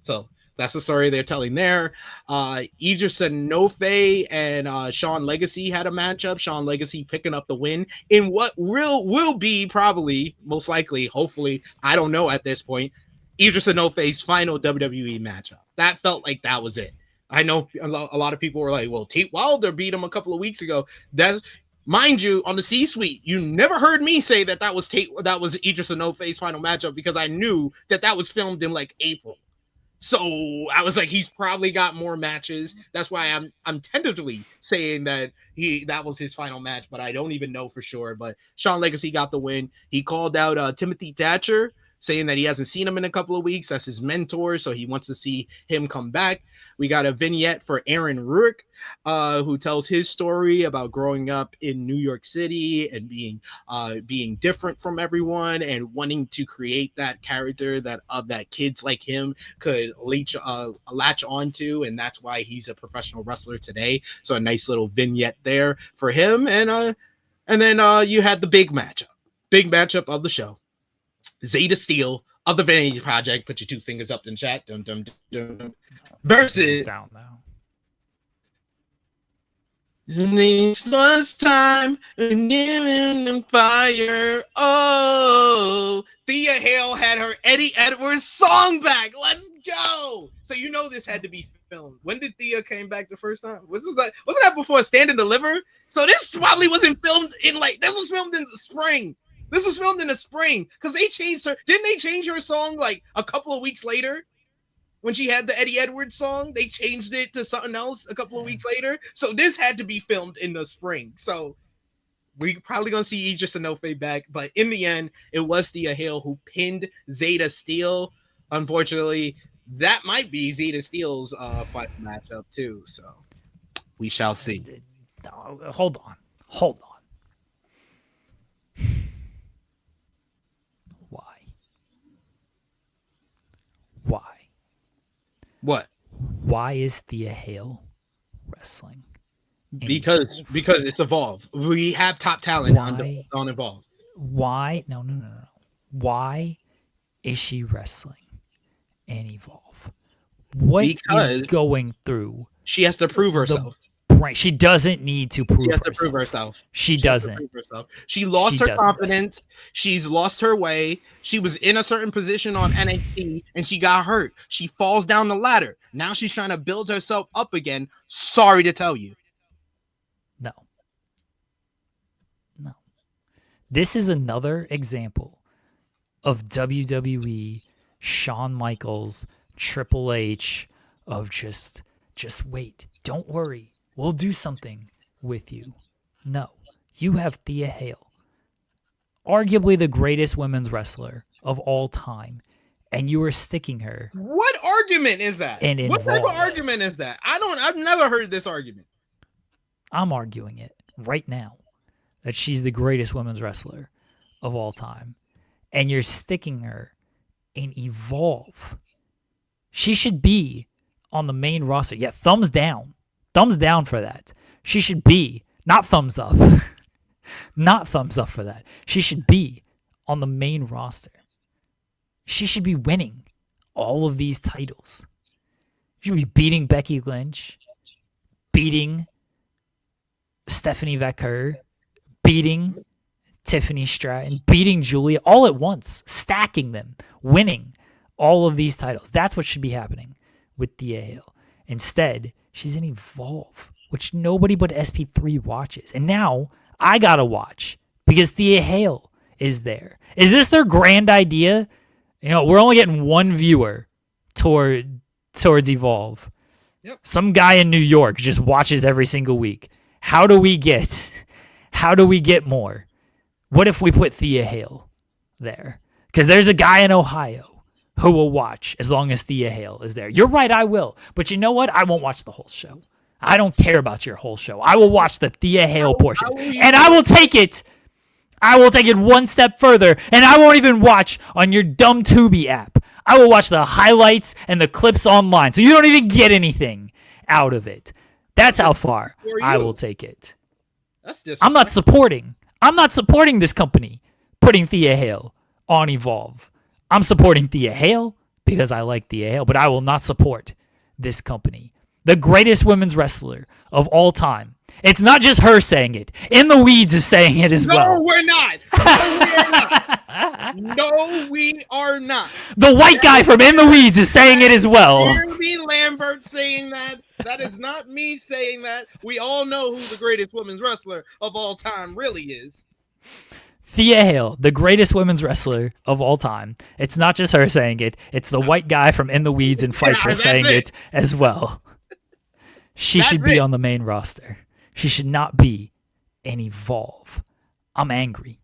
So that's the story they're telling there. Idris Enofe and Sean Legacy had a matchup. Sean Legacy picking up the win in what will be probably, most likely, hopefully, I don't know at this point, Idris Enofe's final WWE matchup. That felt like that was it. I know a lot of people were like, well, Tate Wilder beat him a couple of weeks ago. That's, mind you, on the C-suite, you never heard me say that was Idris Enofe's final matchup, because I knew that was filmed in like April. So I was like, he's probably got more matches. That's why I'm tentatively saying that was his final match, but I don't even know for sure. But Sean Legacy got the win. He called out Timothy Thatcher, saying that he hasn't seen him in a couple of weeks. That's his mentor, so he wants to see him come back. We got a vignette for Aaron Rourke, who tells his story about growing up in New York City and being different from everyone and wanting to create that character that kids like him could latch onto, and that's why he's a professional wrestler today. So a nice little vignette there for him, and then you had the big matchup of the show. Zeta Steel of the Vanity Project. Put your two fingers up in chat. Dum, dum, dum, dum. Versus down now. This was time and giving them fire. Oh, Thea Hale had her Eddie Edwards song back. Let's go. So you know this had to be filmed. When did Thea came back the first time? Wasn't that before Stand and Deliver? So this probably wasn't filmed this was filmed in the spring. This was filmed in the spring because they changed her. Didn't they change her song like a couple of weeks later? When she had the Eddie Edwards song, they changed it to something else a couple of weeks later. So this had to be filmed in the spring. So we're probably going to see Idris Enofe back. But in the end, it was Thea Hale who pinned Zeta Steel. Unfortunately, that might be Zeta Steel's final matchup too. So we shall see. Hold on. Why? What? Why is Thea Hale wrestling? Because it's Evolve. We have top talent on Evolve. Why? No. Why is she wrestling in Evolve? What is going through? She has to prove herself. She doesn't need to prove herself. She has to prove herself. She doesn't. She lost her confidence. She's lost her way. She was in a certain position on NXT and she got hurt. She falls down the ladder. Now she's trying to build herself up again. Sorry to tell you. No. This is another example of WWE, Shawn Michaels, Triple H, of just wait. Don't worry. We'll do something with you. No, you have Thea Hale, arguably the greatest women's wrestler of all time, and you are sticking her. What argument is that? What type of argument is that? I've never heard this argument. I'm arguing it right now that she's the greatest women's wrestler of all time, and you're sticking her in Evolve. She should be on the main roster. Yeah, thumbs down. Thumbs down for that. She should be, not thumbs up. Not thumbs up for that. She should be on the main roster. She should be winning all of these titles. She should be beating Becky Lynch, beating Stephanie Vaquer, beating Tiffany Stratton, beating Julia all at once, stacking them, winning all of these titles. That's what should be happening with Thea Hale. Instead, she's in Evolve, which nobody but SP3 watches. And now I got to watch because Thea Hale is there. Is this their grand idea? We're only getting one viewer towards Evolve. Yep. Some guy in New York just watches every single week. How do we get more? What if we put Thea Hale there? Because there's a guy in Ohio who will watch as long as Thea Hale is there. You're right, I will. But you know what? I won't watch the whole show. I don't care about your whole show. I will watch the Thea Hale portion. And I will take it. I will take it one step further. And I won't even watch on your dumb Tubi app. I will watch the highlights and the clips online. So you don't even get anything out of it. That's how far I will take it. I'm not supporting this company putting Thea Hale on Evolve. I'm supporting Thea Hale because I like Thea Hale, but I will not support this company. The greatest women's wrestler of all time. It's not just her saying it. In the Weeds is saying it as well. No, we're not. No, we are not. No, we are not. The white guy from In the Weeds is saying it as well. Jeremy Lambert saying that. That is not me saying that. We all know who the greatest women's wrestler of all time really is. Thea Hale, the greatest women's wrestler of all time. It's not just her saying it. It's the white guy from In the Weeds and Fight for saying it as well. She should be on the main roster. She should not be in Evolve. I'm angry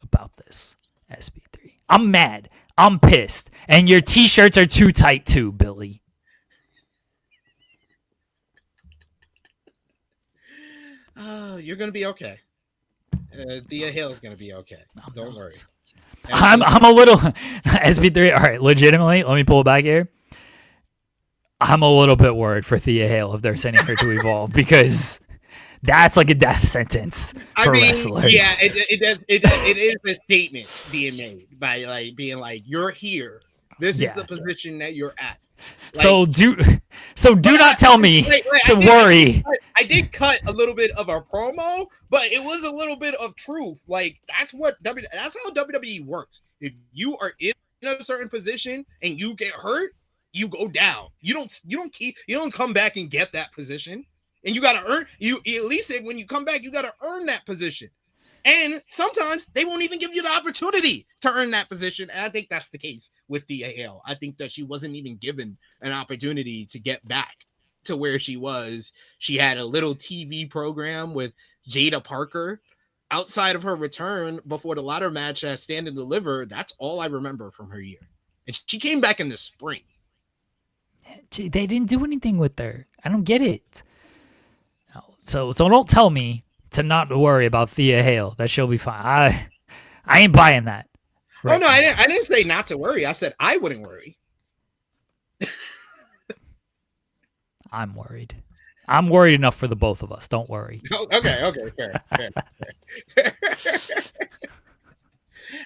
about this, SB3. I'm mad. I'm pissed. And your t-shirts are too tight too, Billy. You're gonna be okay. Thea Hill's gonna be okay. Don't worry. I'm a little SB3. All right, legitimately, let me pull it back here. I'm a little bit worried for Thea Hale if they're sending her to Evolve because that's like a death sentence for wrestlers. Yeah, it is a statement being made by like being like, you're here. This is the position that you're at. Like, so do not tell me to worry. I did cut a little bit of a promo, but it was a little bit of truth. Like that's how WWE works. If you are in a certain position and you get hurt, you go down. You don't come back and get that position. And you gotta earn at least when you come back, you gotta earn that position. And sometimes they won't even give you the opportunity to earn that position. And I think that's the case with Thea Hale. I think that she wasn't even given an opportunity to get back to where she was. She had a little TV program with Jada Parker. Outside of her return before the ladder match at Stand and Deliver, that's all I remember from her year. And she came back in the spring. They didn't do anything with her. I don't get it. So don't tell me to not worry about Thea Hale, that she'll be fine. I ain't buying that. Right. Oh no, I didn't say not to worry. I said I wouldn't worry. I'm worried. I'm worried enough for the both of us. Don't worry. Oh, okay, fair.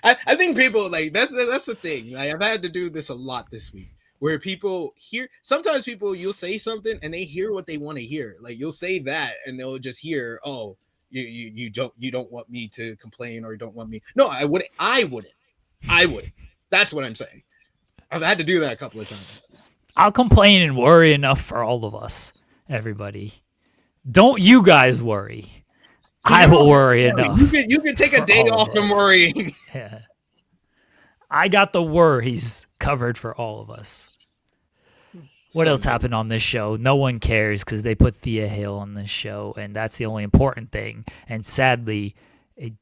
I think people like that's the thing. Like, I've had to do this a lot this week. Where people sometimes you'll say something and they hear what they want to hear. Like you'll say that and they'll just hear, oh, you don't want me to complain or don't want me. No, I wouldn't. That's what I'm saying. I've had to do that a couple of times. I'll complain and worry enough for all of us, everybody. Don't you guys worry. I will worry enough. You can take a day off from worrying. Yeah. I got the worries covered for all of us. What else happened on this show? No one cares because they put Thea Hale on this show, and that's the only important thing. And sadly, it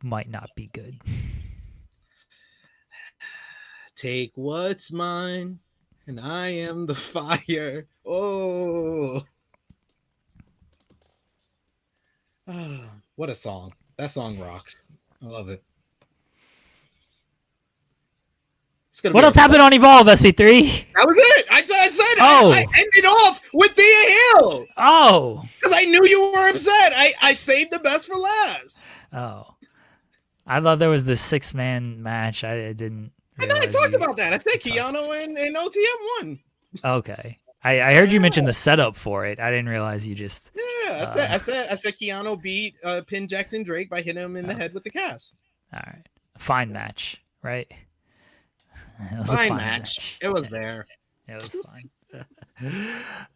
might not be good. Take what's mine, and I am the fire. Oh, what a song. That song rocks. I love it. What else happened on Evolve, SP3? That was it. I said I ended off with Thea Hale. Oh. Because I knew you were upset. I saved the best for last. Oh. I thought there was this 6-man match. I didn't realize. I talked about that. I said Keanu and OTM won. Okay. I heard you mention the setup for it. I didn't realize you just... Yeah, I said Keanu beat Pin Jackson Drake by hitting him in the head with the cast. All right. Fine match, right? It was fine match. It was there. It was fine.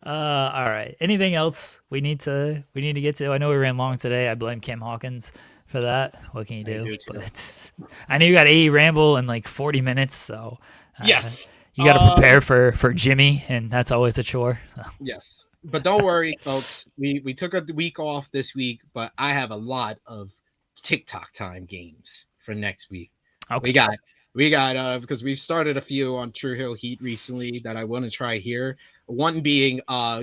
All right. Anything else we need to get to? I know we ran long today. I blame Kim Hawkins for that. What can you do? But I know you got AE Ramble in like 40 minutes, so yes, you got to prepare for Jimmy, and that's always a chore. So. Yes, but don't worry, folks. We took a week off this week, but I have a lot of TikTok time games for next week. Okay. We got because we've started a few on True Hill Heat recently that I want to try here. One being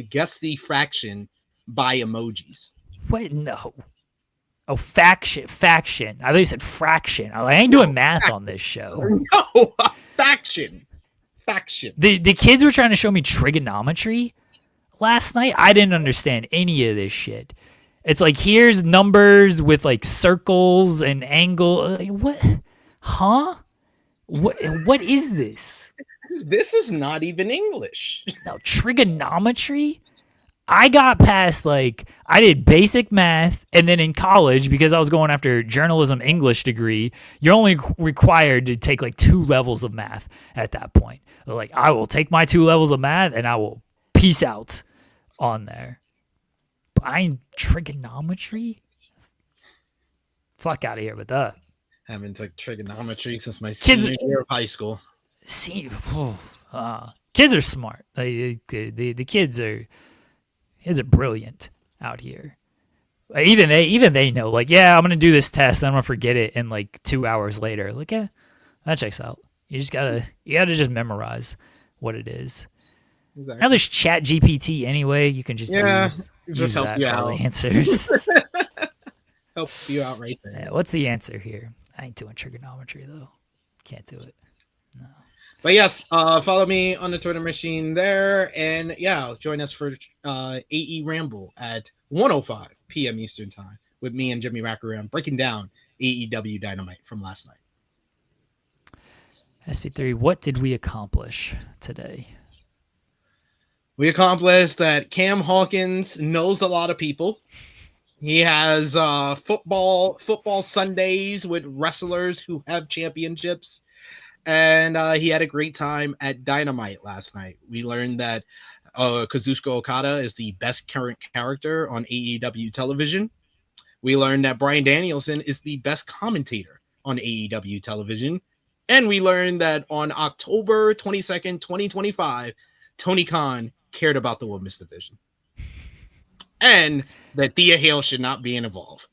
guess the fraction by emojis. Wait, no. Oh, faction. I thought you said fraction. I ain't doing math on this show. No, faction. The kids were trying to show me trigonometry last night. I didn't understand any of this shit. It's like here's numbers with like circles and angle. Like, what? Huh? What is this? This is not even English. No, trigonometry? I got past I did basic math, and then in college, because I was going after journalism English degree, you're only required to take 2 levels of math at that point. I will take my 2 levels of math and I will peace out on there. But I ain't trigonometry? Fuck out of here with that. Haven't took trigonometry since my senior year of high school. Kids are smart. The kids are brilliant out here. Even they know. I'm gonna do this test, and I'm gonna forget it, and 2 hours later, yeah, that checks out. You gotta just memorize what it is. Exactly. Now there's Chat GPT anyway. You can just use help that you for all the out. answers. Help you out right there. Yeah, what's the answer here? I ain't doing trigonometry though. Can't do it. No. But yes, follow me on the Twitter machine there, and yeah, join us for AE Ramble at 1:05 p.m. Eastern Time with me and Jimmy Rackaround breaking down AEW Dynamite from last night. SP3, what did we accomplish today? We accomplished that Cam Hawkins knows a lot of people. He has football Sundays with wrestlers who have championships. And he had a great time at Dynamite last night. We learned that Kazuchika Okada is the best current character on AEW television. We learned that Bryan Danielson is the best commentator on AEW television. And we learned that on October 22nd, 2025, Tony Khan cared about the women's division. And that Thea Hale should not be involved.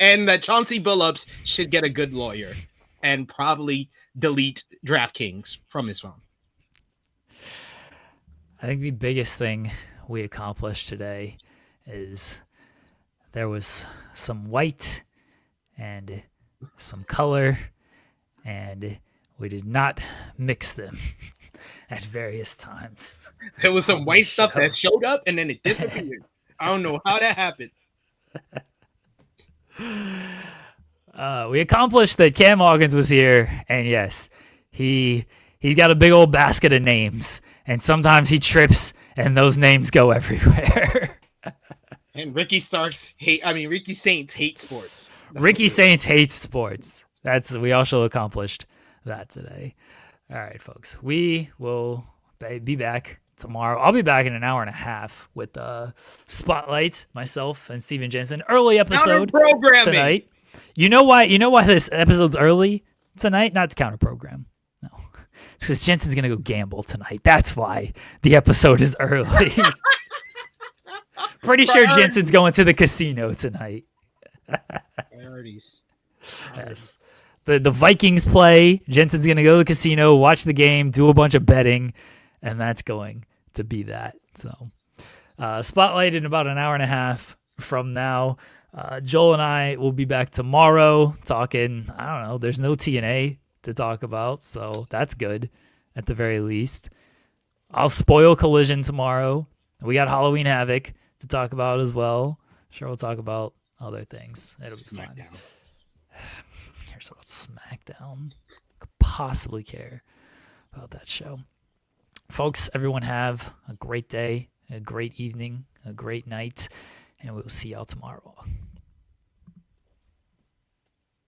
And that Chauncey Billups should get a good lawyer and probably delete DraftKings from his phone. I think the biggest thing we accomplished today is there was some white and some color, and we did not mix them at various times. There was some white stuff that showed up and then it disappeared. I don't know how that happened. We accomplished that Cam Hawkins was here, and yes, he's got a big old basket of names, and sometimes he trips, and those names go everywhere. And Ricky Saints hate sports. Ricky Saints hates sports. We also accomplished that today. All right, folks, we will be back tomorrow. I'll be back in an hour and a half with Spotlight, myself and Steven Jensen. Early episode tonight. You know why this episode's early tonight? Not to counter program. No. It's because Jensen's gonna go gamble tonight. That's why the episode is early. Pretty sure Jensen's going to the casino tonight. Priorities. Yes. The Vikings play. Jensen's gonna go to the casino, watch the game, do a bunch of betting, and that's going to be that. So Spotlight in about an hour and a half from now. Joel and I will be back tomorrow talking, I don't know, there's no TNA to talk about, so that's good at the very least. I'll spoil Collision tomorrow. We got Halloween Havoc to talk about as well. Sure, we'll talk about other things. It'll be fun. Here's about SmackDown. Could possibly care about that show. Folks, everyone have a great day, a great evening, a great night, and we will see y'all tomorrow.